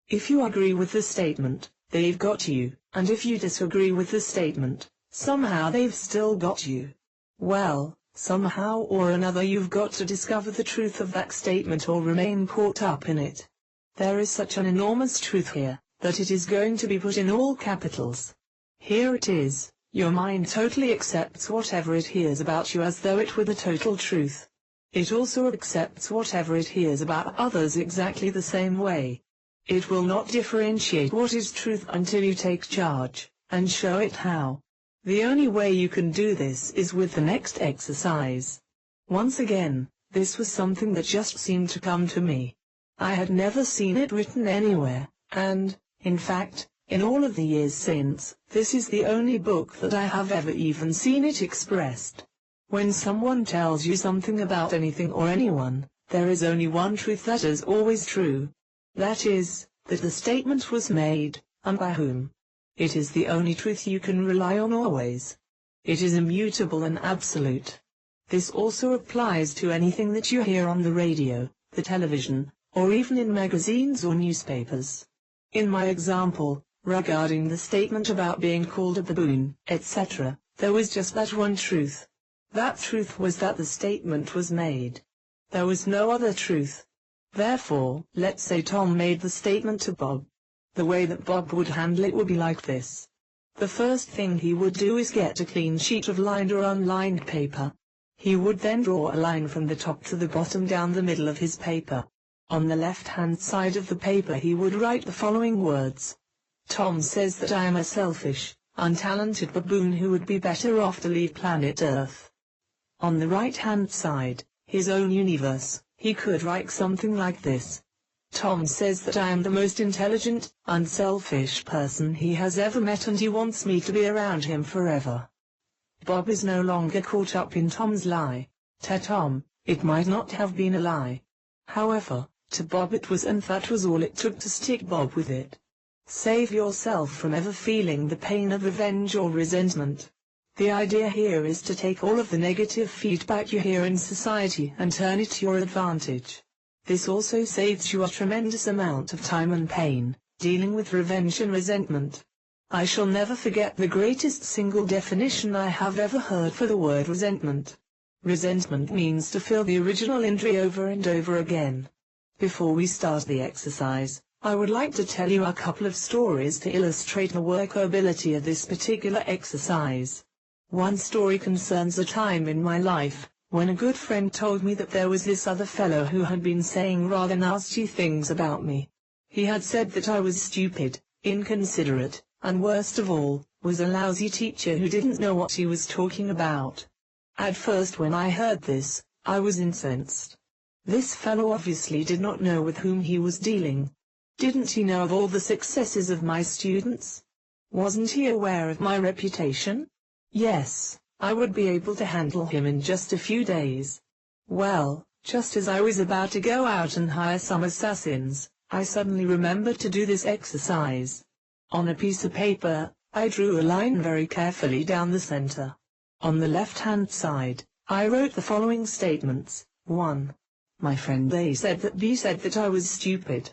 If you agree with the statement, they've got you, and if you disagree with the statement, somehow they've still got you. Well, somehow or another you've got to discover the truth of that statement or remain caught up in it. There is such an enormous truth here, that it is going to be put in all capitals. Here it is, your mind totally accepts whatever it hears about you as though it were the total truth. It also accepts whatever it hears about others exactly the same way. It will not differentiate what is truth until you take charge, and show it how. The only way you can do this is with the next exercise. Once again, this was something that just seemed to come to me. I had never seen it written anywhere, and, in fact, in all of the years since, this is the only book that I have ever even seen it expressed. When someone tells you something about anything or anyone, there is only one truth that is always true. That is, that the statement was made, and by whom. It is the only truth you can rely on always. It is immutable and absolute. This also applies to anything that you hear on the radio, the television, or even in magazines or newspapers. In my example, regarding the statement about being called a baboon, etc., there was just that one truth. That truth was that the statement was made. There was no other truth. Therefore, let's say Tom made the statement to Bob. The way that Bob would handle it would be like this. The first thing he would do is get a clean sheet of lined or unlined paper. He would then draw a line from the top to the bottom down the middle of his paper. On the left-hand side of the paper he would write the following words. Tom says that I am a selfish, untalented baboon who would be better off to leave planet Earth. On the right-hand side, his own universe, he could write something like this. Tom says that I am the most intelligent, unselfish person he has ever met and he wants me to be around him forever. Bob is no longer caught up in Tom's lie. To Tom, it might not have been a lie. However, to Bob it was, and that was all it took to stick Bob with it. Save yourself from ever feeling the pain of revenge or resentment. The idea here is to take all of the negative feedback you hear in society and turn it to your advantage. This also saves you a tremendous amount of time and pain, dealing with revenge and resentment. I shall never forget the greatest single definition I have ever heard for the word resentment. Resentment means to feel the original injury over and over again. Before we start the exercise, I would like to tell you a couple of stories to illustrate the workability of this particular exercise. One story concerns a time in my life when a good friend told me that there was this other fellow who had been saying rather nasty things about me. He had said that I was stupid, inconsiderate, and worst of all, was a lousy teacher who didn't know what he was talking about. At first when I heard this, I was incensed. This fellow obviously did not know with whom he was dealing. Didn't he know of all the successes of my students? Wasn't he aware of my reputation? Yes, I would be able to handle him in just a few days. Well, just as I was about to go out and hire some assassins, I suddenly remembered to do this exercise. On a piece of paper, I drew a line very carefully down the center. On the left-hand side, I wrote the following statements. 1. My friend A said that B said that I was stupid.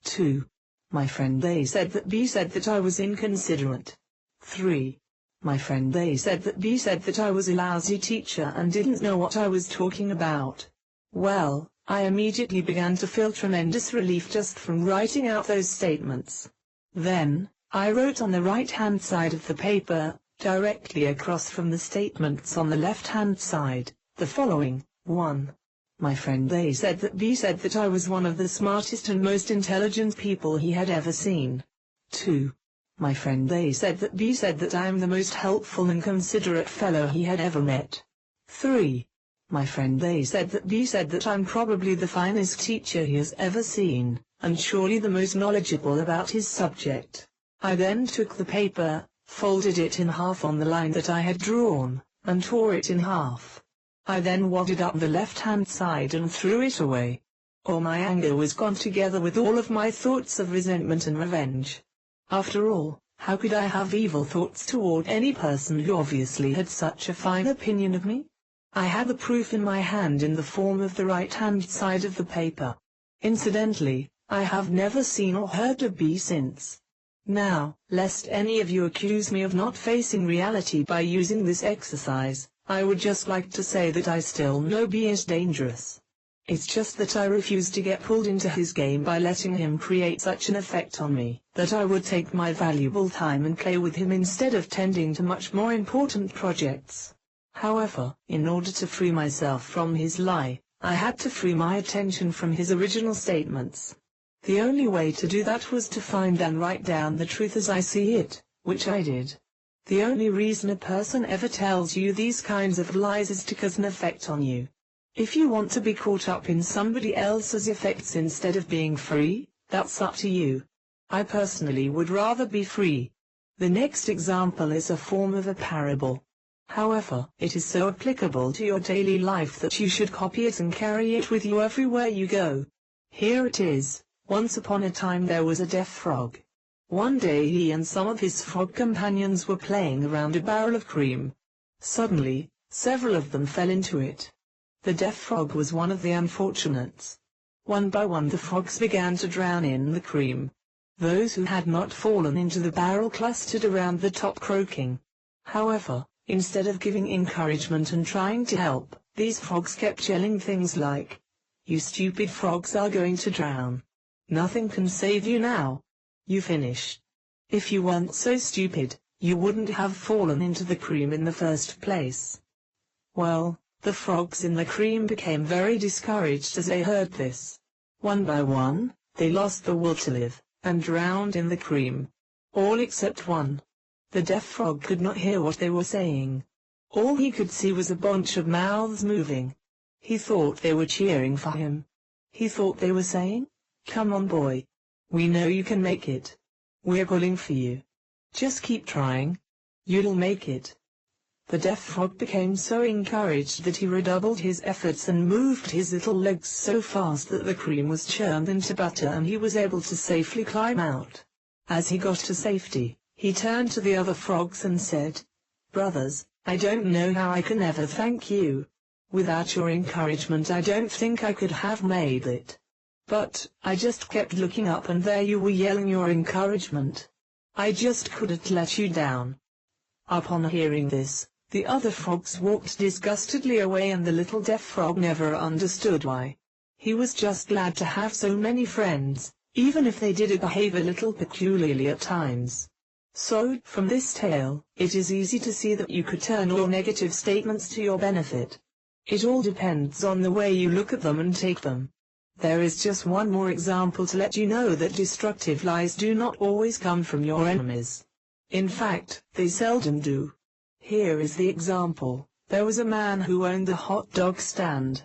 2. My friend A said that B said that I was inconsiderate. 3. My friend A said that B said that I was a lousy teacher and didn't know what I was talking about. Well, I immediately began to feel tremendous relief just from writing out those statements. Then, I wrote on the right-hand side of the paper, directly across from the statements on the left-hand side, the following. 1. My friend A said that B said that I was one of the smartest and most intelligent people he had ever seen. 2. My friend A said that B said that I am the most helpful and considerate fellow he had ever met. 3. My friend A said that B said that I'm probably the finest teacher he has ever seen, and surely the most knowledgeable about his subject. I then took the paper, folded it in half on the line that I had drawn, and tore it in half. I then wadded up the left-hand side and threw it away. All my anger was gone together with all of my thoughts of resentment and revenge. After all, how could I have evil thoughts toward any person who obviously had such a fine opinion of me? I had the proof in my hand in the form of the right-hand side of the paper. Incidentally, I have never seen or heard of B since. Now, lest any of you accuse me of not facing reality by using this exercise, I would just like to say that I still know B is dangerous. It's just that I refuse to get pulled into his game by letting him create such an effect on me, that I would take my valuable time and play with him instead of tending to much more important projects. However, in order to free myself from his lie, I had to free my attention from his original statements. The only way to do that was to find and write down the truth as I see it, which I did. The only reason a person ever tells you these kinds of lies is to cause an effect on you. If you want to be caught up in somebody else's effects instead of being free, that's up to you. I personally would rather be free. The next example is a form of a parable. However, it is so applicable to your daily life that you should copy it and carry it with you everywhere you go. Here it is. Once upon a time there was a deaf frog. One day he and some of his frog companions were playing around a barrel of cream. Suddenly, several of them fell into it. The deaf frog was one of the unfortunates. One by one the frogs began to drown in the cream. Those who had not fallen into the barrel clustered around the top croaking. However, instead of giving encouragement and trying to help, these frogs kept yelling things like, "You stupid frogs are going to drown. Nothing can save you now. You finished. If you weren't so stupid, you wouldn't have fallen into the cream in the first place." Well, the frogs in the cream became very discouraged as they heard this. One by one, they lost the will to live, and drowned in the cream. All except one. The deaf frog could not hear what they were saying. All he could see was a bunch of mouths moving. He thought they were cheering for him. He thought they were saying, "Come on boy. We know you can make it. We're pulling for you. Just keep trying. You'll make it." The deaf frog became so encouraged that he redoubled his efforts and moved his little legs so fast that the cream was churned into butter and he was able to safely climb out. As he got to safety, he turned to the other frogs and said, "Brothers, I don't know how I can ever thank you. Without your encouragement I don't think I could have made it. But, I just kept looking up and there you were yelling your encouragement. I just couldn't let you down." Upon hearing this, the other frogs walked disgustedly away and the little deaf frog never understood why. He was just glad to have so many friends, even if they did behave a little peculiarly at times. So, from this tale, it is easy to see that you could turn all negative statements to your benefit. It all depends on the way you look at them and take them. There is just one more example to let you know that destructive lies do not always come from your enemies. In fact, they seldom do. Here is the example. There was a man who owned a hot dog stand.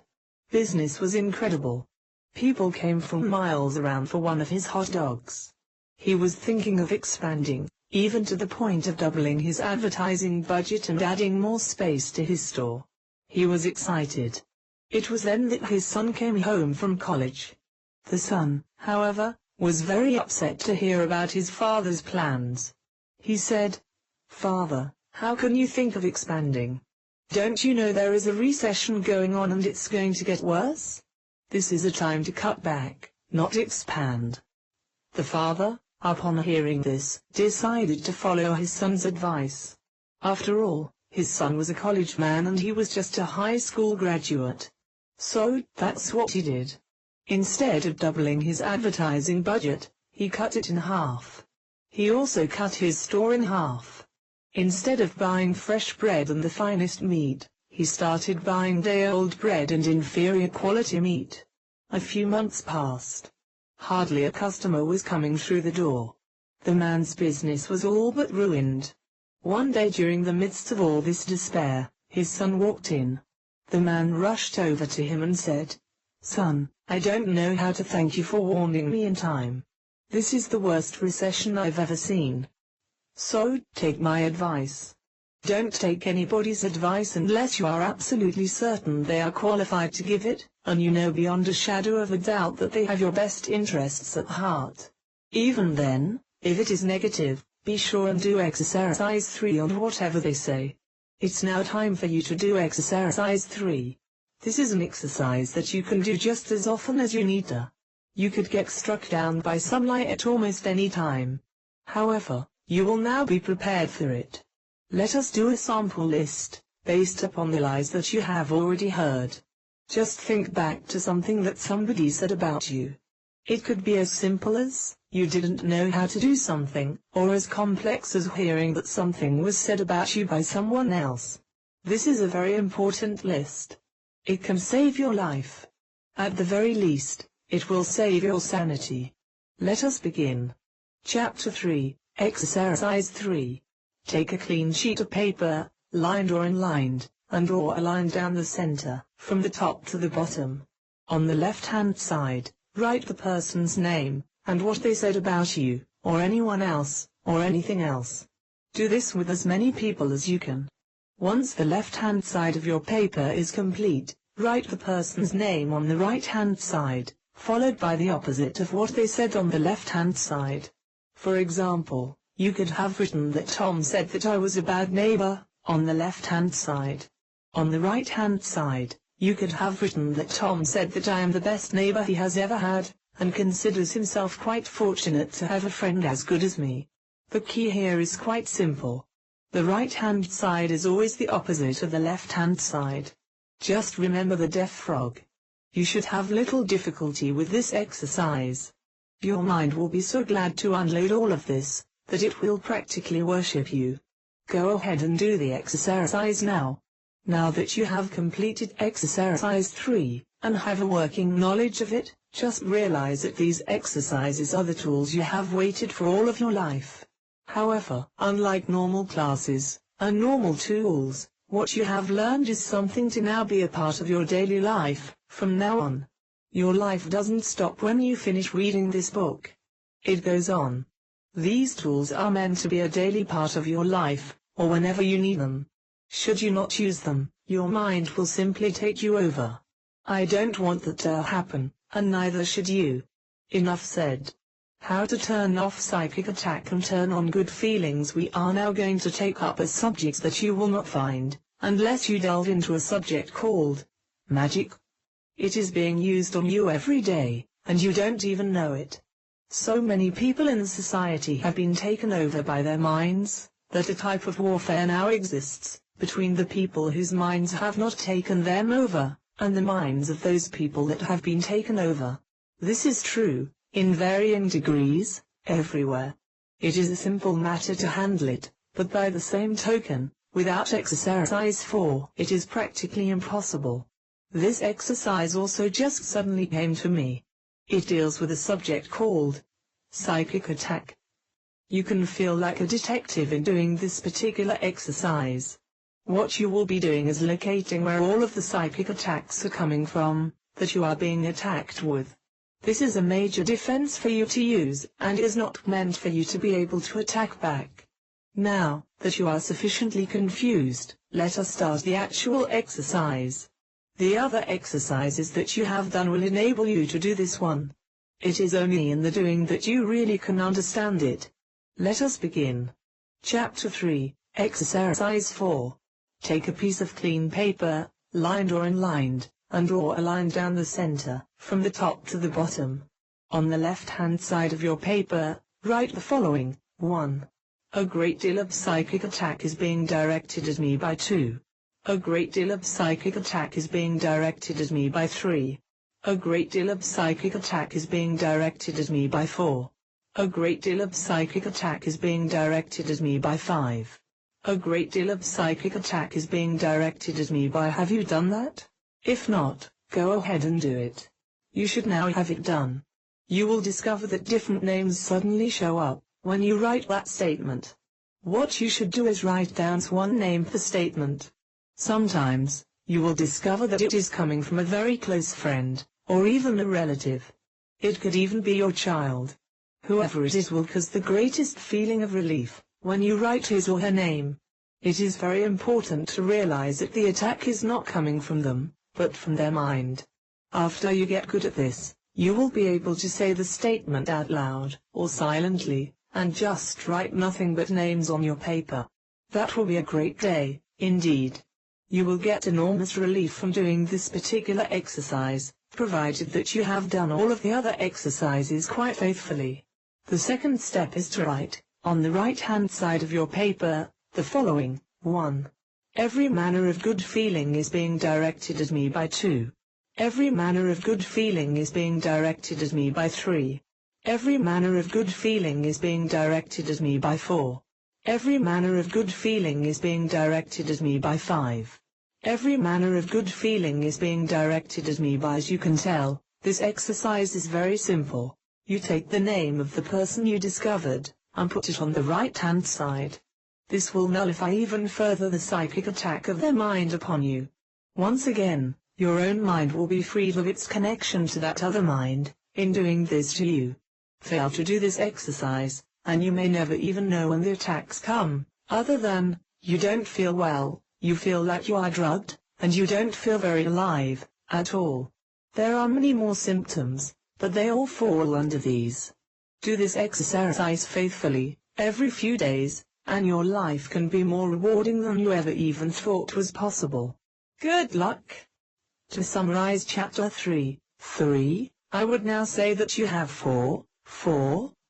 Business was incredible. People came from miles around for one of his hot dogs. He was thinking of expanding, even to the point of doubling his advertising budget and adding more space to his store. He was excited. It was then that his son came home from college. The son, however, was very upset to hear about his father's plans. He said, "Father, how can you think of expanding? Don't you know there is a recession going on and it's going to get worse? This is a time to cut back, not expand." The father, upon hearing this, decided to follow his son's advice. After all, his son was a college man and he was just a high school graduate. So, that's what he did. Instead of doubling his advertising budget, he cut it in half. He also cut his store in half. Instead of buying fresh bread and the finest meat, he started buying day-old bread and inferior quality meat. A few months passed. Hardly a customer was coming through the door. The man's business was all but ruined. One day during the midst of all this despair, his son walked in. The man rushed over to him and said, "Son, I don't know how to thank you for warning me in time. This is the worst recession I've ever seen. So, take my advice. Don't take anybody's advice unless you are absolutely certain they are qualified to give it, and you know beyond a shadow of a doubt that they have your best interests at heart. Even then, if it is negative, be sure and do exercise 3 on whatever they say. It's now time for you to do exercise 3. This is an exercise that you can do just as often as you need to. You could get struck down by sunlight at almost any time. However, you will now be prepared for it. Let us do a sample list, based upon the lies that you have already heard. Just think back to something that somebody said about you. It could be as simple as, you didn't know how to do something, or as complex as hearing that something was said about you by someone else. This is a very important list. It can save your life. At the very least, it will save your sanity. Let us begin. Chapter 3, Exercise 3. Take a clean sheet of paper, lined or unlined, and draw a line down the center, from the top to the bottom. On the left-hand side, write the person's name, and what they said about you, or anyone else, or anything else. Do this with as many people as you can. Once the left-hand side of your paper is complete, write the person's name on the right-hand side, followed by the opposite of what they said on the left-hand side. For example, you could have written that Tom said that I was a bad neighbor, on the left-hand side. On the right-hand side, you could have written that Tom said that I am the best neighbor he has ever had, and considers himself quite fortunate to have a friend as good as me. The key here is quite simple. The right-hand side is always the opposite of the left-hand side. Just remember the deaf frog. You should have little difficulty with this exercise. Your mind will be so glad to unload all of this, that it will practically worship you. Go ahead and do the exercise now. Now that you have completed exercise 3, and have a working knowledge of it, just realize that these exercises are the tools you have waited for all of your life. However, unlike normal classes, and normal tools, what you have learned is something to now be a part of your daily life, from now on. Your life doesn't stop when you finish reading this book. It goes on. These tools are meant to be a daily part of your life, or whenever you need them. Should you not use them, your mind will simply take you over. I don't want that to happen, and neither should you. Enough said. How to turn off psychic attack and turn on good feelings. We are now going to take up as subjects that you will not find, unless you delve into a subject called magic. It is being used on you every day, and you don't even know it. So many people in society have been taken over by their minds, that a type of warfare now exists, between the people whose minds have not taken them over, and the minds of those people that have been taken over. This is true, in varying degrees, everywhere. It is a simple matter to handle it, but by the same token, without exercise 4, it is practically impossible. This exercise also just suddenly came to me. It deals with a subject called psychic attack. You can feel like a detective in doing this particular exercise. What you will be doing is locating where all of the psychic attacks are coming from, that you are being attacked with. This is a major defense for you to use, and is not meant for you to be able to attack back. Now, that you are sufficiently confused, let us start the actual exercise. The other exercises that you have done will enable you to do this one. It is only in the doing that you really can understand it. Let us begin. Chapter 3, Exercise 4. Take a piece of clean paper, lined or unlined, and draw a line down the center, from the top to the bottom. On the left-hand side of your paper, write the following. 1. A great deal of psychic attack is being directed at me by 2. A great deal of psychic attack is being directed at me by 3. A great deal of psychic attack is being directed at me by 4. A great deal of psychic attack is being directed at me by 5. A great deal of psychic attack is being directed at me by. Have you done that? If not, go ahead and do it. You should now have it done. You will discover that different names suddenly show up when you write that statement. What you should do is write down one name per statement. Sometimes, you will discover that it is coming from a very close friend, or even a relative. It could even be your child. Whoever it is will cause the greatest feeling of relief when you write his or her name. It is very important to realize that the attack is not coming from them, but from their mind. After you get good at this, you will be able to say the statement out loud, or silently, and just write nothing but names on your paper. That will be a great day, indeed. You will get enormous relief from doing this particular exercise, provided that you have done all of the other exercises quite faithfully. The second step is to write, on the right-hand side of your paper, the following. 1. Every manner of good feeling is being directed at me by 2. Every manner of good feeling is being directed at me by 3. Every manner of good feeling is being directed at me by 4. Every manner of good feeling is being directed at me by 5. Every manner of good feeling is being directed at me by. As you can tell, this exercise is very simple. You take the name of the person you discovered, and put it on the right-hand side. This will nullify even further the psychic attack of their mind upon you. Once again, your own mind will be freed of its connection to that other mind, in doing this to you. Fail to do this exercise, and you may never even know when the attacks come, other than, you don't feel well, you feel like you are drugged, and you don't feel very alive, at all. There are many more symptoms, but they all fall under these. Do this exercise faithfully, every few days, and your life can be more rewarding than you ever even thought was possible. Good luck! To summarize Chapter 3, I would now say that you have four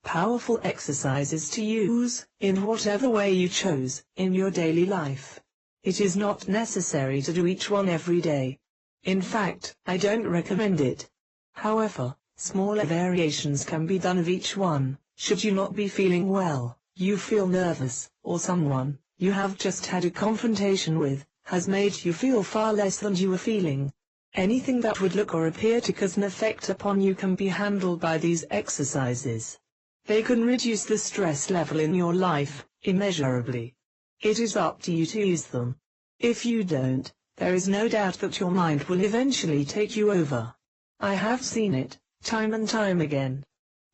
powerful exercises to use, in whatever way you chose, in your daily life. It is not necessary to do each one every day. In fact, I don't recommend it. However, smaller variations can be done of each one. Should you not be feeling well, you feel nervous, or someone you have just had a confrontation with has made you feel far less than you were feeling. Anything that would look or appear to cause an effect upon you can be handled by these exercises. They can reduce the stress level in your life immeasurably. It is up to you to use them. If you don't, there is no doubt that your mind will eventually take you over. I have seen it, time and time again.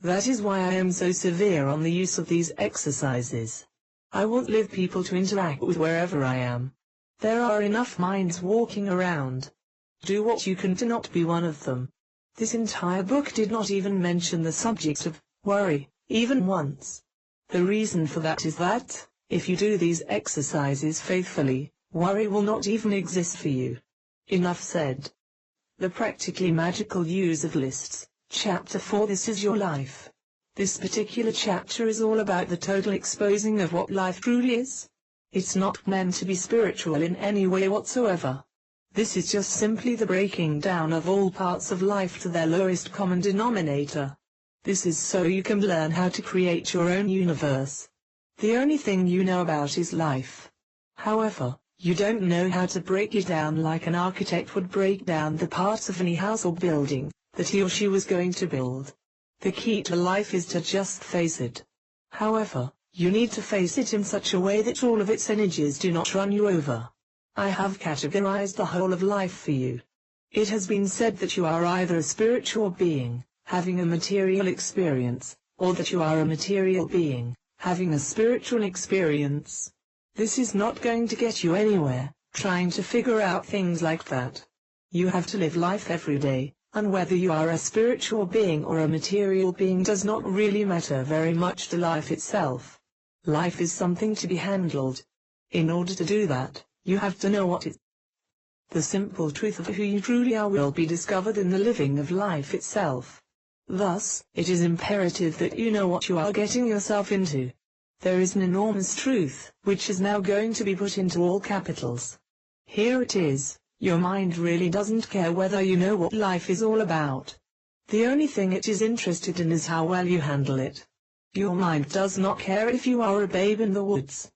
That is why I am so severe on the use of these exercises. I want live people to interact with wherever I am. There are enough minds walking around. Do what you can to not be one of them. This entire book did not even mention the subject of worry, even once. The reason for that is that, if you do these exercises faithfully, worry will not even exist for you. Enough said. The practically magical use of lists. Chapter 4. This is your life. This particular chapter is all about the total exposing of what life truly is. It's not meant to be spiritual in any way whatsoever. This is just simply the breaking down of all parts of life to their lowest common denominator. This is so you can learn how to create your own universe. The only thing you know about is life. However, you don't know how to break it down like an architect would break down the parts of any house or building that he or she was going to build. The key to life is to just face it. However, you need to face it in such a way that all of its energies do not run you over. I have categorized the whole of life for you. It has been said that you are either a spiritual being, having a material experience, or that you are a material being, having a spiritual experience. This is not going to get you anywhere, trying to figure out things like that. You have to live life every day, and whether you are a spiritual being or a material being does not really matter very much to life itself. Life is something to be handled. In order to do that, you have to know what it is. The simple truth of who you truly are will be discovered in the living of life itself. Thus, it is imperative that you know what you are getting yourself into. There is an enormous truth, which is now going to be put into all capitals. Here it is, your mind really doesn't care whether you know what life is all about. The only thing it is interested in is how well you handle it. Your mind does not care if you are a babe in the woods.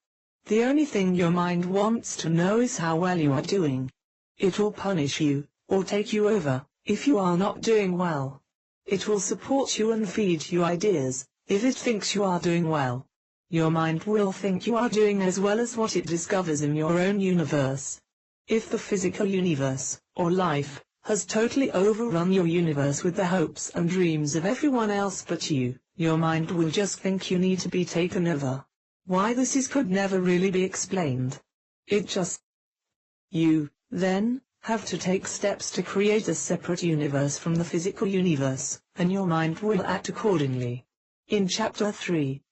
The only thing your mind wants to know is how well you are doing. It will punish you, or take you over, if you are not doing well. It will support you and feed you ideas, if it thinks you are doing well. Your mind will think you are doing as well as what it discovers in your own universe. If the physical universe, or life, has totally overrun your universe with the hopes and dreams of everyone else but you, your mind will just think you need to be taken over. Why this is could never really be explained. It just... You, then, have to take steps to create a separate universe from the physical universe, and your mind will act accordingly. In Chapter 3,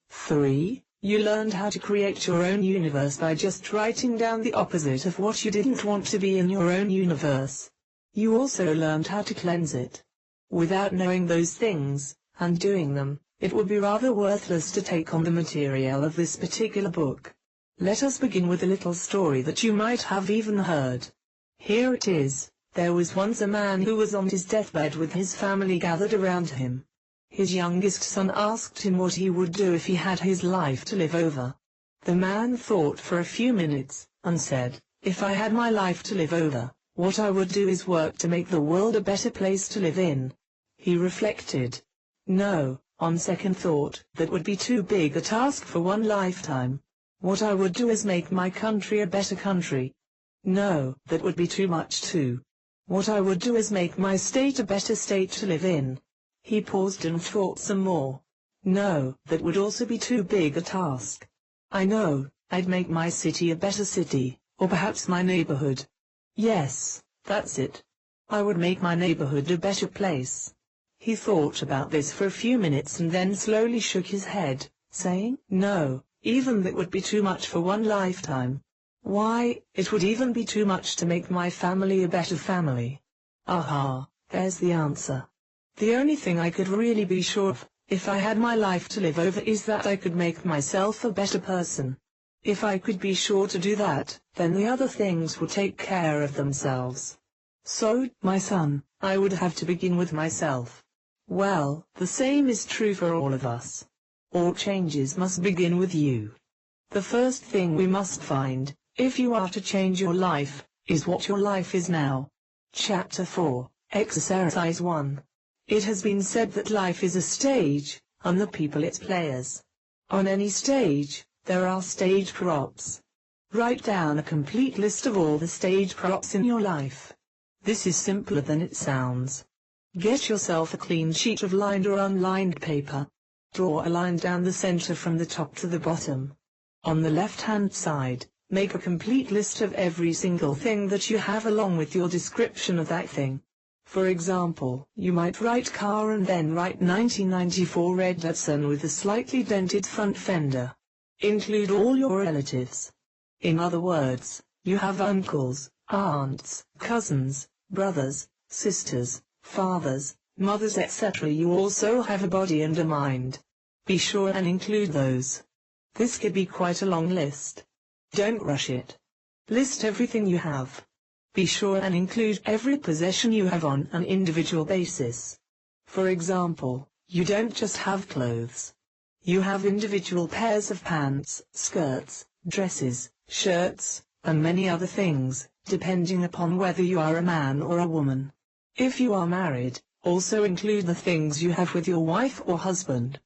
you learned how to create your own universe by just writing down the opposite of what you didn't want to be in your own universe. You also learned how to cleanse it. Without knowing those things, and doing them, it would be rather worthless to take on the material of this particular book. Let us begin with a little story that you might have even heard. Here it is. There was once a man who was on his deathbed with his family gathered around him. His youngest son asked him what he would do if he had his life to live over. The man thought for a few minutes, and said, "If I had my life to live over, what I would do is work to make the world a better place to live in." He reflected. "No, on second thought, that would be too big a task for one lifetime. What I would do is make my country a better country. No, that would be too much too. What I would do is make my state a better state to live in." He paused and thought some more. "No, that would also be too big a task. I know, I'd make my city a better city, or perhaps my neighborhood. Yes, that's it. I would make my neighborhood a better place." He thought about this for a few minutes and then slowly shook his head, saying, "No, even that would be too much for one lifetime. Why, it would even be too much to make my family a better family." Aha, there's the answer. The only thing I could really be sure of, if I had my life to live over, is that I could make myself a better person. If I could be sure to do that, then the other things would take care of themselves. So, my son, I would have to begin with myself. Well, the same is true for all of us. All changes must begin with you. The first thing we must find, if you are to change your life, is what your life is now. Chapter 4, Exercise 1. It has been said that life is a stage, and the people its players. On any stage, there are stage props. Write down a complete list of all the stage props in your life. This is simpler than it sounds. Get yourself a clean sheet of lined or unlined paper. Draw a line down the center from the top to the bottom. On the left-hand side, make a complete list of every single thing that you have along with your description of that thing. For example, you might write car and then write 1994 red Datsun with a slightly dented front fender. Include all your relatives. In other words, you have uncles, aunts, cousins, brothers, sisters, fathers, mothers, etc. You also have a body and a mind. Be sure and include those. This could be quite a long list. Don't rush it. List everything you have. Be sure and include every possession you have on an individual basis. For example, You don't just have clothes. You have individual pairs of pants, skirts, dresses, shirts, and many other things, depending upon whether you are a man or a woman. If you are married, also include the things you have with your wife or husband.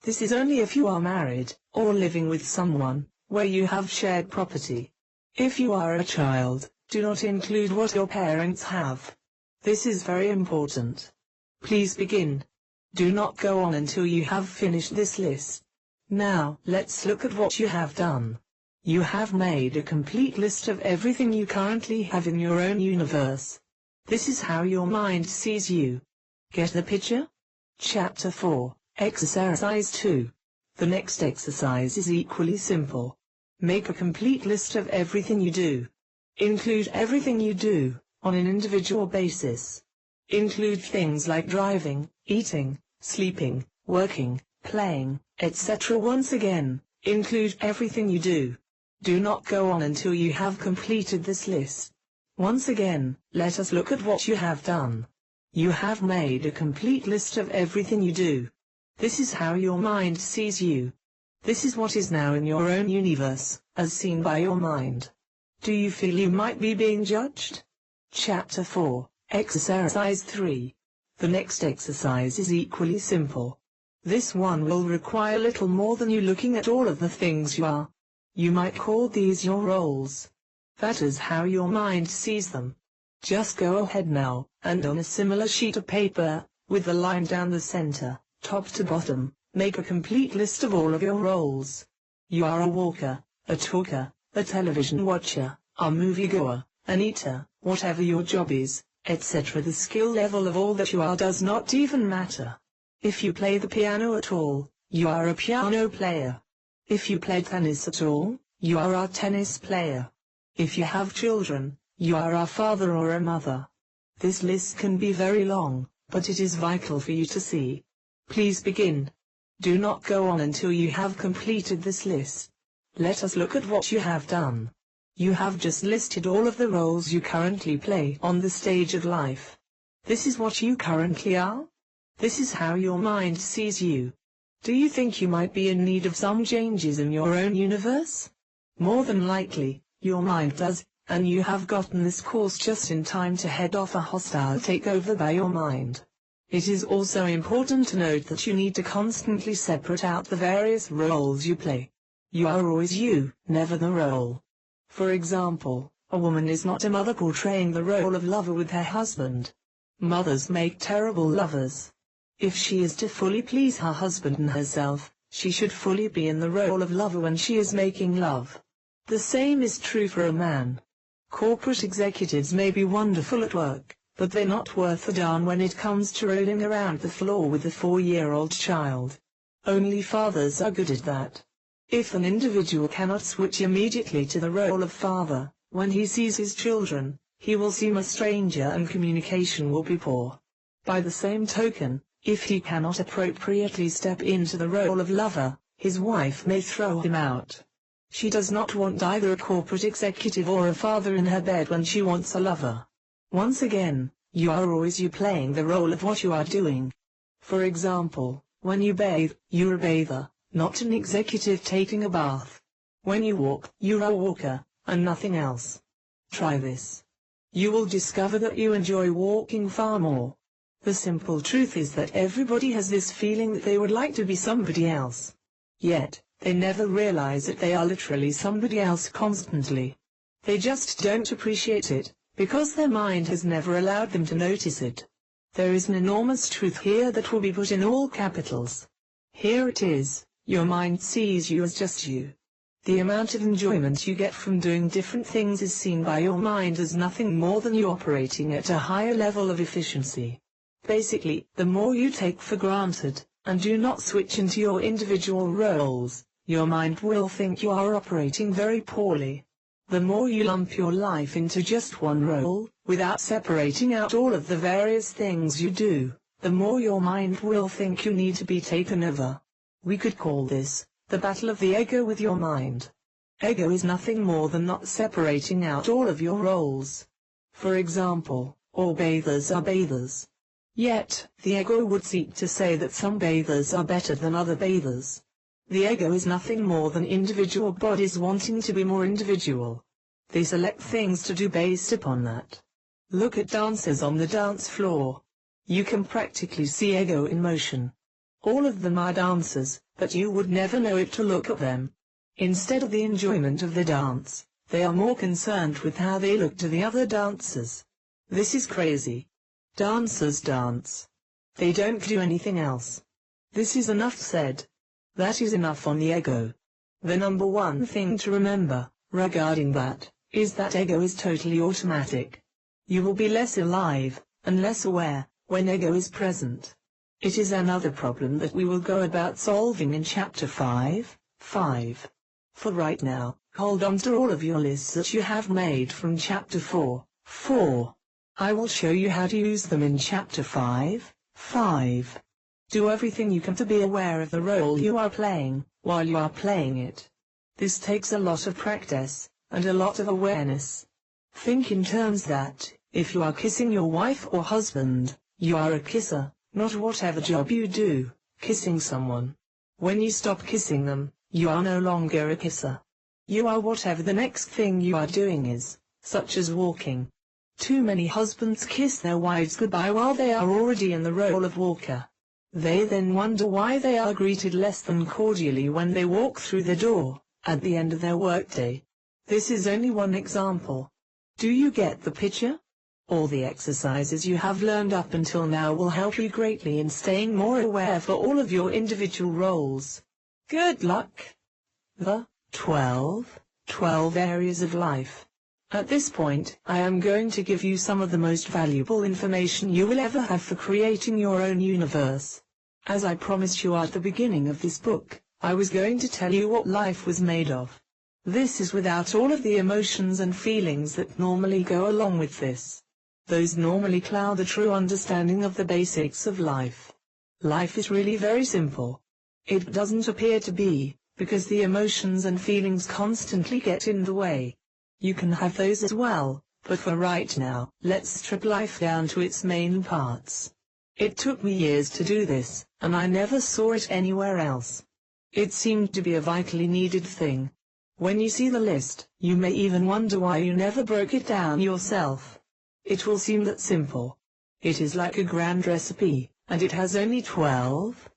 This is only if you are married, or living with someone, where you have shared property. If you are a child, do not include what your parents have. This is very important. Please begin. Do not go on until you have finished this list. Now, let's look at what you have done. You have made a complete list of everything you currently have in your own universe. This is how your mind sees you. Get the picture? Chapter 4, Exercise 2. The next exercise is equally simple. Make a complete list of everything you do. Include everything you do, on an individual basis. Include things like driving, eating, sleeping, working, playing, etc. Once again, include everything you do. Do not go on until you have completed this list. Once again, let us look at what you have done. You have made a complete list of everything you do. This is how your mind sees you. This is what is now in your own universe, as seen by your mind. Do you feel you might be being judged? Chapter 4, Exercise 3. The next exercise is equally simple. This one will require little more than you looking at all of the things you are. You might call these your roles. That is how your mind sees them. Just go ahead now, and on a similar sheet of paper, with the line down the center, top to bottom, make a complete list of all of your roles. You are a walker, a talker, a television watcher, a moviegoer, an eater, whatever your job is, etc. The skill level of all that you are does not even matter. If you play the piano at all, you are a piano player. If you play tennis at all, you are a tennis player. If you have children, you are a father or a mother. This list can be very long, but it is vital for you to see. Please begin. Do not go on until you have completed this list. Let us look at what you have done. You have just listed all of the roles you currently play on the stage of life. This is what you currently are. This is how your mind sees you. Do you think you might be in need of some changes in your own universe? More than likely, your mind does, and you have gotten this course just in time to head off a hostile takeover by your mind. It is also important to note that you need to constantly separate out the various roles you play. You are always you, never the role. For example, a woman is not a mother portraying the role of lover with her husband. Mothers make terrible lovers. If she is to fully please her husband and herself, she should fully be in the role of lover when she is making love. The same is true for a man. Corporate executives may be wonderful at work, but they're not worth a darn when it comes to rolling around the floor with a 4-year-old child. Only fathers are good at that. If an individual cannot switch immediately to the role of father, when he sees his children, he will seem a stranger and communication will be poor. By the same token, if he cannot appropriately step into the role of lover, his wife may throw him out. She does not want either a corporate executive or a father in her bed when she wants a lover. Once again, you are always you playing the role of what you are doing. For example, when you bathe, you're a bather, not an executive taking a bath. When you walk, you're a walker, and nothing else. Try this. You will discover that you enjoy walking far more. The simple truth is that everybody has this feeling that they would like to be somebody else. Yet, they never realize that they are literally somebody else constantly. They just don't appreciate it, because their mind has never allowed them to notice it. There is an enormous truth here that will be put in all capitals. Here it is, your mind sees you as just you. The amount of enjoyment you get from doing different things is seen by your mind as nothing more than you operating at a higher level of efficiency. Basically, the more you take for granted, and do not switch into your individual roles, your mind will think you are operating very poorly. The more you lump your life into just one role, without separating out all of the various things you do, the more your mind will think you need to be taken over. We could call this the battle of the ego with your mind. Ego is nothing more than not separating out all of your roles. For example, all bathers are bathers. Yet, the ego would seek to say that some bathers are better than other bathers. The ego is nothing more than individual bodies wanting to be more individual. They select things to do based upon that. Look at dancers on the dance floor. You can practically see ego in motion. All of them are dancers, but you would never know it to look at them. Instead of the enjoyment of the dance, they are more concerned with how they look to the other dancers. This is crazy. Dancers dance. They don't do anything else. This is enough said. That is enough on the ego. The number one thing to remember, regarding that, is that ego is totally automatic. You will be less alive, and less aware, when ego is present. It is another problem that we will go about solving in Chapter 5. For right now, hold on to all of your lists that you have made from Chapter 4. I will show you how to use them in Chapter 5. Do everything you can to be aware of the role you are playing, while you are playing it. This takes a lot of practice, and a lot of awareness. Think in terms that, if you are kissing your wife or husband, you are a kisser, not whatever job you do, kissing someone. When you stop kissing them, you are no longer a kisser. You are whatever the next thing you are doing is, such as walking. Too many husbands kiss their wives goodbye while they are already in the role of walker. They then wonder why they are greeted less than cordially when they walk through the door, at the end of their workday. This is only one example. Do you get the picture? All the exercises you have learned up until now will help you greatly in staying more aware for all of your individual roles. Good luck! The 12 areas of life. At this point, I am going to give you some of the most valuable information you will ever have for creating your own universe. As I promised you at the beginning of this book, I was going to tell you what life was made of. This is without all of the emotions and feelings that normally go along with this. Those normally cloud the true understanding of the basics of life. Life is really very simple. It doesn't appear to be, because the emotions and feelings constantly get in the way. You can have those as well, but for right now, let's strip life down to its main parts. It took me years to do this, and I never saw it anywhere else. It seemed to be a vitally needed thing. When you see the list, you may even wonder why you never broke it down yourself. It will seem that simple. It is like a grand recipe, and it has only 12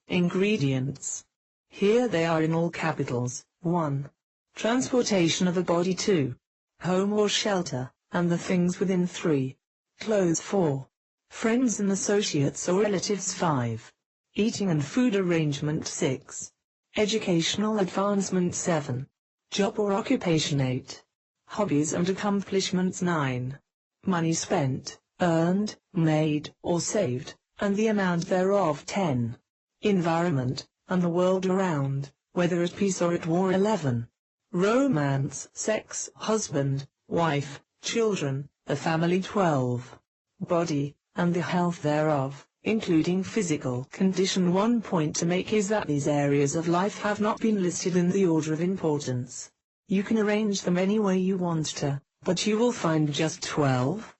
ingredients. Here they are in all capitals. 1. Transportation of a body. 2. Home or shelter, and the things within. 3. Clothes. 4. Friends and associates or relatives. 5. Eating and food arrangement. 6. Educational advancement. 7. Job or occupation. 8. Hobbies and accomplishments. 9. Money spent, earned, made, or saved, and the amount thereof. 10. Environment, and the world around, whether at peace or at war. 11. Romance, sex, husband, wife, children, the family. 12. Body, and the health thereof, including physical condition. One point to make is that these areas of life have not been listed in the order of importance. You can arrange them any way you want to, but you will find just 12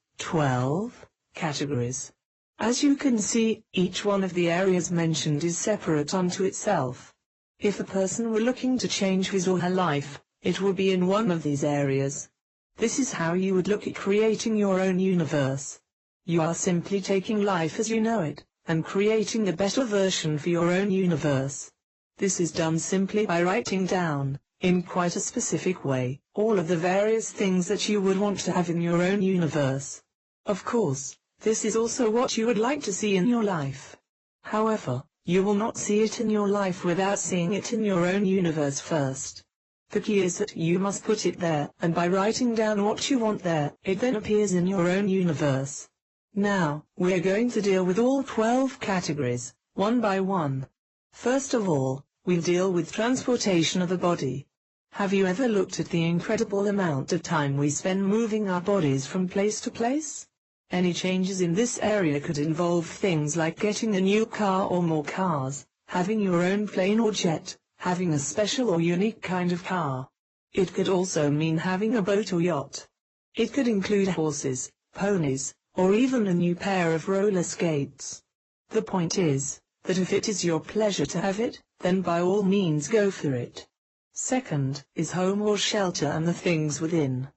categories. As you can see, each one of the areas mentioned is separate unto itself. If a person were looking to change his or her life, it would be in one of these areas. This is how you would look at creating your own universe. You are simply taking life as you know it, and creating a better version for your own universe. This is done simply by writing down, in quite a specific way, all of the various things that you would want to have in your own universe. Of course, this is also what you would like to see in your life. However, you will not see it in your life without seeing it in your own universe first. The key is that you must put it there, and by writing down what you want there, it then appears in your own universe. Now, we are going to deal with all 12 categories, one by one. First of all, we'll deal with transportation of a body. Have you ever looked at the incredible amount of time we spend moving our bodies from place to place? Any changes in this area could involve things like getting a new car or more cars, having your own plane or jet, having a special or unique kind of car. It could also mean having a boat or yacht. It could include horses, ponies, or even a new pair of roller skates. The point is, that if it is your pleasure to have it, then by all means go for it. Second, is home or shelter and the things within.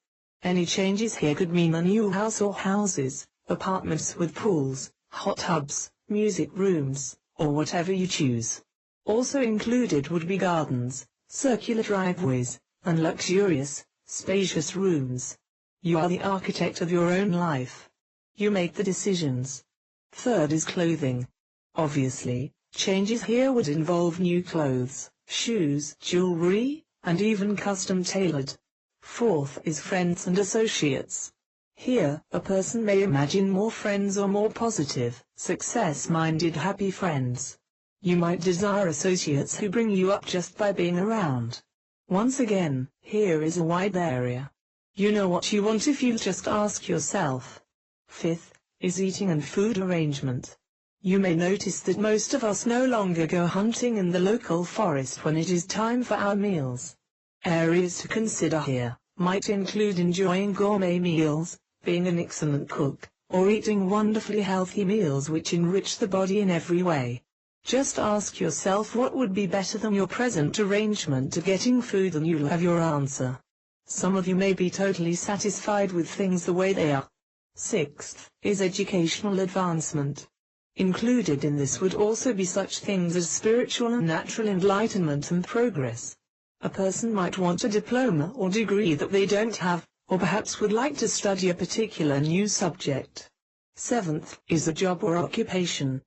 Any changes here could mean a new house or houses, apartments with pools, hot tubs, music rooms, or whatever you choose. Also included would be gardens, circular driveways, and luxurious, spacious rooms. You are the architect of your own life. You make the decisions. Third is clothing. Obviously, changes here would involve new clothes, shoes, jewelry, and even custom-tailored. Fourth is friends and associates. Here, a person may imagine more friends or more positive, success-minded happy friends. You might desire associates who bring you up just by being around. Once again, here is a wide area. You know what you want if you just ask yourself. Fifth, is eating and food arrangement. You may notice that most of us no longer go hunting in the local forest when it is time for our meals. Areas to consider here might include enjoying gourmet meals, being an excellent cook, or eating wonderfully healthy meals which enrich the body in every way. Just ask yourself what would be better than your present arrangement to getting food, and you'll have your answer. Some of you may be totally satisfied with things the way they are. Sixth, is educational advancement. Included in this would also be such things as spiritual and natural enlightenment and progress. A person might want a diploma or degree that they don't have, or perhaps would like to study a particular new subject. Seventh, is a job or occupation.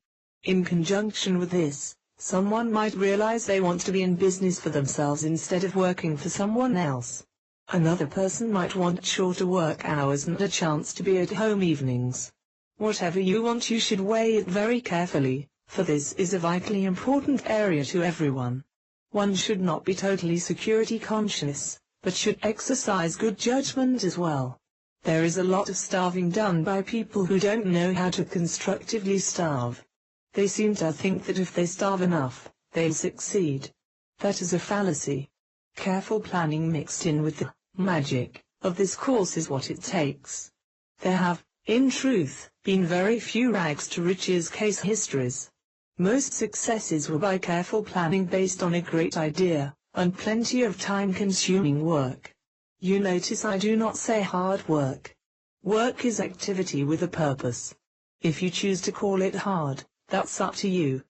In conjunction with this, someone might realize they want to be in business for themselves instead of working for someone else. Another person might want shorter work hours and a chance to be at home evenings. Whatever you want, you should weigh it very carefully, for this is a vitally important area to everyone. One should not be totally security conscious, but should exercise good judgment as well. There is a lot of starving done by people who don't know how to constructively starve. They seem to think that if they starve enough, they'll succeed. That is a fallacy. Careful planning mixed in with the magic of this course is what it takes. There have, in truth, been very few rags to riches case histories. Most successes were by careful planning based on a great idea, and plenty of time-consuming work. You notice I do not say hard work. Work is activity with a purpose. If you choose to call it hard, that's up to you.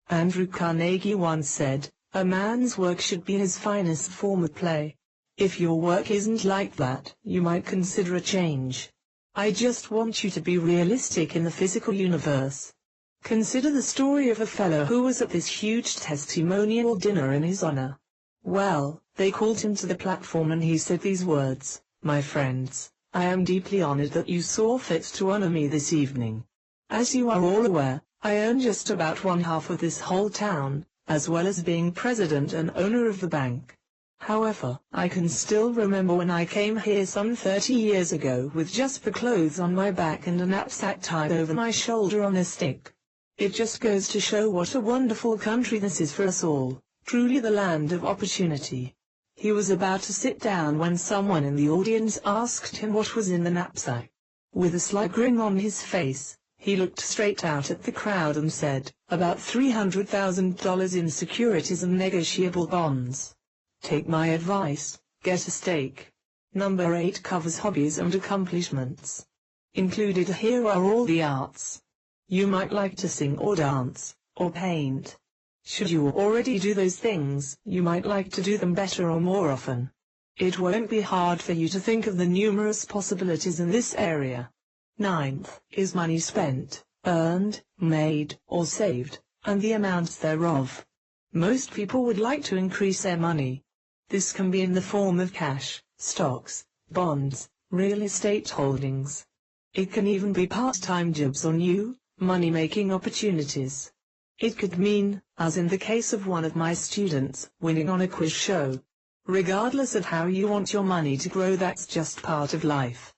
Andrew Carnegie once said, "A man's work should be his finest form of play." If your work isn't like that, you might consider a change. I just want you to be realistic in the physical universe. Consider the story of a fellow who was at this huge testimonial dinner in his honor. Well, they called him to the platform and he said these words, "My friends, I am deeply honored that you saw fit to honor me this evening. As you are all aware, I own just about one half of this whole town, as well as being president and owner of the bank. However, I can still remember when I came here some 30 years ago with just the clothes on my back and a knapsack tied over my shoulder on a stick. It just goes to show what a wonderful country this is for us all, truly the land of opportunity." He was about to sit down when someone in the audience asked him what was in the knapsack. With a sly grin on his face, he looked straight out at the crowd and said, "About $300,000 in securities and negotiable bonds. Take my advice, get a stake." Number 8 covers hobbies and accomplishments. Included here are all the arts. You might like to sing or dance, or paint. Should you already do those things, you might like to do them better or more often. It won't be hard for you to think of the numerous possibilities in this area. Ninth, is money spent, earned, made, or saved, and the amounts thereof. Most people would like to increase their money. This can be in the form of cash, stocks, bonds, real estate holdings. It can even be part-time jobs or new, money-making opportunities. It could mean, as in the case of one of my students, winning on a quiz show. Regardless of how you want your money to grow, that's just part of life.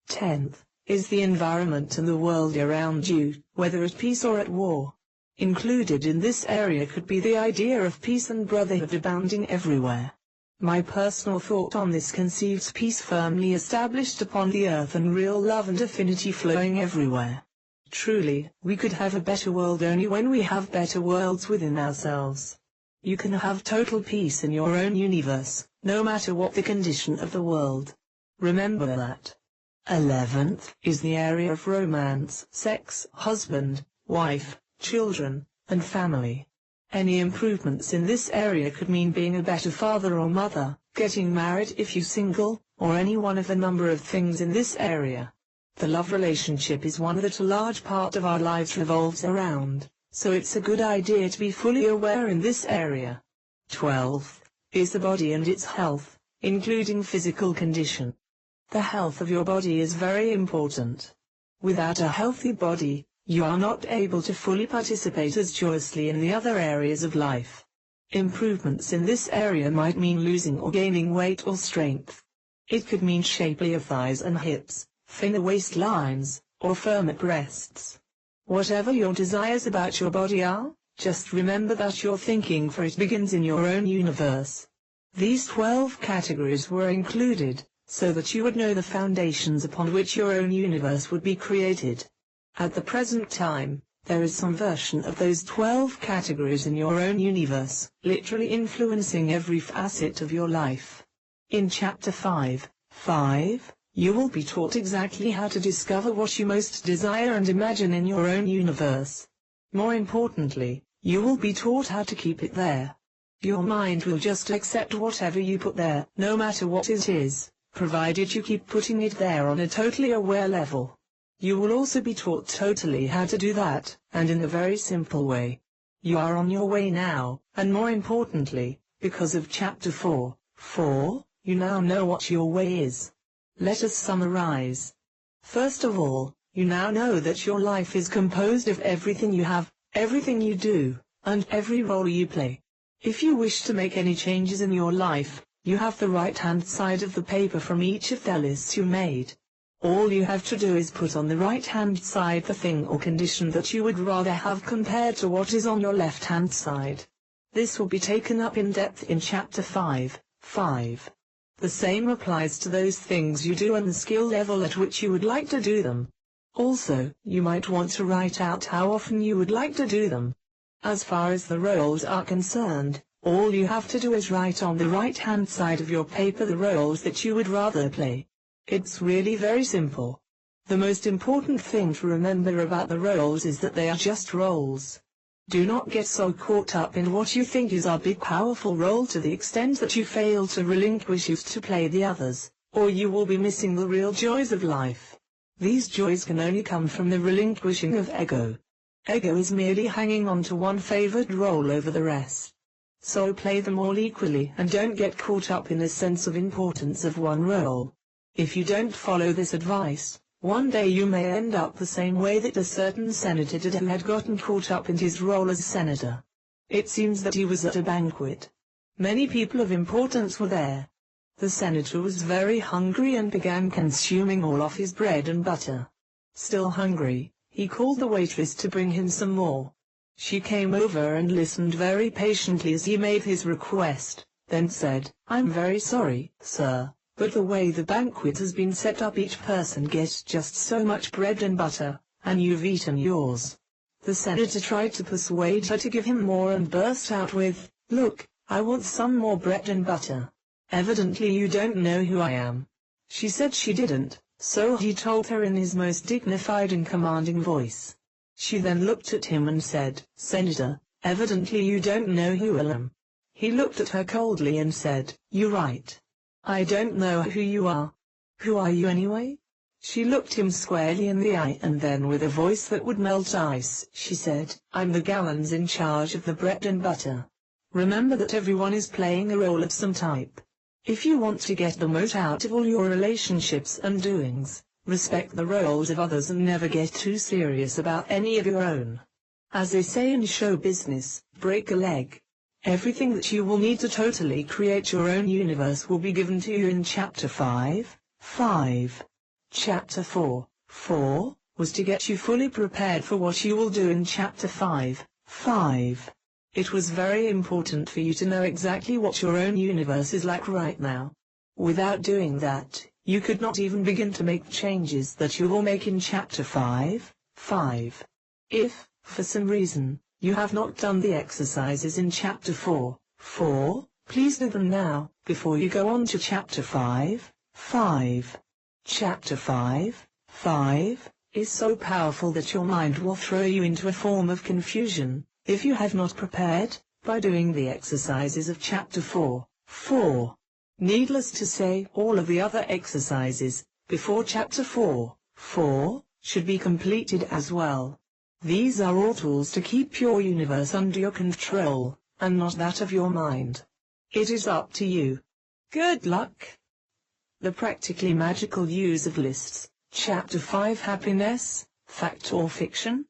10th, is the environment and the world around you, whether at peace or at war. Included in this area could be the idea of peace and brotherhood abounding everywhere. My personal thought on this conceives peace firmly established upon the earth and real love and affinity flowing everywhere. Truly, we could have a better world only when we have better worlds within ourselves. You can have total peace in your own universe, no matter what the condition of the world. Remember that. 11th is the area of romance, sex, husband, wife, children, and family. Any improvements in this area could mean being a better father or mother, getting married if you're single, or any one of a number of things in this area. The love relationship is one that a large part of our lives revolves around, so it's a good idea to be fully aware in this area. 12th is the body and its health, including physical condition. The health of your body is very important. Without a healthy body, you are not able to fully participate as joyously in the other areas of life. Improvements in this area might mean losing or gaining weight or strength. It could mean shapelier thighs and hips, thinner waistlines, or firmer breasts. Whatever your desires about your body are, just remember that your thinking for it begins in your own universe. These 12 categories were included, so that you would know the foundations upon which your own universe would be created. At the present time, there is some version of those 12 categories in your own universe, literally influencing every facet of your life. In Chapter 5, you will be taught exactly how to discover what you most desire and imagine in your own universe. More importantly, you will be taught how to keep it there. Your mind will just accept whatever you put there, no matter what it is, provided you keep putting it there on a totally aware level. You will also be taught totally how to do that, and in a very simple way. You are on your way now, and more importantly, because of Chapter 4, you now know what your way is. Let us summarize. First of all, you now know that your life is composed of everything you have, everything you do, and every role you play. If you wish to make any changes in your life, you have the right-hand side of the paper from each of the lists you made. All you have to do is put on the right-hand side the thing or condition that you would rather have compared to what is on your left-hand side. This will be taken up in depth in Chapter 5. The same applies to those things you do and the skill level at which you would like to do them. Also, you might want to write out how often you would like to do them. As far as the roles are concerned, all you have to do is write on the right-hand side of your paper the roles that you would rather play. It's really very simple. The most important thing to remember about the roles is that they are just roles. Do not get so caught up in what you think is our big powerful role to the extent that you fail to relinquish it to play the others, or you will be missing the real joys of life. These joys can only come from the relinquishing of ego. Ego is merely hanging on to one favored role over the rest. So play them all equally and don't get caught up in a sense of importance of one role. If you don't follow this advice, one day you may end up the same way that a certain senator did who had gotten caught up in his role as senator. It seems that he was at a banquet. Many people of importance were there. The senator was very hungry and began consuming all of his bread and butter. Still hungry, he called the waitress to bring him some more. She came over and listened very patiently as he made his request, then said, "I'm very sorry, sir, but the way the banquet has been set up each person gets just so much bread and butter, and you've eaten yours." The senator tried to persuade her to give him more and burst out with, "Look, I want some more bread and butter. Evidently you don't know who I am." She said she didn't, so he told her in his most dignified and commanding voice. She then looked at him and said, "Senator, evidently you don't know who I am." He looked at her coldly and said, "You're right. I don't know who you are. Who are you anyway?" She looked him squarely in the eye and then with a voice that would melt ice, she said, "I'm the gallons in charge of the bread and butter." Remember that everyone is playing a role of some type. If you want to get the most out of all your relationships and doings, respect the roles of others and never get too serious about any of your own. As they say in show business, break a leg. Everything that you will need to totally create your own universe will be given to you in Chapter 5. Chapter 4 was to get you fully prepared for what you will do in Chapter 5. It was very important for you to know exactly what your own universe is like right now. Without doing that, you could not even begin to make changes that you will make in Chapter 5. If, for some reason, you have not done the exercises in Chapter 4, please do them now, before you go on to Chapter 5. Chapter 5 is so powerful that your mind will throw you into a form of confusion, if you have not prepared, by doing the exercises of Chapter 4. Needless to say, all of the other exercises, before Chapter 4, should be completed as well. These are all tools to keep your universe under your control, and not that of your mind. It is up to you. Good luck! The practically magical use of lists. Chapter 5 Happiness, Fact or Fiction?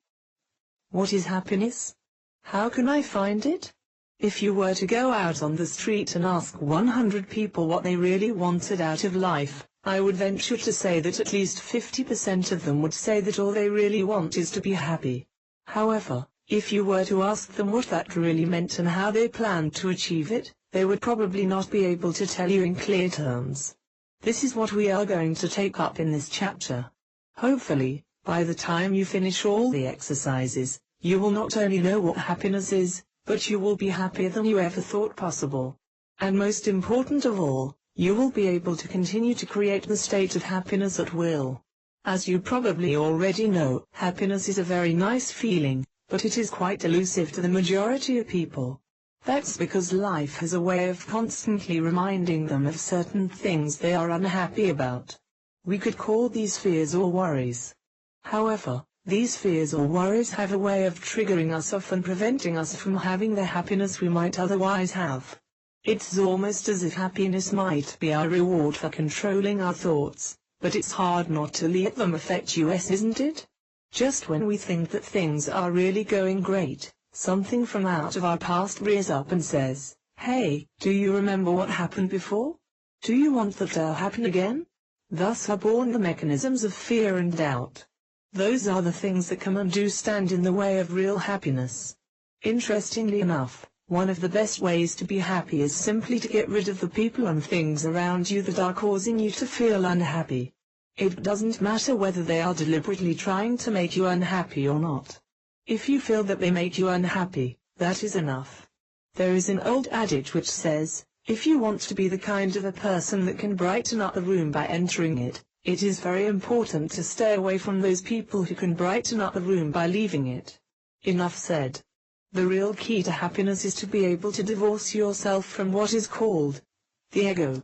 What is happiness? How can I find it? If you were to go out on the street and ask 100 people what they really wanted out of life, I would venture to say that at least 50% of them would say that all they really want is to be happy. However, if you were to ask them what that really meant and how they planned to achieve it, they would probably not be able to tell you in clear terms. This is what we are going to take up in this chapter. Hopefully, by the time you finish all the exercises, you will not only know what happiness is, but you will be happier than you ever thought possible. And most important of all, you will be able to continue to create the state of happiness at will. As you probably already know, happiness is a very nice feeling, but it is quite elusive to the majority of people. That's because life has a way of constantly reminding them of certain things they are unhappy about. We could call these fears or worries. However, these fears or worries have a way of triggering us off and preventing us from having the happiness we might otherwise have. It's almost as if happiness might be our reward for controlling our thoughts, but it's hard not to let them affect us, isn't it? Just when we think that things are really going great, something from out of our past rears up and says, "Hey, do you remember what happened before? Do you want that to happen again?" Thus are born the mechanisms of fear and doubt. Those are the things that can and do stand in the way of real happiness. Interestingly enough, one of the best ways to be happy is simply to get rid of the people and things around you that are causing you to feel unhappy. It doesn't matter whether they are deliberately trying to make you unhappy or not. If you feel that they make you unhappy, that is enough. There is an old adage which says, if you want to be the kind of a person that can brighten up the room by entering it, it is very important to stay away from those people who can brighten up the room by leaving it. Enough said. The real key to happiness is to be able to divorce yourself from what is called the ego.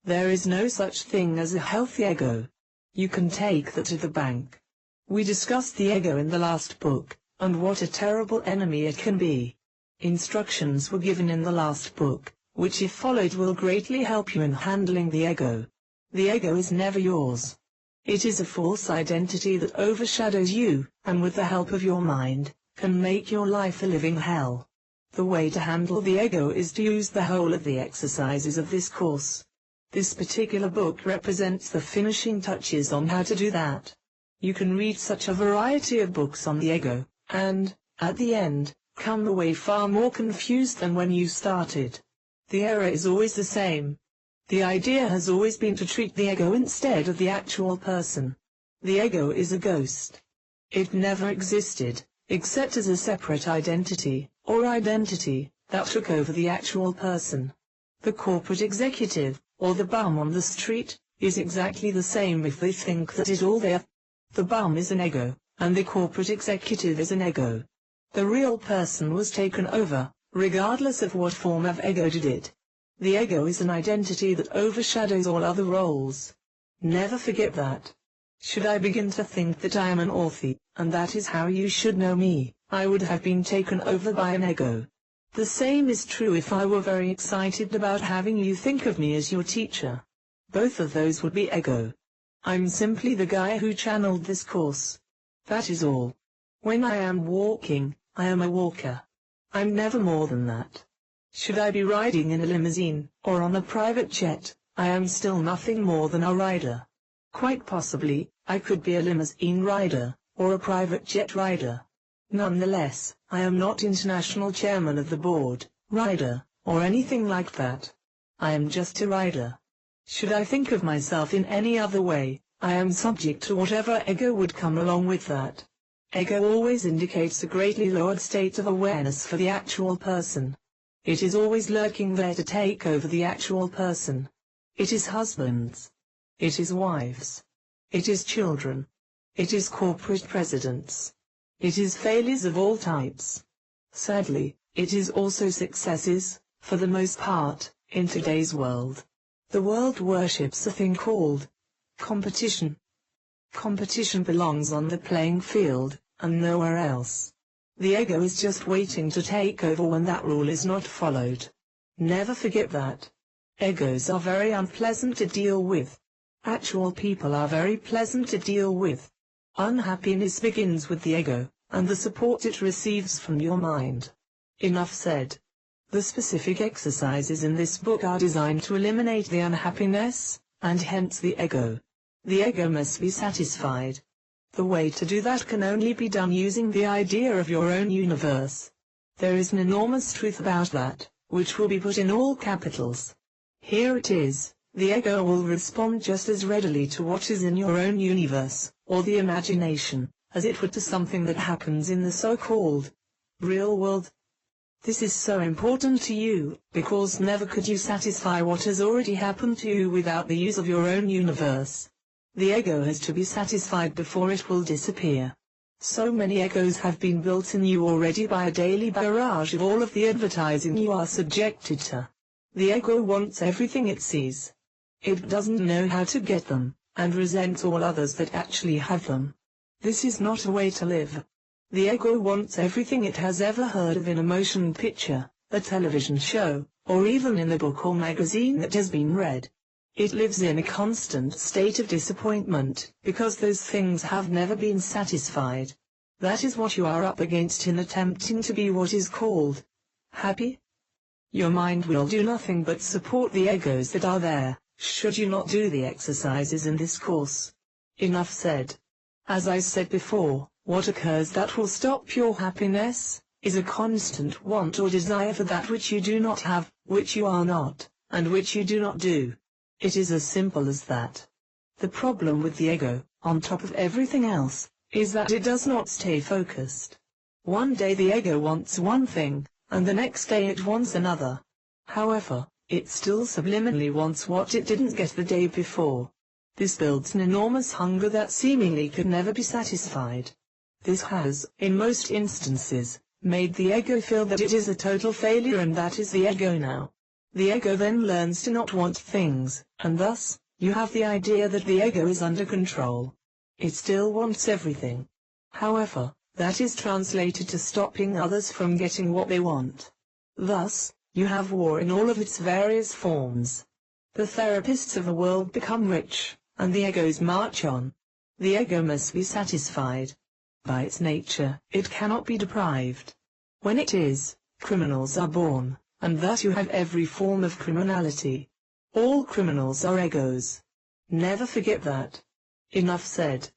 There is no such thing as a healthy ego. You can take that to the bank. We discussed the ego in the last book, and what a terrible enemy it can be. Instructions were given in the last book, which if followed will greatly help you in handling the ego. The ego is never yours. It is a false identity that overshadows you, and with the help of your mind, can make your life a living hell. The way to handle the ego is to use the whole of the exercises of this course. This particular book represents the finishing touches on how to do that. You can read such a variety of books on the ego, and, at the end, come away far more confused than when you started. The error is always the same. The idea has always been to treat the ego instead of the actual person. The ego is a ghost. It never existed, except as a separate identity, or identity, that took over the actual person. The corporate executive, or the bum on the street, is exactly the same if they think that it all there. The bum is an ego, and the corporate executive is an ego. The real person was taken over, regardless of what form of ego did it. The ego is an identity that overshadows all other roles. Never forget that. Should I begin to think that I am an author, and that is how you should know me, I would have been taken over by an ego. The same is true if I were very excited about having you think of me as your teacher. Both of those would be ego. I'm simply the guy who channeled this course. That is all. When I am walking, I am a walker. I'm never more than that. Should I be riding in a limousine, or on a private jet, I am still nothing more than a rider. Quite possibly, I could be a limousine rider, or a private jet rider. Nonetheless, I am not international chairman of the board, rider, or anything like that. I am just a rider. Should I think of myself in any other way, I am subject to whatever ego would come along with that. Ego always indicates a greatly lowered state of awareness for the actual person. It is always lurking there to take over the actual person. It is husbands. It is wives. It is children. It is corporate presidents. It is failures of all types. Sadly, it is also successes, for the most part, in today's world. The world worships a thing called competition. Competition belongs on the playing field, and nowhere else. The ego is just waiting to take over when that rule is not followed. Never forget that. Egos are very unpleasant to deal with. Actual people are very pleasant to deal with. Unhappiness begins with the ego, and the support it receives from your mind. Enough said. The specific exercises in this book are designed to eliminate the unhappiness, and hence the ego. The ego must be satisfied. The way to do that can only be done using the idea of your own universe. There is an enormous truth about that, which will be put in all capitals. Here it is: the ego will respond just as readily to what is in your own universe, or the imagination, as it would to something that happens in the so-called real world. This is so important to you, because never could you satisfy what has already happened to you without the use of your own universe. The ego has to be satisfied before it will disappear. So many egos have been built in you already by a daily barrage of all of the advertising you are subjected to. The ego wants everything it sees. It doesn't know how to get them, and resents all others that actually have them. This is not a way to live. The ego wants everything it has ever heard of in a motion picture, a television show, or even in a book or magazine that has been read. It lives in a constant state of disappointment, because those things have never been satisfied. That is what you are up against in attempting to be what is called happy. Your mind will do nothing but support the egos that are there, should you not do the exercises in this course. Enough said. As I said before, what occurs that will stop your happiness, is a constant want or desire for that which you do not have, which you are not, and which you do not do. It is as simple as that. The problem with the ego, on top of everything else, is that it does not stay focused. One day the ego wants one thing, and the next day it wants another. However, it still subliminally wants what it didn't get the day before. This builds an enormous hunger that seemingly could never be satisfied. This has, in most instances, made the ego feel that it is a total failure, and that is the ego now. The ego then learns to not want things, and thus, you have the idea that the ego is under control. It still wants everything. However, that is translated to stopping others from getting what they want. Thus, you have war in all of its various forms. The therapists of the world become rich, and the egos march on. The ego must be satisfied. By its nature, it cannot be deprived. When it is, criminals are born, and thus you have every form of criminality. All criminals are egos. Never forget that. Enough said.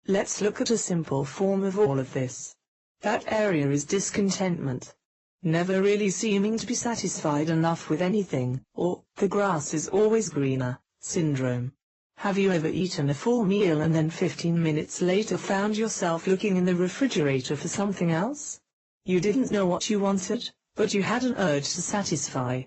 Let's look at a simple form of all of this. That area is discontentment. Never really seeming to be satisfied enough with anything, or, the grass is always greener, syndrome. Have you ever eaten a full meal and then 15 minutes later found yourself looking in the refrigerator for something else? You didn't know what you wanted, but you had an urge to satisfy.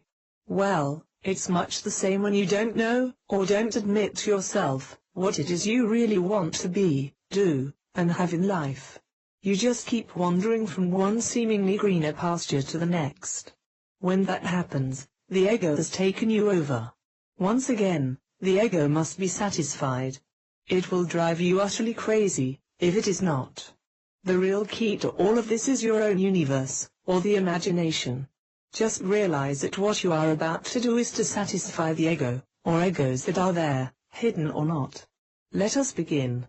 Well, it's much the same when you don't know, or don't admit to yourself, what it is you really want to be, do, and have in life. You just keep wandering from one seemingly greener pasture to the next. When that happens, the ego has taken you over. Once again, the ego must be satisfied. It will drive you utterly crazy, if it is not. The real key to all of this is your own universe, or the imagination. Just realize that what you are about to do is to satisfy the ego, or egos that are there, hidden or not. Let us begin.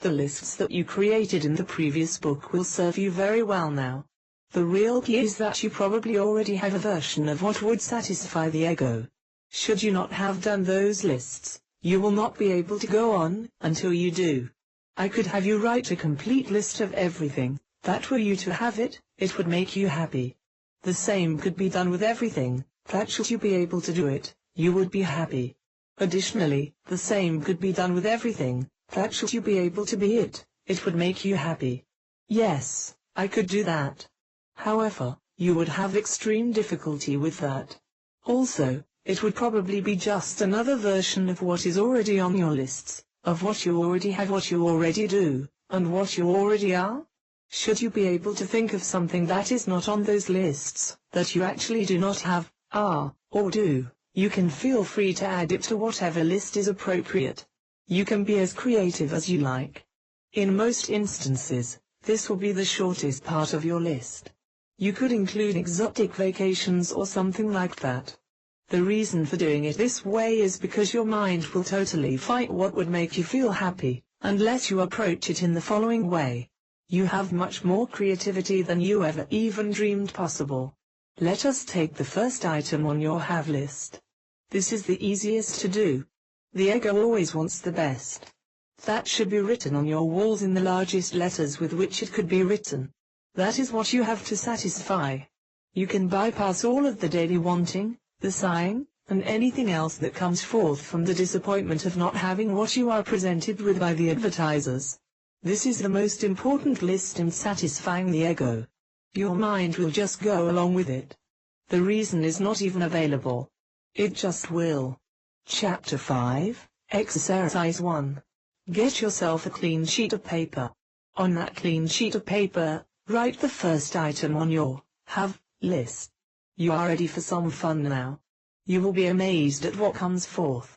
The lists that you created in the previous book will serve you very well now. The real key is that you probably already have a version of what would satisfy the ego. Should you not have done those lists, you will not be able to go on until you do. I could have you write a complete list of everything, That were you to have it, it would make you happy. The same could be done with everything, that should you be able to do it, you would be happy. Additionally, the same could be done with everything, that should you be able to be it, it would make you happy. Yes, I could do that. However, you would have extreme difficulty with that. Also, it would probably be just another version of what is already on your lists, of what you already have, what you already do, and what you already are. Should you be able to think of something that is not on those lists, that you actually do not have, are, or do, you can feel free to add it to whatever list is appropriate. You can be as creative as you like. In most instances, this will be the shortest part of your list. You could include exotic vacations or something like that. The reason for doing it this way is because your mind will totally fight what would make you feel happy, unless you approach it in the following way. You have much more creativity than you ever even dreamed possible. Let us take the first item on your have list. This is the easiest to do. The ego always wants the best. That should be written on your walls in the largest letters with which it could be written. That is what you have to satisfy. You can bypass all of the daily wanting, the sighing, and anything else that comes forth from the disappointment of not having what you are presented with by the advertisers. This is the most important list in satisfying the ego. Your mind will just go along with it. The reason is not even available. It just will. Chapter 5, Exercise 1. Get yourself a clean sheet of paper. On that clean sheet of paper, write the first item on your have list. You are ready for some fun now. You will be amazed at what comes forth.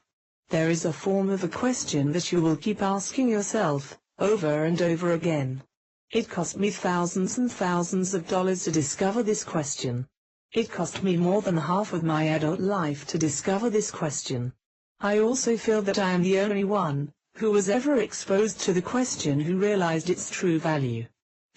There is a form of a question that you will keep asking yourself, over and over again. It cost me thousands and thousands of dollars to discover this question. It cost me more than half of my adult life to discover this question. I also feel that I am the only one who was ever exposed to the question who realized its true value.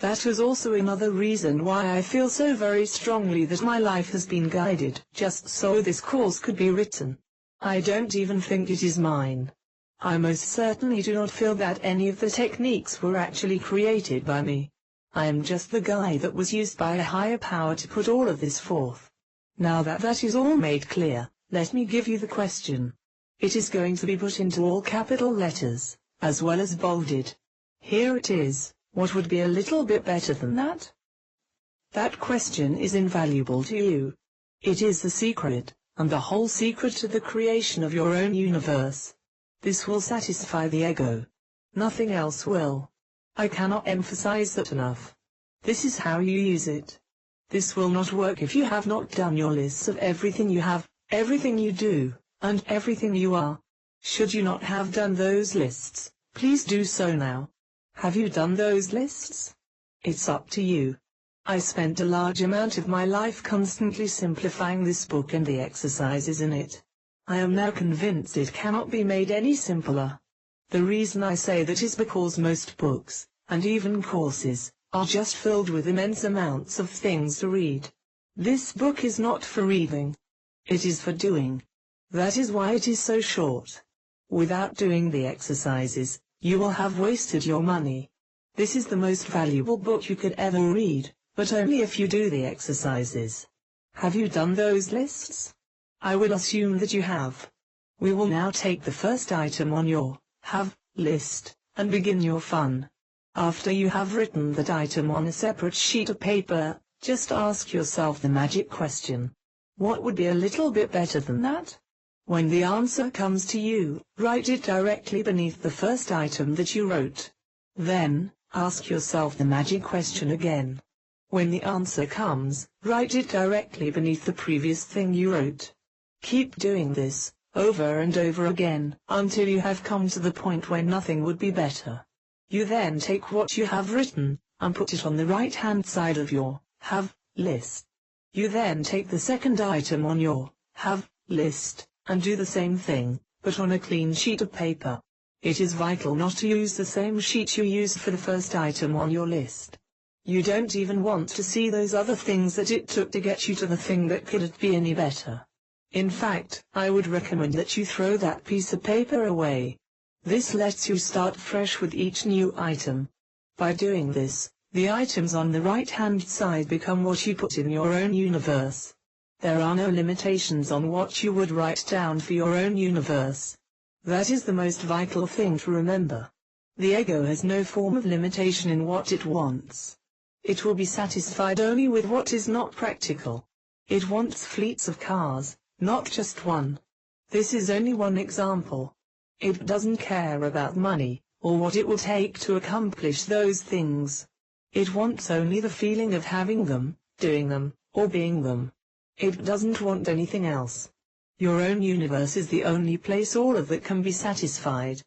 That was also another reason why I feel so very strongly that my life has been guided just so this course could be written. I don't even think it is mine. I most certainly do not feel that any of the techniques were actually created by me. I am just the guy that was used by a higher power to put all of this forth. Now that that is all made clear, let me give you the question. It is going to be put into all capital letters, as well as bolded. Here it is. What would be a little bit better than that? That question is invaluable to you. It is the secret, and the whole secret to the creation of your own universe. This will satisfy the ego. Nothing else will. I cannot emphasize that enough. This is how you use it. This will not work if you have not done your lists of everything you have, everything you do, and everything you are. Should you not have done those lists, please do so now. Have you done those lists? It's up to you. I spent a large amount of my life constantly simplifying this book and the exercises in it. I am now convinced it cannot be made any simpler. The reason I say that is because most books, and even courses, are just filled with immense amounts of things to read. This book is not for reading. It is for doing. That is why it is so short. Without doing the exercises, you will have wasted your money. This is the most valuable book you could ever read, but only if you do the exercises. Have you done those lists? I will assume that you have. We will now take the first item on your have list, and begin your fun. After you have written that item on a separate sheet of paper, just ask yourself the magic question. What would be a little bit better than that? When the answer comes to you, write it directly beneath the first item that you wrote. Then, ask yourself the magic question again. When the answer comes, write it directly beneath the previous thing you wrote. Keep doing this, over and over again, until you have come to the point where nothing would be better. You then take what you have written, and put it on the right-hand side of your have list. You then take the second item on your have list, and do the same thing, but on a clean sheet of paper. It is vital not to use the same sheet you used for the first item on your list. You don't even want to see those other things that it took to get you to the thing that couldn't be any better. In fact, I would recommend that you throw that piece of paper away. This lets you start fresh with each new item. By doing this, The items on the right-hand side become what you put in your own universe. There are no limitations on what you would write down for your own universe. That is the most vital thing to remember. The ego has no form of limitation in what it wants. It will be satisfied only with what is not practical. It wants fleets of cars, not just one. This is only one example. It doesn't care about money, or what it will take to accomplish those things. It wants only the feeling of having them, doing them, or being them. It doesn't want anything else. Your own universe is the only place all of that can be satisfied.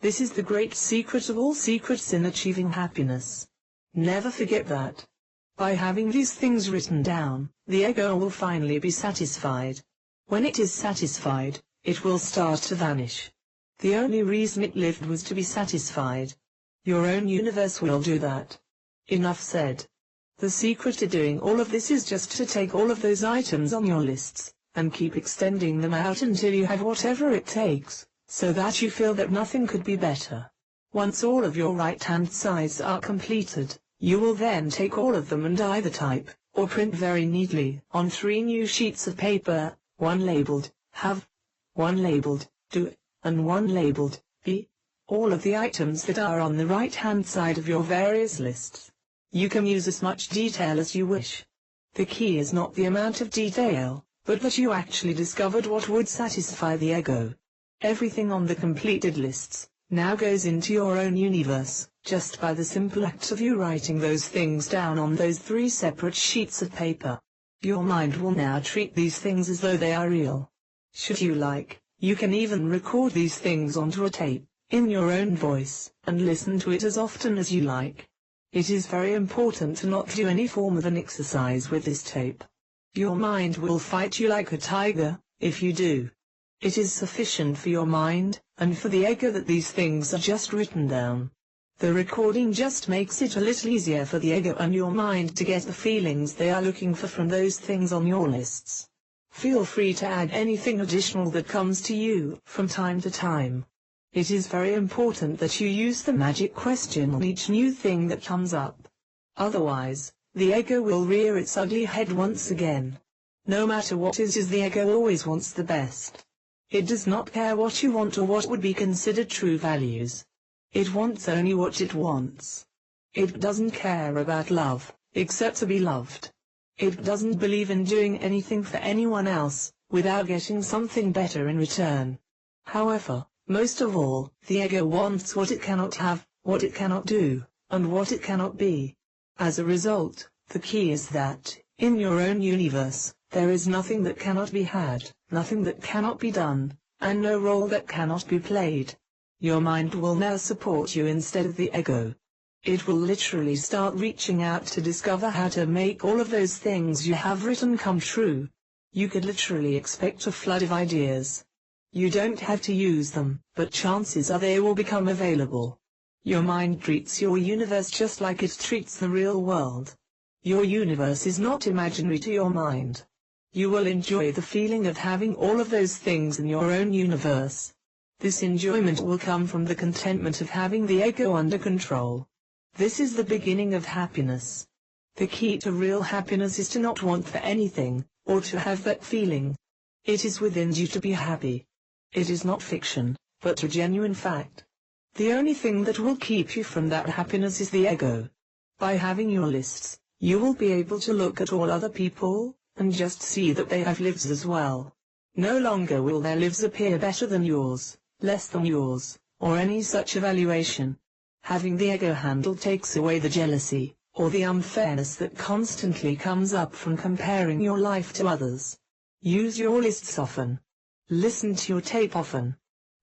This is the great secret of all secrets in achieving happiness. Never forget that. By having these things written down, the ego will finally be satisfied. When it is satisfied, it will start to vanish. The only reason it lived was to be satisfied. Your own universe will do that. Enough said. The secret to doing all of this is just to take all of those items on your lists, and keep extending them out until you have whatever it takes, so that you feel that nothing could be better. Once all of your right-hand sides are completed, you will then take all of them and either type, or print very neatly, on 3 new sheets of paper, one labeled, have, one labeled, do, and one labeled, be, all of the items that are on the right-hand side of your various lists. You can use as much detail as you wish. The key is not the amount of detail, but that you actually discovered what would satisfy the ego. Everything on the completed lists now goes into your own universe, just by the simple act of you writing those things down on those 3 separate sheets of paper. Your mind will now treat these things as though they are real. Should you like, you can even record these things onto a tape, in your own voice, and listen to it as often as you like. It is very important to not do any form of an exercise with this tape. Your mind will fight you like a tiger, if you do. It is sufficient for your mind, and for the ego that these things are just written down. The recording just makes it a little easier for the ego and your mind to get the feelings they are looking for from those things on your lists. Feel free to add anything additional that comes to you from time to time. It is very important that you use the magic question on each new thing that comes up. Otherwise, the ego will rear its ugly head once again. No matter what it is, the ego always wants the best. It does not care what you want or what would be considered true values. It wants only what it wants. It doesn't care about love, except to be loved. It doesn't believe in doing anything for anyone else, without getting something better in return. However, most of all, the ego wants what it cannot have, what it cannot do, and what it cannot be. As a result, the key is that, in your own universe, there is nothing that cannot be had, nothing that cannot be done, and no role that cannot be played. Your mind will now support you instead of the ego. It will literally start reaching out to discover how to make all of those things you have written come true. You could literally expect a flood of ideas. You don't have to use them, but chances are they will become available. Your mind treats your universe just like it treats the real world. Your universe is not imaginary to your mind. You will enjoy the feeling of having all of those things in your own universe. This enjoyment will come from the contentment of having the ego under control. This is the beginning of happiness. The key to real happiness is to not want for anything, or to have that feeling. It is within you to be happy. It is not fiction, but a genuine fact. The only thing that will keep you from that happiness is the ego. By having your lists, you will be able to look at all other people, and just see that they have lives as well. No longer will their lives appear better than yours, less than yours, or any such evaluation. Having the ego handled takes away the jealousy, or the unfairness that constantly comes up from comparing your life to others. Use your lists often. Listen to your tape often.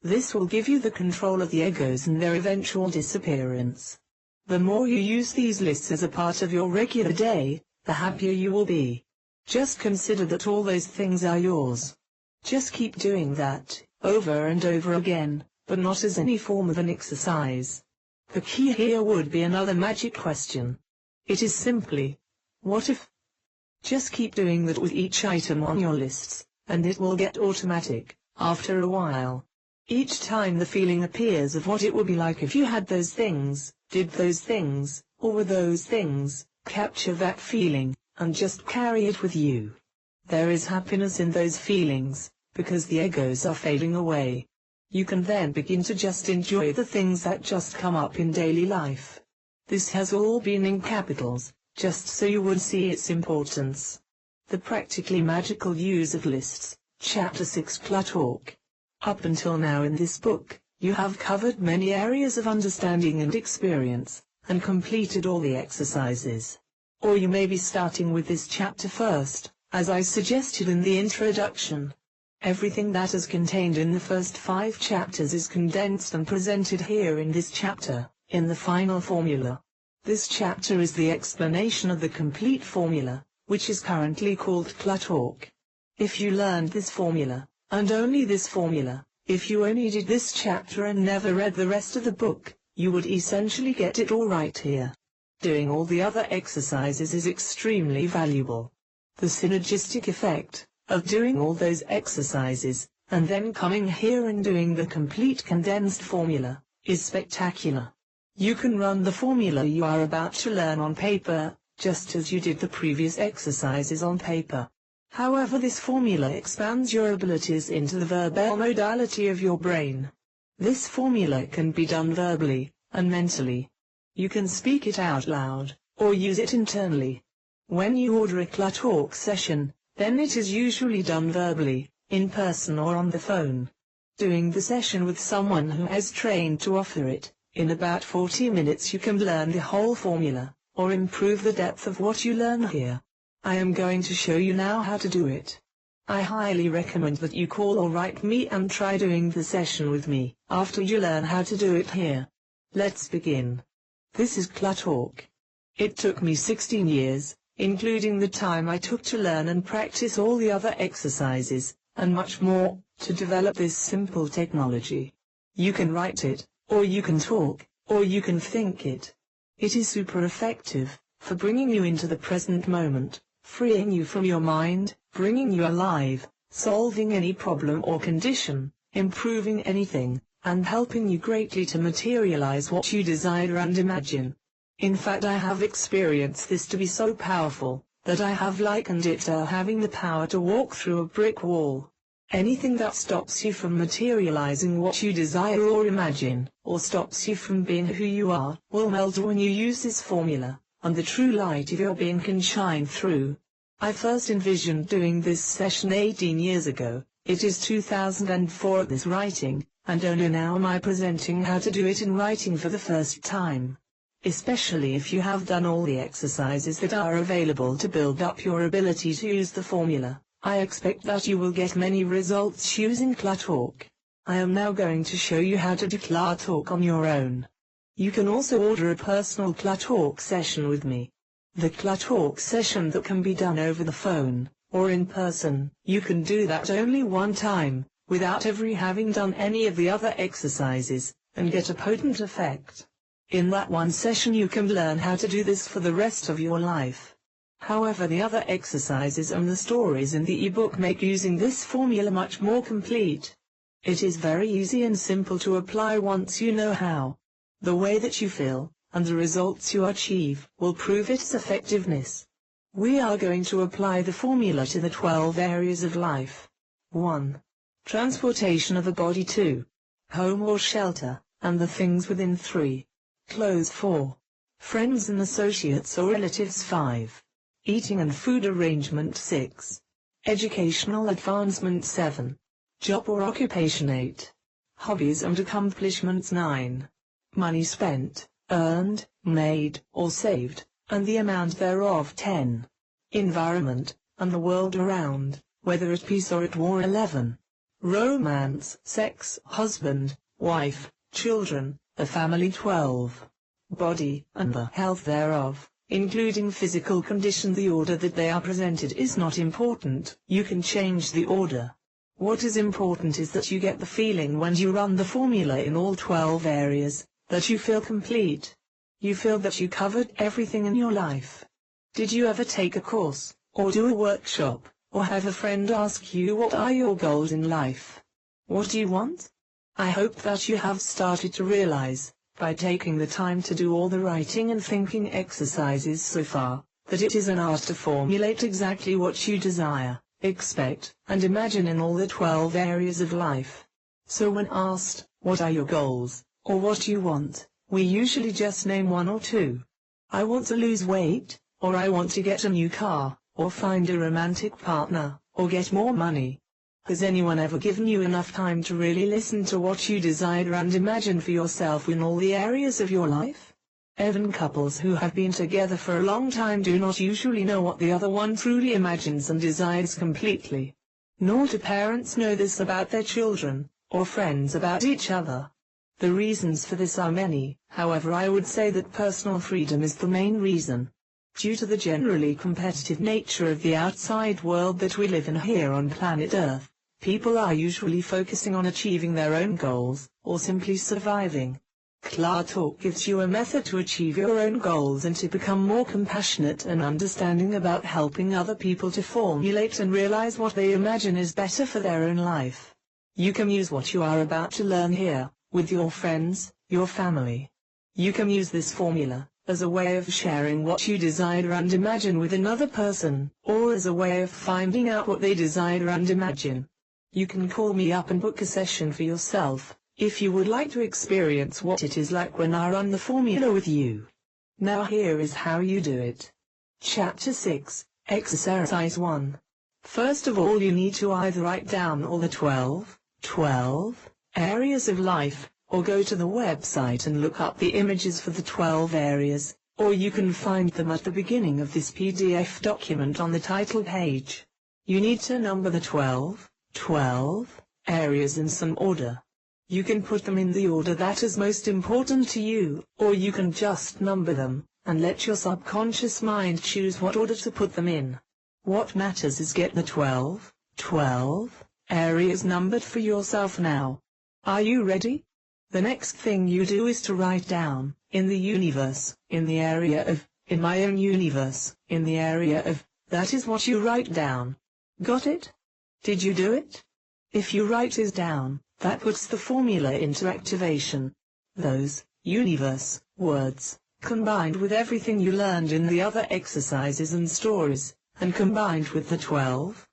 This will give you the control of the egos and their eventual disappearance. The more you use these lists as a part of your regular day, the happier you will be. Just consider that all those things are yours. Just keep doing that, over and over again, but not as any form of an exercise. The key here would be another magic question. It is simply, what if? Just keep doing that with each item on your lists, and it will get automatic, after a while. Each time the feeling appears of what it would be like if you had those things, did those things, or with those things, capture that feeling, and just carry it with you. There is happiness in those feelings, because the egos are fading away. You can then begin to just enjoy the things that just come up in daily life. This has all been in capitals, just so you would see its importance. The Practically Magical Use of Lists, Chapter 6 Talk. Up until now in this book, you have covered many areas of understanding and experience, and completed all the exercises. Or you may be starting with this chapter first, as I suggested in the introduction. Everything that is contained in the first 5 chapters is condensed and presented here in this chapter, in the final formula. This chapter is the explanation of the complete formula, which is currently called Talk. If you learned this formula, and only this formula, if you only did this chapter and never read the rest of the book, you would essentially get it all right here. Doing all the other exercises is extremely valuable. The synergistic effect of doing all those exercises, and then coming here and doing the complete condensed formula, is spectacular. You can run the formula you are about to learn on paper, just as you did the previous exercises on paper. However, this formula expands your abilities into the verbal modality of your brain. This formula can be done verbally, and mentally. You can speak it out loud, or use it internally. When you order a Talk session, then it is usually done verbally, in person or on the phone. Doing the session with someone who has trained to offer it, in about 40 minutes you can learn the whole formula, or improve the depth of what you learn here. I am going to show you now how to do it. I highly recommend that you call or write me and try doing the session with me, after you learn how to do it here. Let's begin. This is Talk. It took me 16 years, including the time I took to learn and practice all the other exercises, and much more, to develop this simple technology. You can write it, or you can talk, or you can think it. It is super effective, for bringing you into the present moment, freeing you from your mind, bringing you alive, solving any problem or condition, improving anything, and helping you greatly to materialize what you desire and imagine. In fact, I have experienced this to be so powerful, that I have likened it to having the power to walk through a brick wall. Anything that stops you from materializing what you desire or imagine, or stops you from being who you are, will melt when you use this formula, and the true light of your being can shine through. I first envisioned doing this session 18 years ago. It is 2004 at this writing, and only now am I presenting how to do it in writing for the first time. Especially if you have done all the exercises that are available to build up your ability to use the formula, I expect that you will get many results using Talk. I am now going to show you how to do Talk on your own. You can also order a personal Talk session with me. The Talk session that can be done over the phone, or in person, you can do that only one time, without ever having done any of the other exercises, and get a potent effect. In that one session you can learn how to do this for the rest of your life. However, the other exercises and the stories in the ebook make using this formula much more complete. It is very easy and simple to apply once you know how. The way that you feel, and the results you achieve, will prove its effectiveness. We are going to apply the formula to the 12 areas of life. 1. Transportation of a body. 2. Home or shelter, and the things within. 3. Clothes. 4. Friends and associates or relatives. 5. Eating and food arrangement. 6. Educational advancement. 7. Job or occupation. 8. Hobbies and accomplishments. 9. Money spent, earned, made, or saved, and the amount thereof. 10. Environment, and the world around, whether at peace or at war. 11. Romance, sex, husband, wife, children, a family. 12. Body, and the health thereof, including physical condition. The order that they are presented is not important, you can change the order. What is important is that you get the feeling when you run the formula in all 12 areas, that you feel complete. You feel that you covered everything in your life. Did you ever take a course, or do a workshop, or have a friend ask you what are your goals in life? What do you want? I hope that you have started to realize by taking the time to do all the writing and thinking exercises so far, that it is an art to formulate exactly what you desire, expect, and imagine in all the 12 areas of life. So when asked, what are your goals, or what you want, we usually just name one or two. I want to lose weight, or I want to get a new car, or find a romantic partner, or get more money. Has anyone ever given you enough time to really listen to what you desire and imagine for yourself in all the areas of your life? Even couples who have been together for a long time do not usually know what the other one truly imagines and desires completely. Nor do parents know this about their children, or friends about each other. The reasons for this are many, however I would say that personal freedom is the main reason. Due to the generally competitive nature of the outside world that we live in here on planet Earth, people are usually focusing on achieving their own goals, or simply surviving. Klar Talk gives you a method to achieve your own goals and to become more compassionate and understanding about helping other people to formulate and realize what they imagine is better for their own life. You can use what you are about to learn here, with your friends, your family. You can use this formula as a way of sharing what you desire and imagine with another person, or as a way of finding out what they desire and imagine. You can call me up and book a session for yourself, if you would like to experience what it is like when I run the formula with you. Now here is how you do it. Chapter 6, Exercise 1. First of all you need to either write down all the 12 areas of life, or go to the website and look up the images for the 12 areas, or you can find them at the beginning of this PDF document on the title page. You need to number the 12 areas in some order. You can put them in the order that is most important to you, or you can just number them, and let your subconscious mind choose what order to put them in. What matters is get the 12 areas numbered for yourself now. Are you ready? The next thing you do is to write down, in the universe, in the area of, in my own universe, in the area of, that is what you write down. Got it? Did you do it? If you write it down, that puts the formula into activation. Those, universe, words, combined with everything you learned in the other exercises and stories, and combined with the 12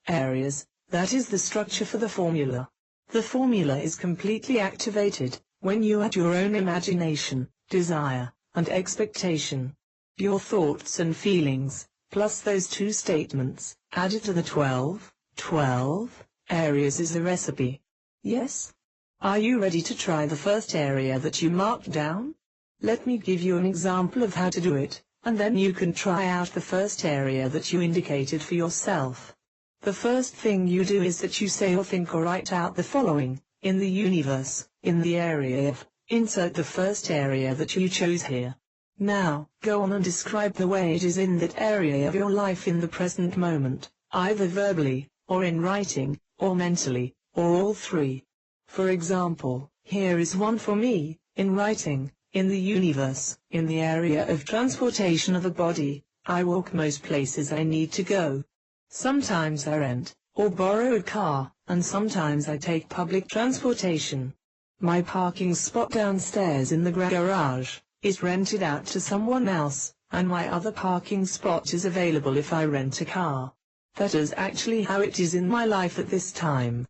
areas, that is the structure for the formula. The formula is completely activated when you add your own imagination, desire, and expectation. Your thoughts and feelings, plus those two statements, added to the 12 areas is the recipe. Yes? Are you ready to try the first area that you marked down? Let me give you an example of how to do it, and then you can try out the first area that you indicated for yourself. The first thing you do is that you say or think or write out the following: in the universe, in the area of, insert the first area that you chose here. Now, go on and describe the way it is in that area of your life in the present moment, either verbally, or in writing, or mentally, or all three. For example, here is one for me, in writing: in the universe, in the area of transportation of the body, I walk most places I need to go. Sometimes I rent, or borrow a car, and sometimes I take public transportation. My parking spot downstairs in the garage is rented out to someone else, and my other parking spot is available if I rent a car. That is actually how it is in my life at this time.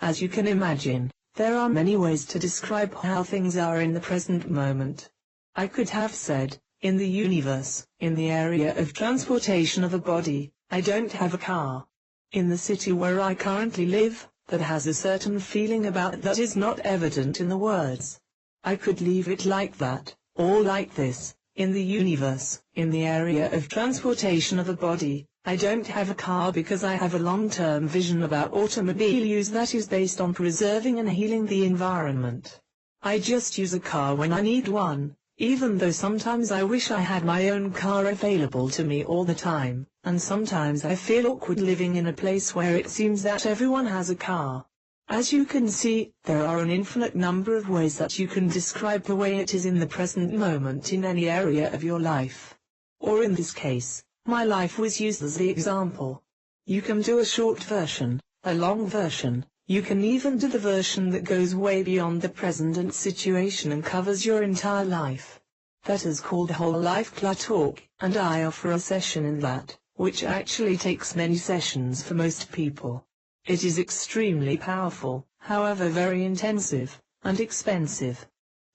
As you can imagine, there are many ways to describe how things are in the present moment. I could have said, in the universe, in the area of transportation of a body, I don't have a car. In the city where I currently live, that has a certain feeling about it that is not evident in the words. I could leave it like that, or like this: in the universe, in the area of transportation of a body, I don't have a car because I have a long-term vision about automobile use that is based on preserving and healing the environment. I just use a car when I need one, even though sometimes I wish I had my own car available to me all the time, and sometimes I feel awkward living in a place where it seems that everyone has a car. As you can see, there are an infinite number of ways that you can describe the way it is in the present moment in any area of your life. Or in this case, my life was used as the example. You can do a short version, a long version, You can even do the version that goes way beyond the present situation and covers your entire life. That is called a whole life talk, and I offer a session in that, which actually takes many sessions for most people. It is extremely powerful, however very intensive, and expensive.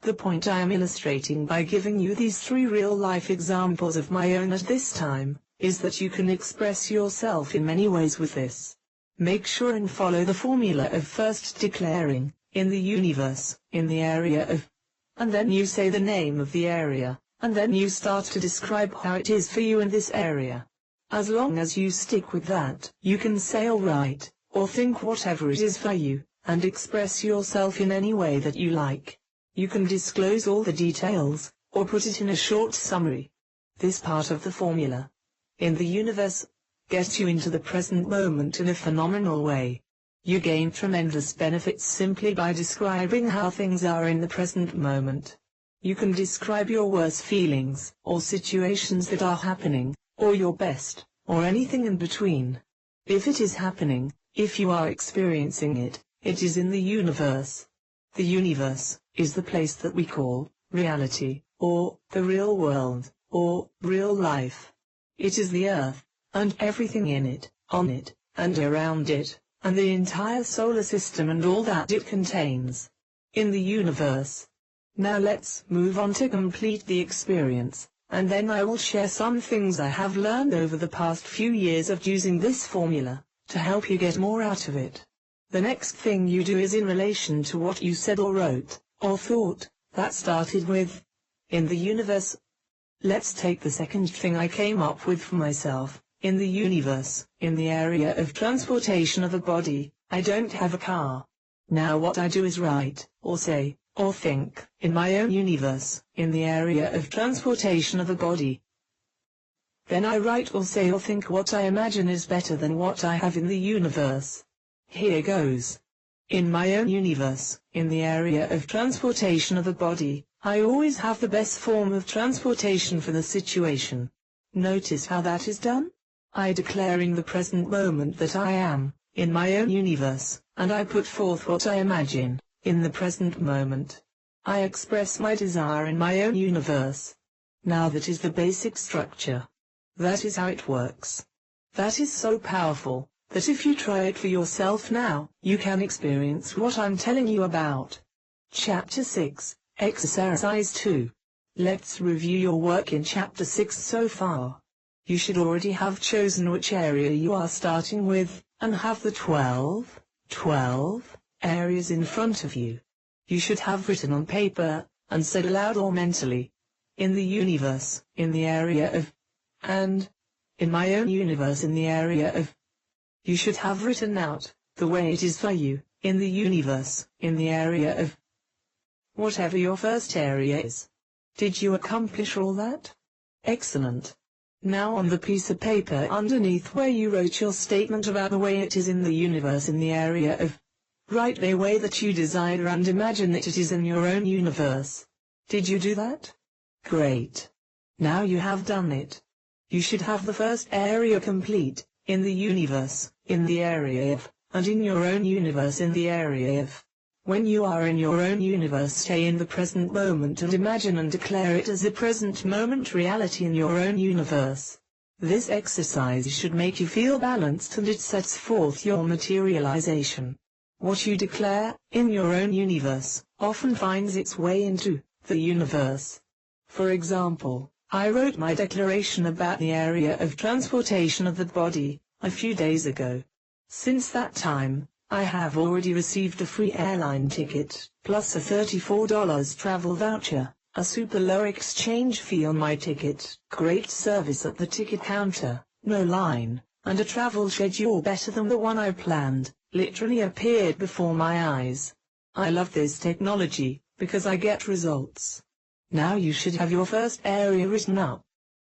The point I am illustrating by giving you these 3 real-life examples of my own at this time, is that you can express yourself in many ways with this. Make sure and follow the formula of first declaring, in the universe, in the area of, and then you say the name of the area, and then you start to describe how it is for you in this area. As long as you stick with that, you can say alright, or think whatever it is for you, and express yourself in any way that you like. You can disclose all the details, or put it in a short summary. This part of the formula, in the universe, gets you into the present moment in a phenomenal way. You gain tremendous benefits simply by describing how things are in the present moment. You can describe your worst feelings, or situations that are happening, or your best, or anything in between. If it is happening, if you are experiencing it, it is in the universe. The universe is the place that we call reality, or the real world, or real life. It is the earth, and everything in it, on it, and around it, and the entire solar system and all that it contains. In the universe. Now let's move on to complete the experience, and then I will share some things I have learned over the past few years of using this formula, to help you get more out of it. The next thing you do is in relation to what you said or wrote, or thought, that started with, in the universe. Let's take the second thing I came up with for myself. In the universe, in the area of transportation of a body, I don't have a car. Now what I do is write, or say, or think, in my own universe, in the area of transportation of a body. Then I write or say or think what I imagine is better than what I have in the universe. Here goes. In my own universe, in the area of transportation of a body, I always have the best form of transportation for the situation. Notice how that is done? I declare in the present moment that I am, in my own universe, and I put forth what I imagine, in the present moment. I express my desire in my own universe. Now that is the basic structure. That is how it works. That is so powerful, that if you try it for yourself now, you can experience what I'm telling you about. Chapter 6, Exercise 2. Let's review your work in Chapter 6 so far. You should already have chosen which area you are starting with, and have the 12 areas in front of you. You should have written on paper, and said aloud or mentally. In the universe, in the area of, and, in my own universe in the area of. You should have written out, the way it is for you, in the universe, in the area of. Whatever your first area is. Did you accomplish all that? Excellent. Now on the piece of paper underneath where you wrote your statement about the way it is in the universe in the area of, write the way that you desire and imagine that it is in your own universe. Did you do that? Great. Now you have done it. You should have the first area complete, in the universe, in the area of, and in your own universe in the area of. When you are in your own universe, stay in the present moment and imagine and declare it as a present moment reality in your own universe. This exercise should make you feel balanced and it sets forth your materialization. What you declare, in your own universe, often finds its way into the universe. For example, I wrote my declaration about the area of transportation of the body, a few days ago. Since that time, I have already received a free airline ticket, plus a $34 travel voucher, a super low exchange fee on my ticket, great service at the ticket counter, no line, and a travel schedule better than the one I planned, literally appeared before my eyes. I love this technology, because I get results. Now you should have your first area written up.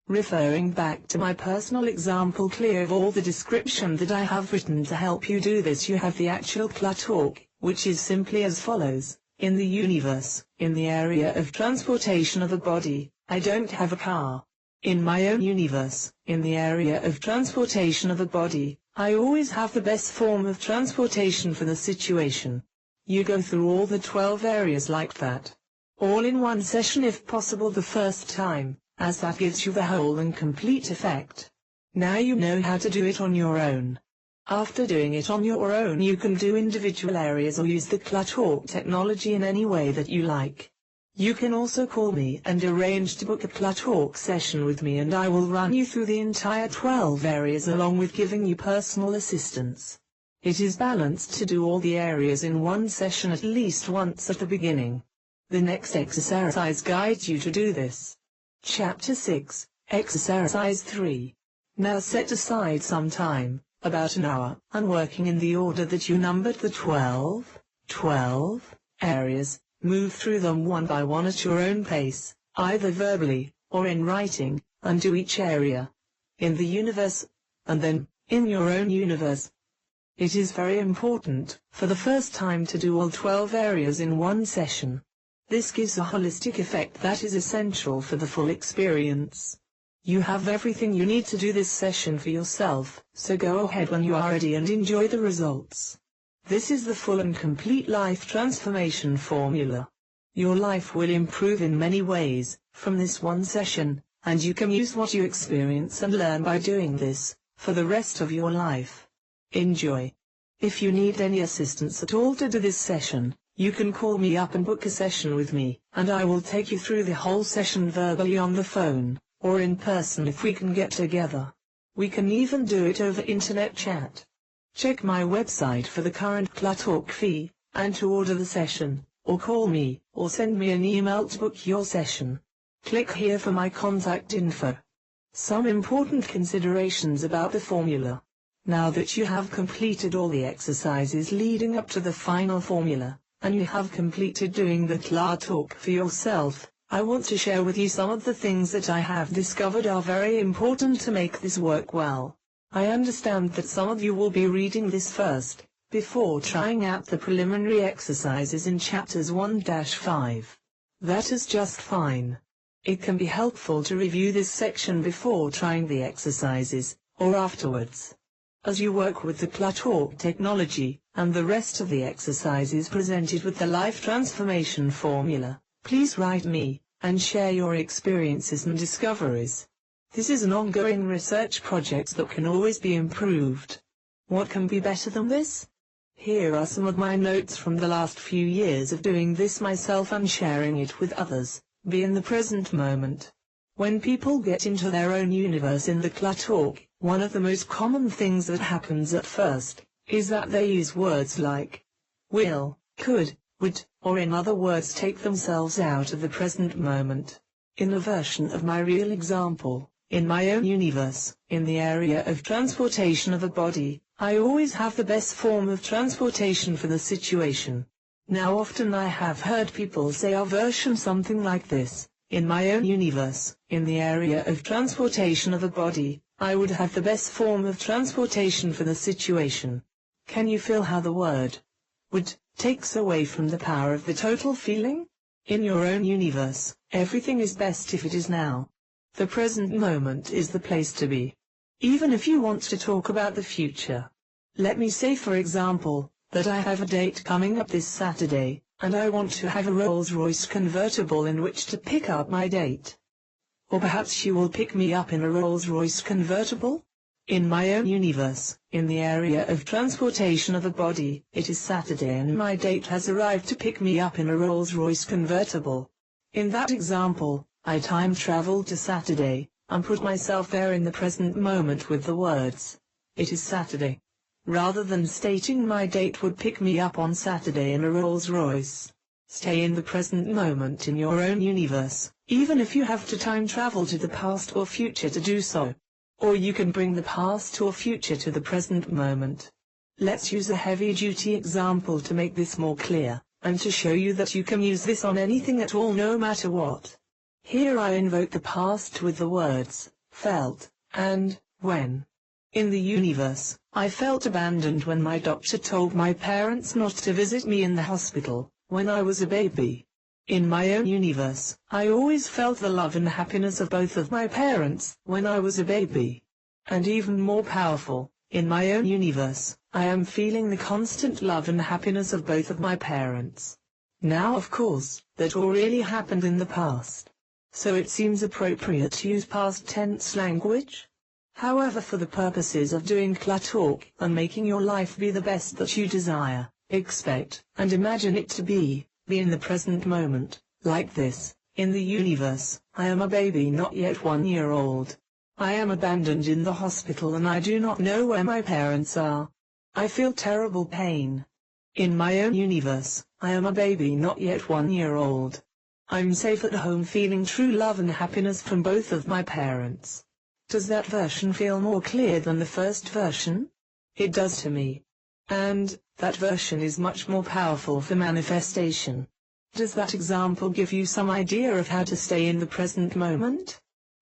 Referring back to my personal example, clear of all the description that I have written to help you do this, you have the actual talk, which is simply as follows. In the universe, in the area of transportation of a body, I don't have a car. In my own universe, in the area of transportation of a body, I always have the best form of transportation for the situation. You go through all the 12 areas like that. All in one session if possible the first time, as that gives you the whole and complete effect. Now you know how to do it on your own. After doing it on your own you can do individual areas or use the ClaTalk technology in any way that you like. You can also call me and arrange to book a ClaTalk session with me and I will run you through the entire 12 areas along with giving you personal assistance. It is balanced to do all the areas in one session at least once at the beginning. The next exercise guides you to do this. Chapter 6, Exercise 3. Now set aside some time, about an hour, and working in the order that you numbered the 12 areas. Move through them one by one at your own pace, either verbally, or in writing, and do each area in the universe, and then, in your own universe. It is very important, for the first time to do all 12 areas in one session. This gives a holistic effect that is essential for the full experience. You have everything you need to do this session for yourself, so go ahead when you are ready and enjoy the results. This is the full and complete life transformation formula. Your life will improve in many ways, from this one session, and you can use what you experience and learn by doing this, for the rest of your life. Enjoy. If you need any assistance at all to do this session, you can call me up and book a session with me, and I will take you through the whole session verbally on the phone, or in person if we can get together. We can even do it over internet chat. Check my website for the current ClaTalk fee, and to order the session, or call me, or send me an email to book your session. Click here for my contact info. Some important considerations about the formula. Now that you have completed all the exercises leading up to the final formula, and you have completed doing the ClaTalk for yourself, I want to share with you some of the things that I have discovered are very important to make this work well. I understand that some of you will be reading this first, before trying out the preliminary exercises in chapters 1-5. That is just fine. It can be helpful to review this section before trying the exercises, or afterwards. As you work with the ClaTalk technology, and the rest of the exercises presented with the life transformation formula, please write me, and share your experiences and discoveries. This is an ongoing research project that can always be improved. What can be better than this? Here are some of my notes from the last few years of doing this myself and sharing it with others. Be in the present moment. When people get into their own universe in the ClaTalk, one of the most common things that happens at first, is that they use words like will, could, would, or in other words take themselves out of the present moment. In a version of my real example, in my own universe, in the area of transportation of a body, I always have the best form of transportation for the situation. Now often I have heard people say our version something like this, in my own universe, in the area of transportation of a body, I would have the best form of transportation for the situation. Can you feel how the word would takes away from the power of the total feeling? In your own universe, everything is best if it is now. The present moment is the place to be. Even if you want to talk about the future. Let me say for example, that I have a date coming up this Saturday, and I want to have a Rolls-Royce convertible in which to pick up my date. Or perhaps you will pick me up in a Rolls-Royce convertible? In my own universe, in the area of transportation of a body, it is Saturday and my date has arrived to pick me up in a Rolls-Royce convertible. In that example, I time traveled to Saturday, and put myself there in the present moment with the words, "It is Saturday." Rather than stating my date would pick me up on Saturday in a Rolls-Royce. Stay in the present moment in your own universe, even if you have to time travel to the past or future to do so. Or you can bring the past or future to the present moment. Let's use a heavy-duty example to make this more clear, and to show you that you can use this on anything at all no matter what. Here I invoke the past with the words, felt, and, when. In the universe, I felt abandoned when my doctor told my parents not to visit me in the hospital, when I was a baby. In my own universe, I always felt the love and happiness of both of my parents, when I was a baby. And even more powerful, In my own universe, I am feeling the constant love and happiness of both of my parents. Now of course, that all really happened in the past. So it seems appropriate to use past tense language. However, for the purposes of doing talk and making your life be the best that you desire, expect, and imagine it to be in the present moment, like this. In the universe, I am a baby not yet 1 year old. I am abandoned in the hospital and I do not know where my parents are. I feel terrible pain. In my own universe, I am a baby not yet 1 year old. I'm safe at home feeling true love and happiness from both of my parents. Does that version feel more clear than the first version? It does to me. And that version is much more powerful for manifestation. Does that example give you some idea of how to stay in the present moment?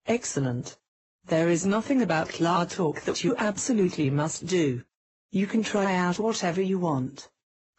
Excellent. There is nothing about talk that you absolutely must do. You can try out whatever you want.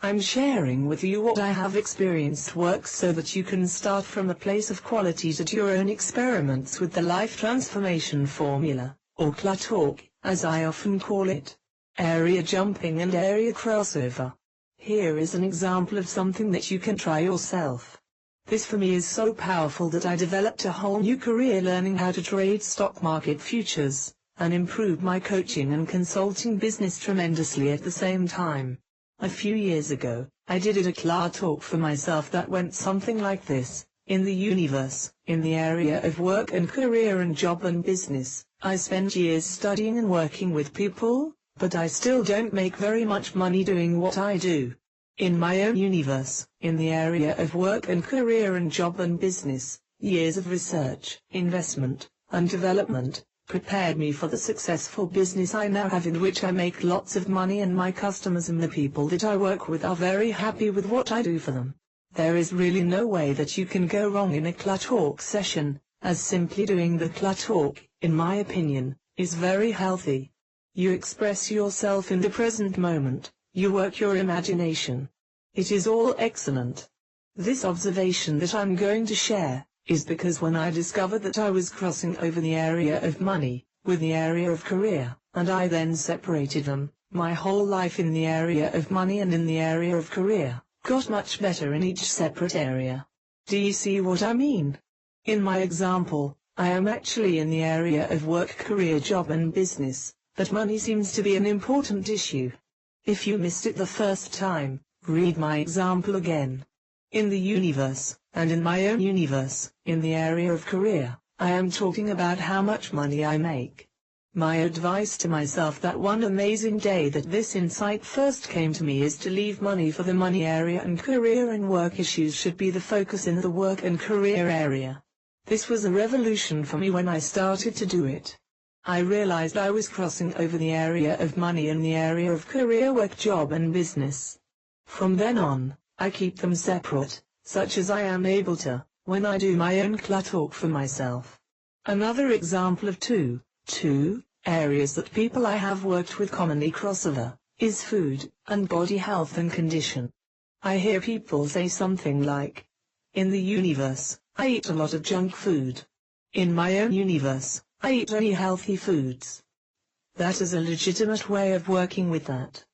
I'm sharing with you what I have experienced works so that you can start from a place of quality to do your own experiments with the life transformation formula, or talk, as I often call it. Area jumping and area crossover. Here is an example of something that you can try yourself. This for me is so powerful that I developed a whole new career learning how to trade stock market futures, and improve my coaching and consulting business tremendously at the same time. A few years ago, I did a talk for myself that went something like this. In the universe, in the area of work and career and job and business, I spent years studying and working with people, but I still don't make very much money doing what I do. In my own universe, in the area of work and career and job and business, years of research, investment, and development prepared me for the successful business I now have, in which I make lots of money and my customers and the people that I work with are very happy with what I do for them. There is really no way that you can go wrong in a talk session, as simply doing the talk, in my opinion, is very healthy. You express yourself in the present moment, you work your imagination. It is all excellent. This observation that I'm going to share is because when I discovered that I was crossing over the area of money with the area of career, and I then separated them, my whole life in the area of money and in the area of career got much better in each separate area. Do you see what I mean? In my example, I am actually in the area of work, career, job and business, but money seems to be an important issue. If you missed it the first time, read my example again. In the universe, and in my own universe, in the area of career, I am talking about how much money I make. My advice to myself that one amazing day that this insight first came to me is to leave money for the money area, and career and work issues should be the focus in the work and career area. This was a revolution for me when I started to do it. I realized I was crossing over the area of money and the area of career, work, job and business. From then on, I keep them separate, such as I am able to, when I do my own talk for myself. Another example of two areas that people I have worked with commonly cross over, is food, and body health and condition. I hear people say something like, in the universe, I eat a lot of junk food. In my own universe, I eat only healthy foods. That is a legitimate way of working with that.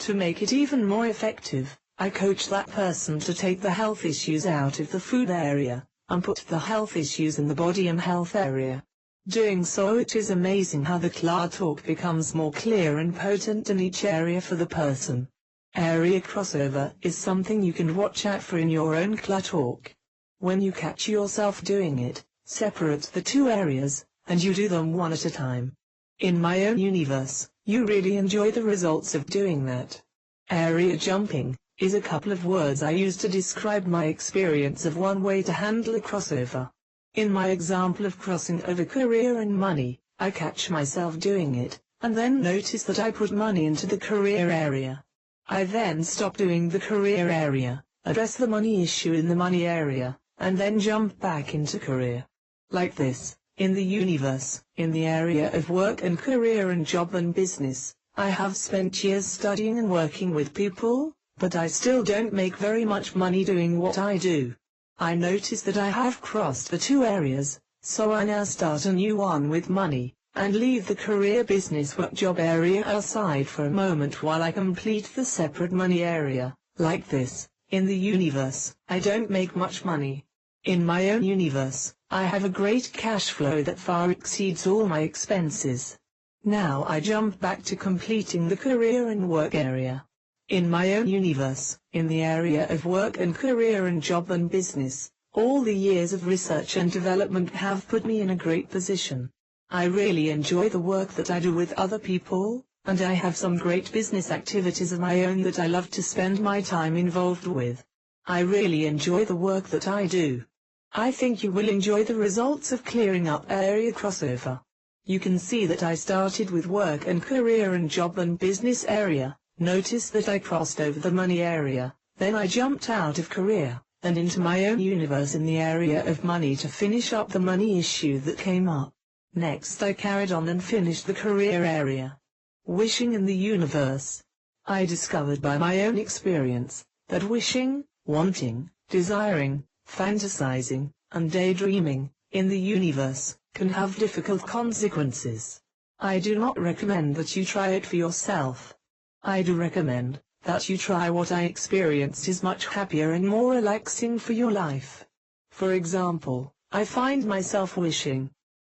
To make it even more effective, I coach that person to take the health issues out of the food area, and put the health issues in the body and health area. Doing so, it is amazing how the talk becomes more clear and potent in each area for the person. Area crossover is something you can watch out for in your own talk. When you catch yourself doing it, separate the two areas, and you do them one at a time. In my own universe, you really enjoy the results of doing that. Area jumping is a couple of words I use to describe my experience of one way to handle a crossover. In my example of crossing over career and money, I catch myself doing it, and then notice that I put money into the career area. I then stop doing the career area, address the money issue in the money area, and then jump back into career. Like this, in the universe, in the area of work and career and job and business, I have spent years studying and working with people, but I still don't make very much money doing what I do. I notice that I have crossed the two areas, so I now start a new one with money, and leave the career business work job area aside for a moment while I complete the separate money area, like this. In the universe, I don't make much money. In my own universe, I have a great cash flow that far exceeds all my expenses. Now I jump back to completing the career and work area. In my own universe, in the area of work and career and job and business, all the years of research and development have put me in a great position. I really enjoy the work that I do with other people, and I have some great business activities of my own that I love to spend my time involved with. I really enjoy the work that I do. I think you will enjoy the results of clearing up area crossover. You can see that I started with work and career and job and business area. Notice that I crossed over the money area, then I jumped out of career, and into my own universe in the area of money to finish up the money issue that came up. Next I carried on and finished the career area. Wishing in the universe. I discovered by my own experience, that wishing, wanting, desiring, fantasizing, and daydreaming, in the universe, can have difficult consequences. I do not recommend that you try it for yourself. I do recommend that you try what I experienced is much happier and more relaxing for your life. For example, I find myself wishing,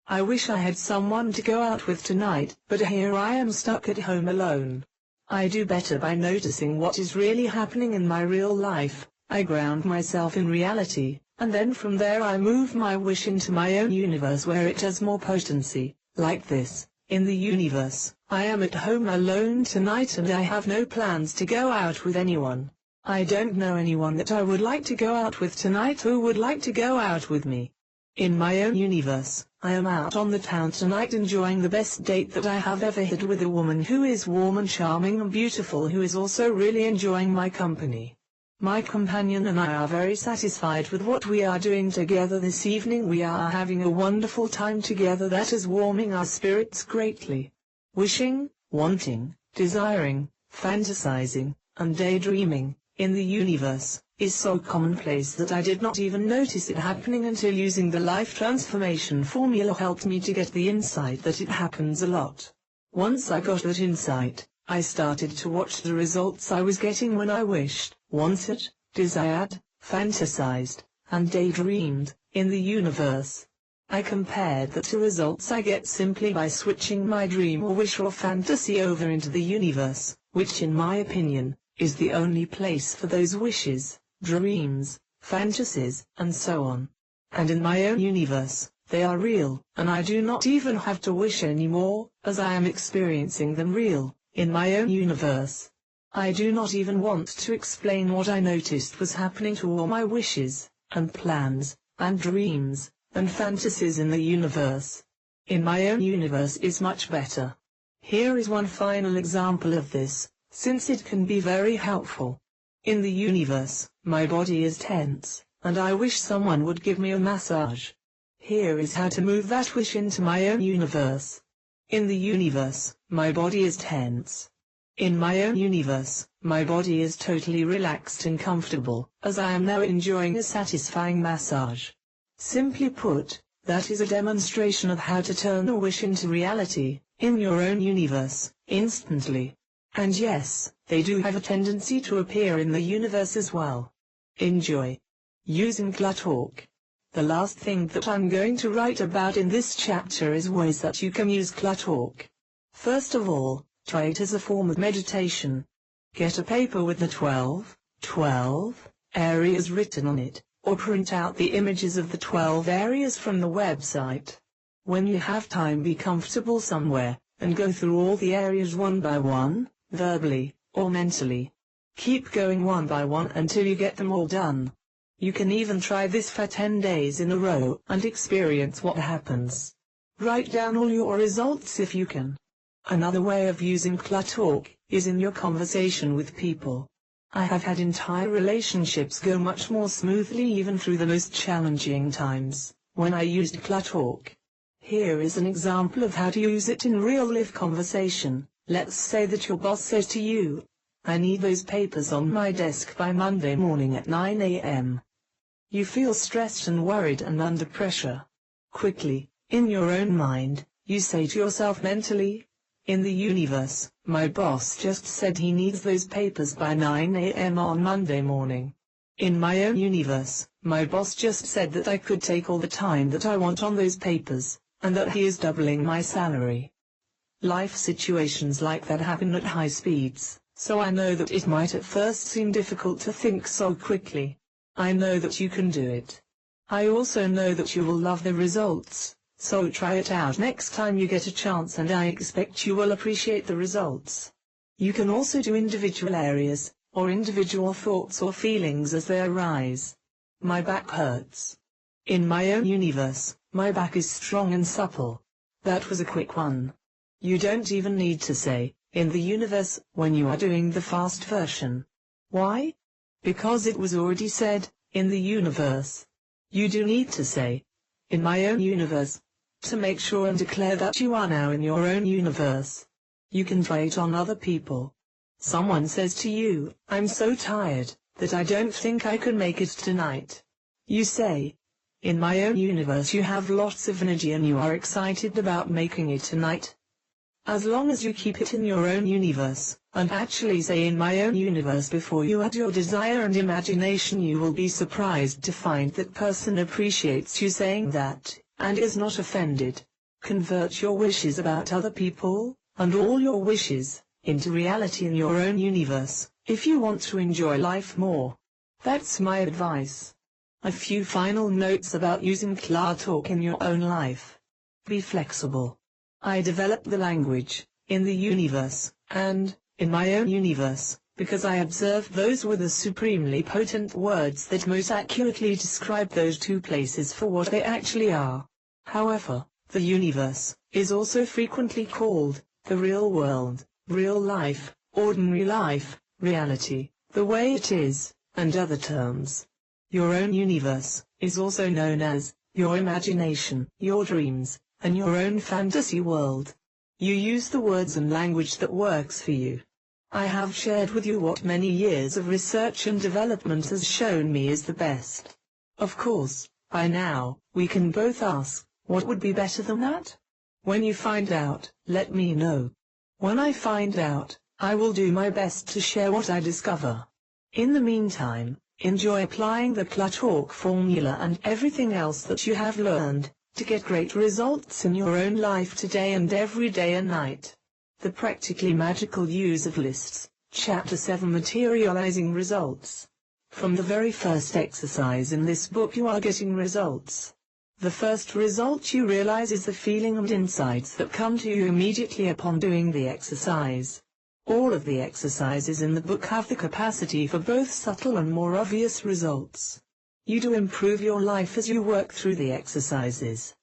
I wish I had someone to go out with tonight, but here I am stuck at home alone. I do better by noticing what is really happening in my real life. I ground myself in reality, and then from there I move my wish into my own universe where it has more potency, like this. In the universe, I am at home alone tonight and I have no plans to go out with anyone. I don't know anyone that I would like to go out with tonight who would like to go out with me. In my own universe, I am out on the town tonight enjoying the best date that I have ever had with a woman who is warm and charming and beautiful, who is also really enjoying my company. My companion and I are very satisfied with what we are doing together this evening. We are having a wonderful time together that is warming our spirits greatly. Wishing, wanting, desiring, fantasizing, and daydreaming, in the universe, is so commonplace that I did not even notice it happening until using the life transformation formula helped me to get the insight that it happens a lot. Once I got that insight, I started to watch the results I was getting when I wished, wanted, desired, fantasized, and daydreamed, in the universe. I compared that to results I get simply by switching my dream or wish or fantasy over into the universe, which in my opinion, is the only place for those wishes, dreams, fantasies, and so on. And in my own universe, they are real, and I do not even have to wish anymore, as I am experiencing them real, in my own universe. I do not even want to explain what I noticed was happening to all my wishes, and plans, and dreams, and fantasies in the universe. In my own universe is much better. Here is one final example of this, since it can be very helpful. In the universe, my body is tense, and I wish someone would give me a massage. Here is how to move that wish into my own universe. In the universe, my body is tense. In my own universe, my body is totally relaxed and comfortable, as I am now enjoying a satisfying massage. Simply put, that is a demonstration of how to turn a wish into reality, in your own universe, instantly. And yes, they do have a tendency to appear in the universe as well. Enjoy. Using ClaTalk. The last thing that I'm going to write about in this chapter is ways that you can use ClaTalk. First of all, try it as a form of meditation. Get a paper with the 12 areas written on it, or print out the images of the 12 areas from the website. When you have time, be comfortable somewhere, and go through all the areas one by one, verbally, or mentally. Keep going one by one until you get them all done. You can even try this for 10 days in a row and experience what happens. Write down all your results if you can. Another way of using ClaTalk is in your conversation with people. I have had entire relationships go much more smoothly even through the most challenging times, when I used ClaTalk. Here is an example of how to use it in real-life conversation. Let's say that your boss says to you, "I need those papers on my desk by Monday morning at 9 a.m. You feel stressed and worried and under pressure. Quickly, in your own mind, You say to yourself mentally, in the universe, my boss just said he needs those papers by 9 a.m. on Monday morning. In my own universe, my boss just said that I could take all the time that I want on those papers, and that he is doubling my salary. Life situations like that happen at high speeds, so I know that it might at first seem difficult to think so quickly. I know that you can do it. I also know that you will love the results, so try it out next time you get a chance, and I expect you will appreciate the results. You can also do individual areas, or individual thoughts or feelings as they arise. My back hurts. In my own universe, my back is strong and supple. That was a quick one. You don't even need to say, in the universe, when you are doing the fast version. Why? Because it was already said, in the universe. You do need to say, in my own universe, to make sure and declare that you are now in your own universe. You can try it on other people. Someone says to you, I'm so tired, that I don't think I can make it tonight. You say, in my own universe you have lots of energy and you are excited about making it tonight. As long as you keep it in your own universe, and actually say in my own universe before you add your desire and imagination, you will be surprised to find that person appreciates you saying that, and is not offended. Convert your wishes about other people, and all your wishes, into reality in your own universe, if you want to enjoy life more. That's my advice. A few final notes about using clear talk in your own life. Be flexible. I developed the language, in the universe, and, in my own universe, because I observed those were the supremely potent words that most accurately describe those two places for what they actually are. However, the universe is also frequently called the real world, real life, ordinary life, reality, the way it is, and other terms. Your own universe is also known as your imagination, your dreams, and your own fantasy world. You use the words and language that works for you. I have shared with you what many years of research and development has shown me is the best. Of course, by now, we can both ask, what would be better than that? When you find out, let me know. When I find out, I will do my best to share what I discover. In the meantime, enjoy applying the Cluttalk formula and everything else that you have learned, to get great results in your own life today and every day and night. The Practically Magical Use of Lists, Chapter 7, Materializing Results. From the very first exercise in this book you are getting results. The first result you realize is the feeling and insights that come to you immediately upon doing the exercise. All of the exercises in the book have the capacity for both subtle and more obvious results. You do improve your life as you work through the exercises.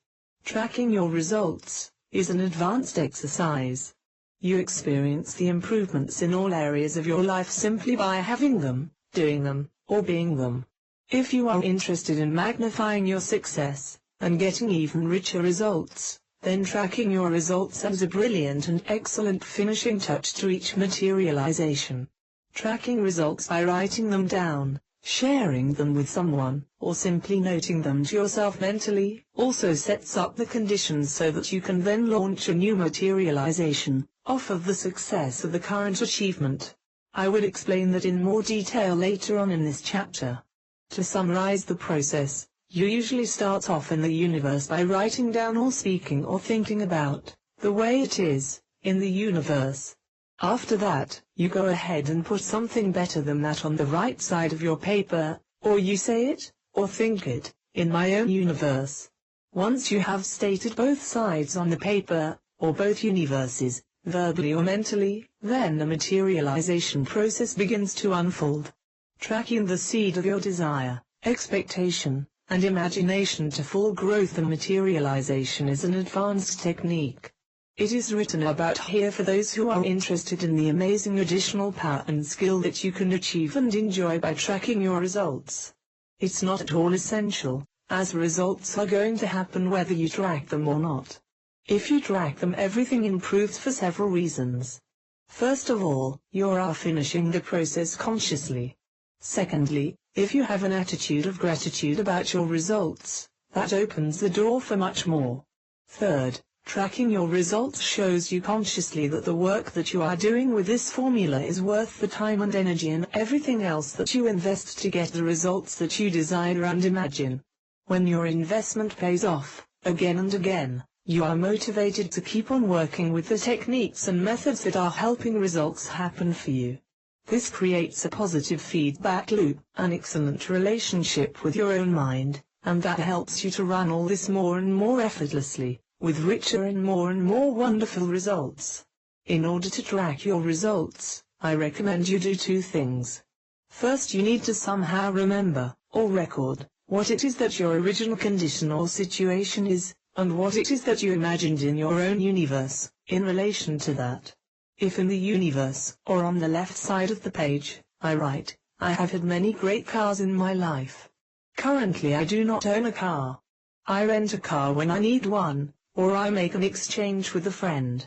Tracking your results is an advanced exercise. You experience the improvements in all areas of your life simply by having them, doing them, or being them. If you are interested in magnifying your success, and getting even richer results, then tracking your results adds a brilliant and excellent finishing touch to each materialization. Tracking results by writing them down, sharing them with someone, or simply noting them to yourself mentally, also sets up the conditions so that you can then launch a new materialization, off of the success of the current achievement. I will explain that in more detail later on in this chapter. To summarize the process, you usually start off in the universe by writing down or speaking or thinking about the way it is in the universe. After that, you go ahead and put something better than that on the right side of your paper, or you say it, or think it, in my own universe. Once you have stated both sides on the paper, or both universes, verbally or mentally, then the materialization process begins to unfold. Tracking the seed of your desire, expectation, and imagination to full growth and materialization is an advanced technique. It is written about here for those who are interested in the amazing additional power and skill that you can achieve and enjoy by tracking your results. It's not at all essential, as results are going to happen whether you track them or not. If you track them, everything improves for several reasons. First of all, you are finishing the process consciously. Secondly, if you have an attitude of gratitude about your results, that opens the door for much more. Third, Tracking your results shows you consciously that the work that you are doing with this formula is worth the time and energy and everything else that you invest to get the results that you desire and imagine. When your investment pays off, again and again, you are motivated to keep on working with the techniques and methods that are helping results happen for you. This creates a positive feedback loop, an excellent relationship with your own mind, and that helps you to run all this more and more effortlessly, with richer and more wonderful results. In order to track your results, I recommend you do two things. First, you need to somehow remember, or record, what it is that your original condition or situation is, and what it is that you imagined in your own universe, in relation to that. If in the universe, or on the left side of the page, I write, I have had many great cars in my life. Currently I do not own a car. I rent a car when I need one, or I make an exchange with a friend.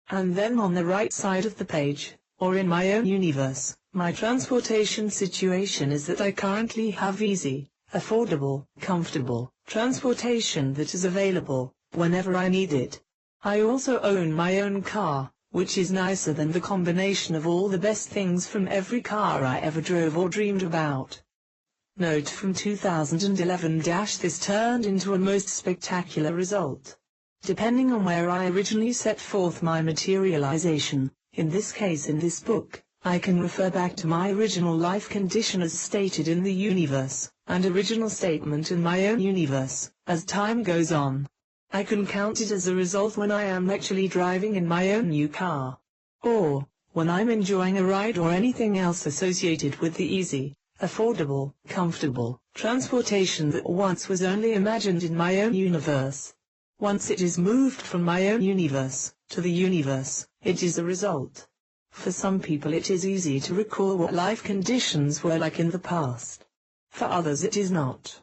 And then on the right side of the page, or in my own universe, my transportation situation is that I currently have easy, affordable, comfortable transportation that is available whenever I need it. I also own my own car, which is nicer than the combination of all the best things from every car I ever drove or dreamed about. Note from 2011 - this turned into a most spectacular result. Depending on where I originally set forth my materialization, in this case in this book, I can refer back to my original life condition as stated in the universe, and original statement in my own universe, as time goes on. I can count it as a result when I am actually driving in my own new car. Or, when I'm enjoying a ride or anything else associated with the easy, affordable, comfortable transportation that once was only imagined in my own universe. Once it is moved from my own universe to the universe, it is a result. For some people it is easy to recall what life conditions were like in the past. For others it is not.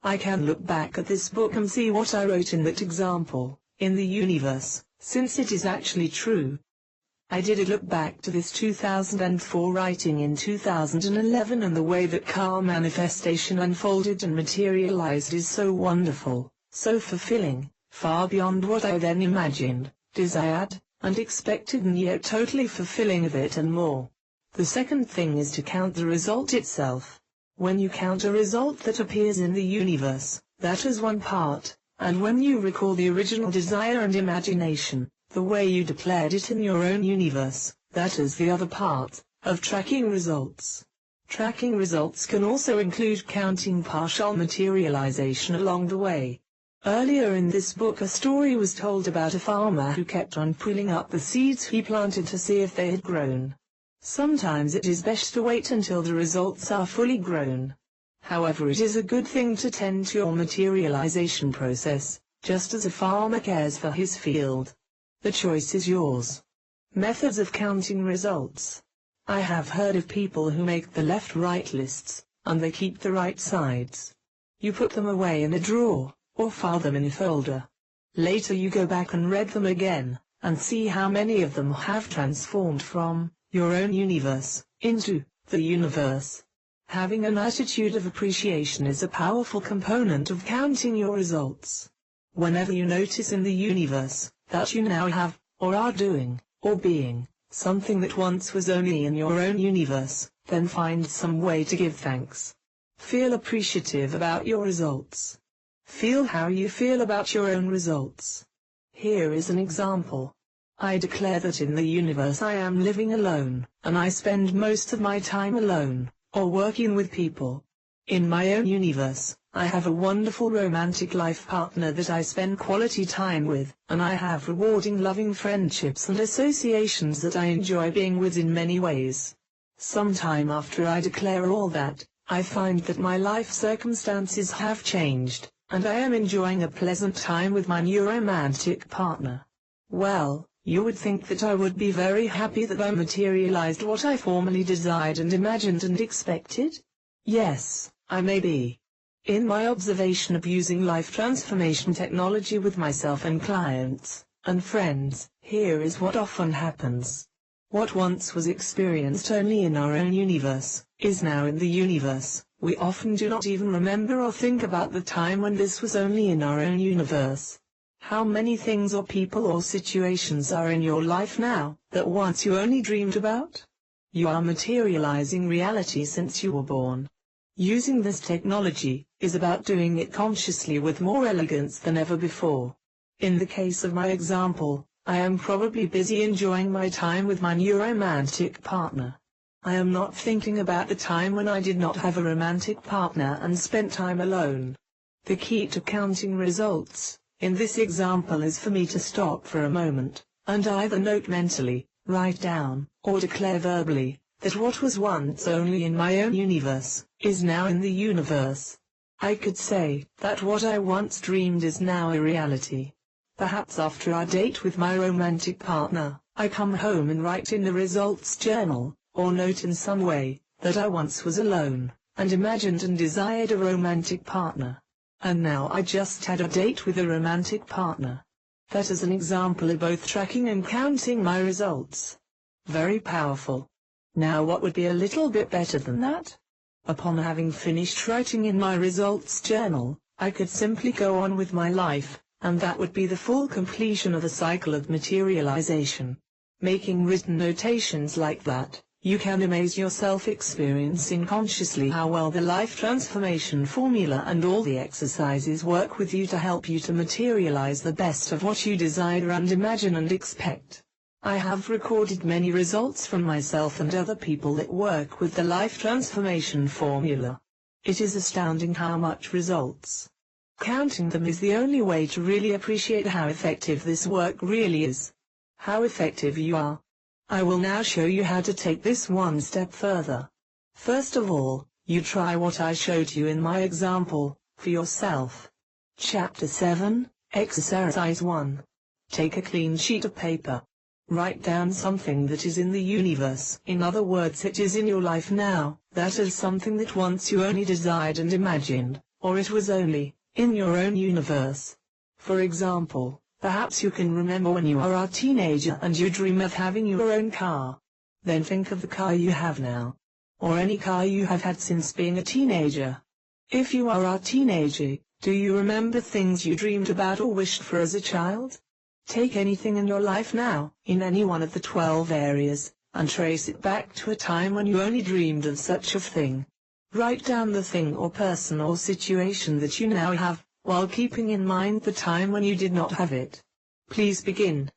I can look back at this book and see what I wrote in that example, in the universe, since it is actually true. I did look back to this 2004 writing in 2011, and the way that car manifestation unfolded and materialized is so wonderful, so fulfilling, far beyond what I then imagined, desired, and expected, and yet totally fulfilling of it and more. The second thing is to count the result itself. When you count a result that appears in the universe, that is one part, and when you recall the original desire and imagination, the way you declared it in your own universe, that is the other part, of tracking results. Tracking results can also include counting partial materialization along the way. Earlier in this book a story was told about a farmer who kept on pulling up the seeds he planted to see if they had grown. Sometimes it is best to wait until the results are fully grown. However, it is a good thing to tend to your materialization process, just as a farmer cares for his field. The choice is yours. Methods of counting results. I have heard of people who make the left-right lists, and they keep the right sides. You put them away in a drawer, or file them in a folder. Later you go back and read them again, and see how many of them have transformed from your own universe into the universe. Having an attitude of appreciation is a powerful component of counting your results. Whenever you notice in the universe that you now have, or are doing, or being, something that once was only in your own universe, then find some way to give thanks. Feel appreciative about your results. Feel how you feel about your own results. Here is an example. I declare that in the universe I am living alone, and I spend most of my time alone, or working with people. In my own universe, I have a wonderful romantic life partner that I spend quality time with, and I have rewarding loving friendships and associations that I enjoy being with in many ways. Sometime after I declare all that, I find that my life circumstances have changed, and I am enjoying a pleasant time with my new romantic partner. Well, you would think that I would be very happy that I materialized what I formerly desired and imagined and expected? Yes, I may be. In my observation of using life transformation technology with myself and clients, and friends, here is what often happens. What once was experienced only in our own universe, is now in the universe. We often do not even remember or think about the time when this was only in our own universe. How many things or people or situations are in your life now that once you only dreamed about? You are materializing reality since you were born. Using this technology is about doing it consciously with more elegance than ever before. In the case of my example, I am probably busy enjoying my time with my new romantic partner. I am not thinking about the time when I did not have a romantic partner and spent time alone. The key to counting results in this example is for me to stop for a moment, and either note mentally, write down, or declare verbally, that what was once only in my own universe, is now in the universe. I could say that what I once dreamed is now a reality. Perhaps after our date with my romantic partner, I come home and write in the results journal, or note in some way, that I once was alone, and imagined and desired a romantic partner. And now I just had a date with a romantic partner. That is an example of both tracking and counting my results. Very powerful. Now what would be a little bit better than that? Upon having finished writing in my results journal, I could simply go on with my life, and that would be the full completion of the cycle of materialization. Making written notations like that, you can amaze yourself experiencing consciously how well the life transformation formula and all the exercises work with you to help you to materialize the best of what you desire and imagine and expect. I have recorded many results from myself and other people that work with the life transformation formula. It is astounding how much results. Counting them is the only way to really appreciate how effective this work really is. How effective you are. I will now show you how to take this one step further. First of all, you try what I showed you in my example, for yourself. Chapter 7, Exercise 1. Take a clean sheet of paper. Write down something that is in the universe. In other words, it is in your life now. That is something that once you only desired and imagined, or it was only in your own universe. For example, perhaps you can remember when you are a teenager and you dream of having your own car. Then think of the car you have now, or any car you have had since being a teenager. If you are a teenager, do you remember things you dreamed about or wished for as a child? Take anything in your life now, in any one of the 12 areas, and trace it back to a time when you only dreamed of such a thing. Write down the thing or person or situation that you now have, while keeping in mind the time when you did not have it. Please begin.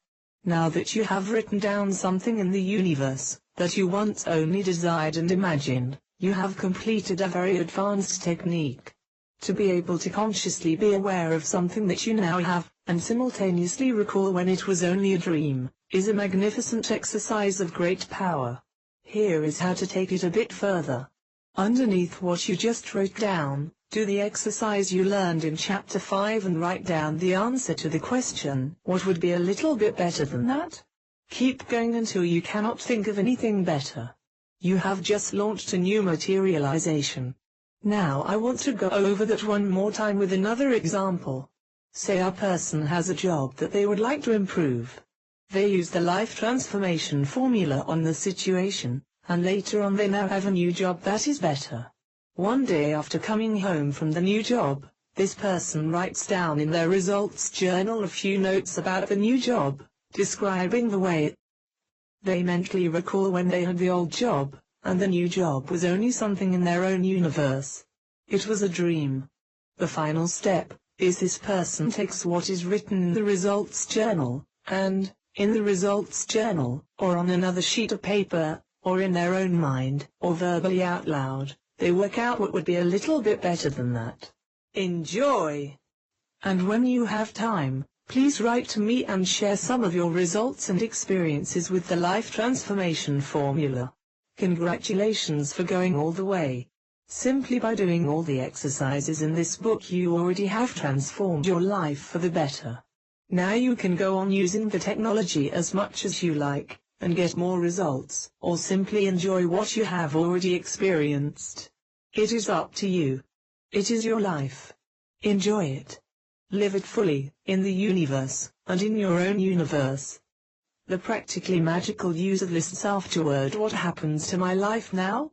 Now that you have written down something in the universe that you once only desired and imagined, you have completed a very advanced technique. To be able to consciously be aware of something that you now have, and simultaneously recall when it was only a dream, is a magnificent exercise of great power. Here is how to take it a bit further. Underneath what you just wrote down, do the exercise you learned in Chapter 5 and write down the answer to the question, what would be a little bit better than that? Keep going until you cannot think of anything better. You have just launched a new materialization. Now I want to go over that one more time with another example. Say a person has a job that they would like to improve. They use the life transformation formula on the situation, and later on they now have a new job that is better. One day after coming home from the new job, this person writes down in their results journal a few notes about the new job, describing the way they mentally recall when they had the old job, and the new job was only something in their own universe. It was a dream. The final step is this person takes what is written in the results journal, and, in the results journal, or on another sheet of paper, or in their own mind, or verbally out loud, they work out what would be a little bit better than that. Enjoy! And when you have time, please write to me and share some of your results and experiences with the life transformation formula. Congratulations for going all the way. Simply by doing all the exercises in this book you already have transformed your life for the better. Now you can go on using the technology as much as you like, and get more results, or simply enjoy what you have already experienced. It is up to you. It is your life. Enjoy it. Live it fully, in the universe, and in your own universe. The practically magical user lists afterward. What happens to my life now?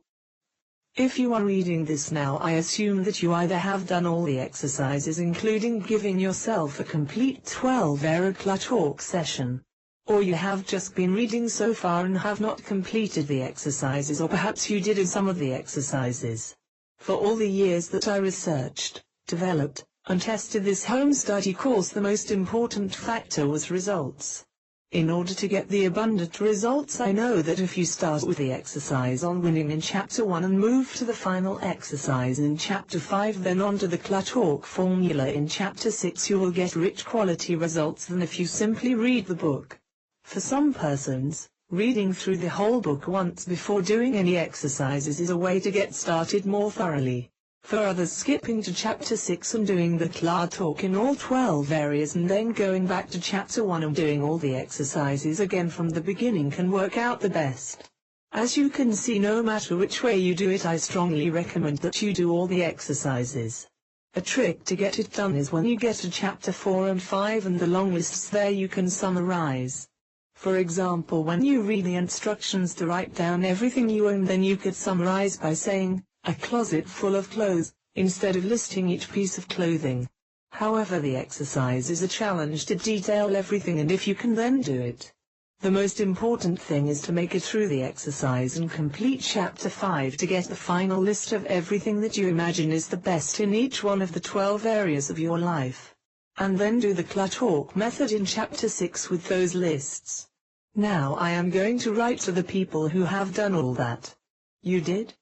If you are reading this now, I assume that you either have done all the exercises, including giving yourself a complete 12-hour ClaTalk session, or you have just been reading so far and have not completed the exercises, or perhaps you did some of the exercises. For all the years that I researched, developed, and tested this home study course, the most important factor was results. In order to get the abundant results, I know that if you start with the exercise on winning in Chapter 1 and move to the final exercise in Chapter 5, then on to the ClaTalk formula in Chapter 6, you will get rich quality results than if you simply read the book. For some persons, reading through the whole book once before doing any exercises is a way to get started more thoroughly. For others, skipping to Chapter 6 and doing the ClaTalk in all 12 areas and then going back to Chapter 1 and doing all the exercises again from the beginning can work out the best. As you can see, no matter which way you do it, I strongly recommend that you do all the exercises. A trick to get it done is when you get to Chapter 4 and 5 and the long lists there, you can summarize. For example, when you read the instructions to write down everything you own, then you could summarize by saying, a closet full of clothes, instead of listing each piece of clothing. However, the exercise is a challenge to detail everything, and if you can then do it. The most important thing is to make it through the exercise and complete Chapter 5 to get the final list of everything that you imagine is the best in each one of the 12 areas of your life. And then do the ClaTalk method in Chapter 6 with those lists. Now I am going to write to the people who have done all that. You did?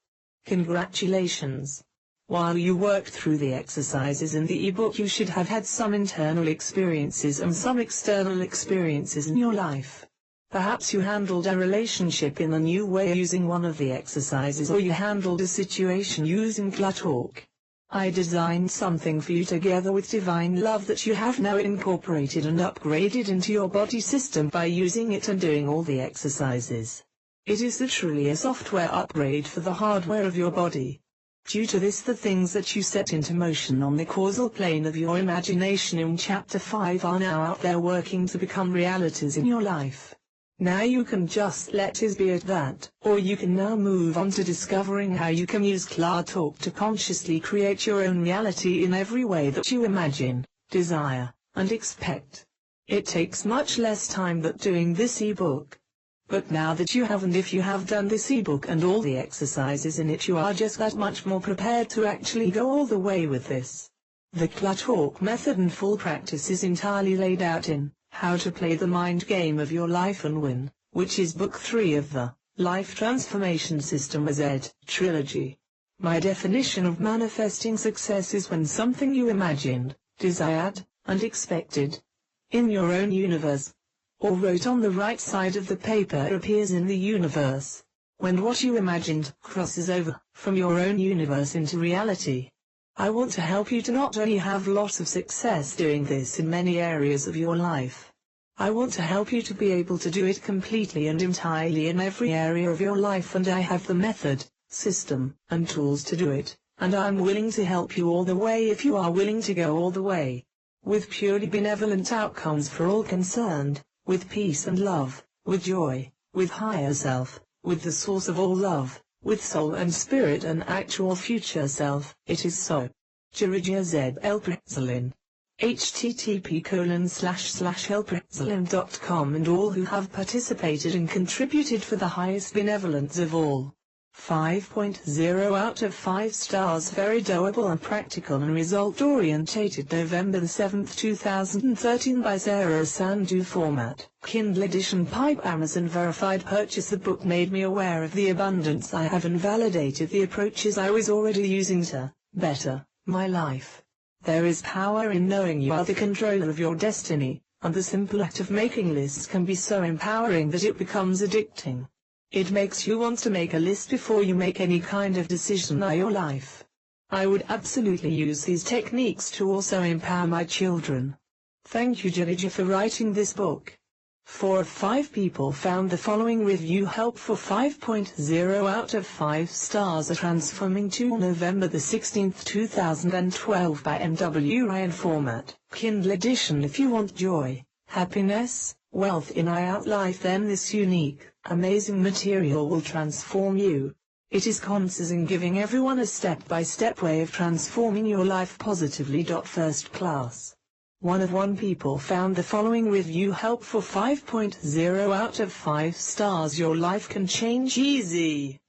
Congratulations. While you worked through the exercises in the ebook, you should have had some internal experiences and some external experiences in your life. Perhaps you handled a relationship in a new way using one of the exercises, or you handled a situation using ClaTalk. I designed something for you together with divine love that you have now incorporated and upgraded into your body system by using it and doing all the exercises. It is literally a software upgrade for the hardware of your body. Due to this, the things that you set into motion on the causal plane of your imagination in Chapter 5 are now out there working to become realities in your life. Now you can just let it be at that, or you can now move on to discovering how you can use ClaTalk to consciously create your own reality in every way that you imagine, desire, and expect. It takes much less time than doing this ebook. But now that you have, and if you have done this ebook and all the exercises in it, you are just that much more prepared to actually go all the way with this. The ClaTalk method in full practice is entirely laid out in How to Play the Mind Game of Your Life and Win, which is Book 3 of the Life Transformation System JoreJj trilogy. My definition of manifesting success is when something you imagined, desired, and expected in your own universe, or wrote on the right side of the paper, appears in the universe. When what you imagined crosses over from your own universe into reality. I want to help you to not only have lots of success doing this in many areas of your life. I want to help you to be able to do it completely and entirely in every area of your life, and I have the method, system, and tools to do it, and I'm willing to help you all the way if you are willing to go all the way. With purely benevolent outcomes for all concerned. With peace and love, with joy, with higher self, with the source of all love, with soul and spirit and actual future self. It is so. JoreJj Elprehzleinn. http://elprehzleinn.com, and all who have participated and contributed for the highest benevolence of all. 5.0 out of 5 stars. Very doable and practical and result-orientated. November 7, 2013 by Sarah Sandu. Format, Kindle edition. Pipe. Amazon verified purchase. The book made me aware of the abundance I have and validated the approaches I was already using to better my life. There is power in knowing you are the controller of your destiny, and the simple act of making lists can be so empowering that it becomes addicting. It makes you want to make a list before you make any kind of decision in your life. I would absolutely use these techniques to also empower my children. Thank you, JoreJj, for writing this book. 4 of 5 people found the following review helpful. 5.0 out of 5 stars. A Transforming to November 16, 2012 by M.W. Ryan. Format, Kindle edition. If you want joy, happiness, wealth in your life, then this unique, amazing material will transform you. It is consists in giving everyone a step-by-step way of transforming your life positively. First class. 1 of 1 people found the following review helpful. 5.0 out of 5 stars. Your life can change easy.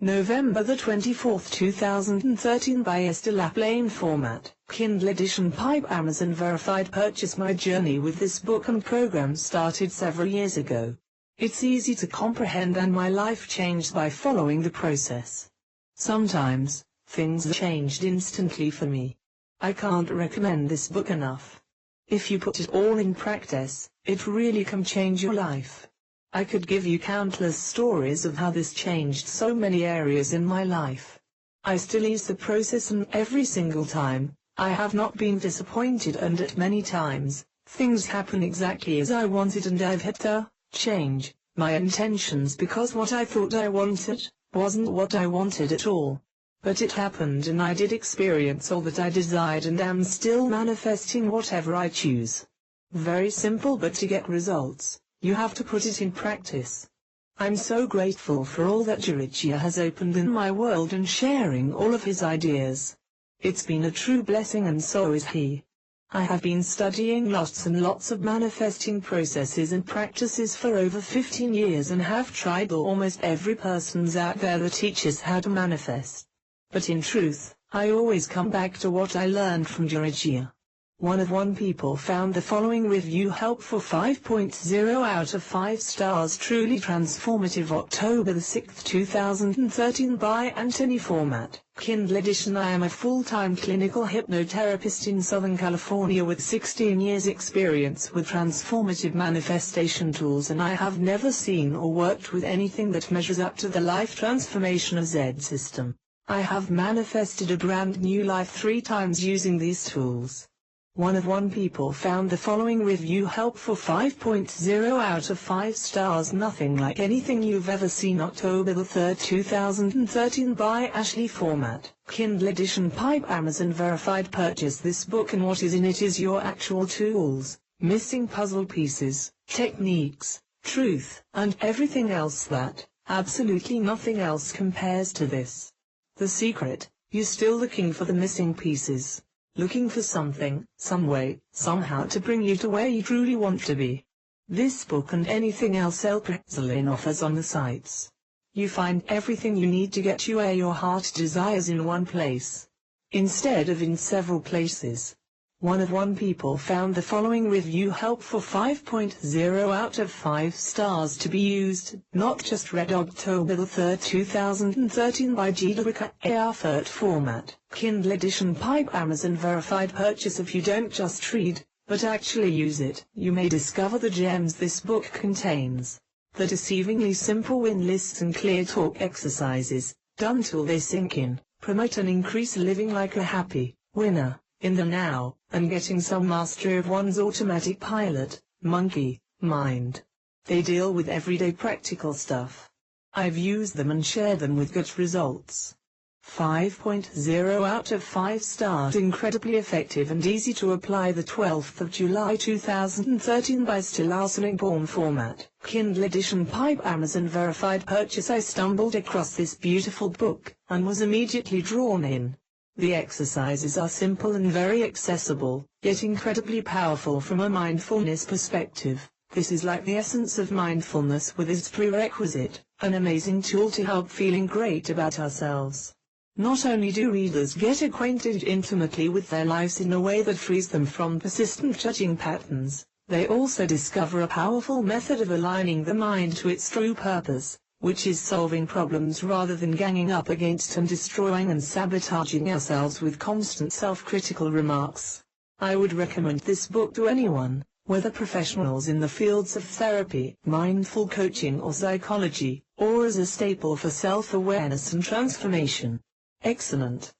November the 24th, 2013 by Elprehzleinn format, Kindle edition pipe Amazon verified purchase. My journey with this book and program started several years ago. It's easy to comprehend and my life changed by following the process. Sometimes, things changed instantly for me. I can't recommend this book enough. If you put it all in practice, it really can change your life. I could give you countless stories of how this changed so many areas in my life. I still use the process and every single time, I have not been disappointed and at many times, things happen exactly as I wanted and I've had to change my intentions because what I thought I wanted wasn't what I wanted at all. But it happened and I did experience all that I desired and am still manifesting whatever I choose. Very simple, but to get results, you have to put it in practice. I'm so grateful for all that JoreJj has opened in my world and sharing all of his ideas. It's been a true blessing and so is he. I have been studying lots and lots of manifesting processes and practices for over 15 years and have tried almost every person's out there that teaches how to manifest. But in truth, I always come back to what I learned from JoreJj. 1 of 1 people found the following review helpful. 5.0 out of 5 stars. Truly transformative. October the 6th, 2013 by Anthony format, Kindle edition. I am a full-time clinical hypnotherapist in Southern California with 16 years experience with transformative manifestation tools, and I have never seen or worked with anything that measures up to the life transformation of JoreJj system. I have manifested a brand new life 3 times using these tools. 1 of 1 people found the following review helpful. 5.0 out of 5 stars. Nothing like anything you've ever seen. October the 3rd, 2013 by Ashley format, Kindle edition pipe Amazon verified purchase. This book and what is in it is your actual tools, missing puzzle pieces, techniques, truth, and everything else that, absolutely nothing else compares to this. The secret, you're still looking for the missing pieces. Looking for something, some way, somehow to bring you to where you truly want to be. This book and anything else Elprehzleinn offers on the sites. You find everything you need to get you where your heart desires in one place, instead of in several places. 1 of 1 people found the following review helpful. 5.0 out of 5 stars. To be used, not just read. October the 3rd, 2013 by JoreJj format, Kindle edition pipe Amazon verified purchase. If you don't just read, but actually use it, you may discover the gems this book contains. The deceivingly simple win lists and clear talk exercises, done till they sink in, promote and increase living like a happy winner in the now, and getting some mastery of one's automatic pilot, monkey, mind. They deal with everyday practical stuff. I've used them and shared them with good results. 5.0 out of 5 stars. Incredibly effective and easy to apply. The 12th of July 2013 by Elprehzleinn format, Kindle edition pipe Amazon verified purchase. I stumbled across this beautiful book, and was immediately drawn in. The exercises are simple and very accessible, yet incredibly powerful from a mindfulness perspective. This is like the essence of mindfulness with its prerequisite, an amazing tool to help feeling great about ourselves. Not only do readers get acquainted intimately with their lives in a way that frees them from persistent judging patterns, they also discover a powerful method of aligning the mind to its true purpose, which is solving problems rather than ganging up against and destroying and sabotaging ourselves with constant self-critical remarks. I would recommend this book to anyone, whether professionals in the fields of therapy, mindful coaching or psychology, or as a staple for self-awareness and transformation. Excellent.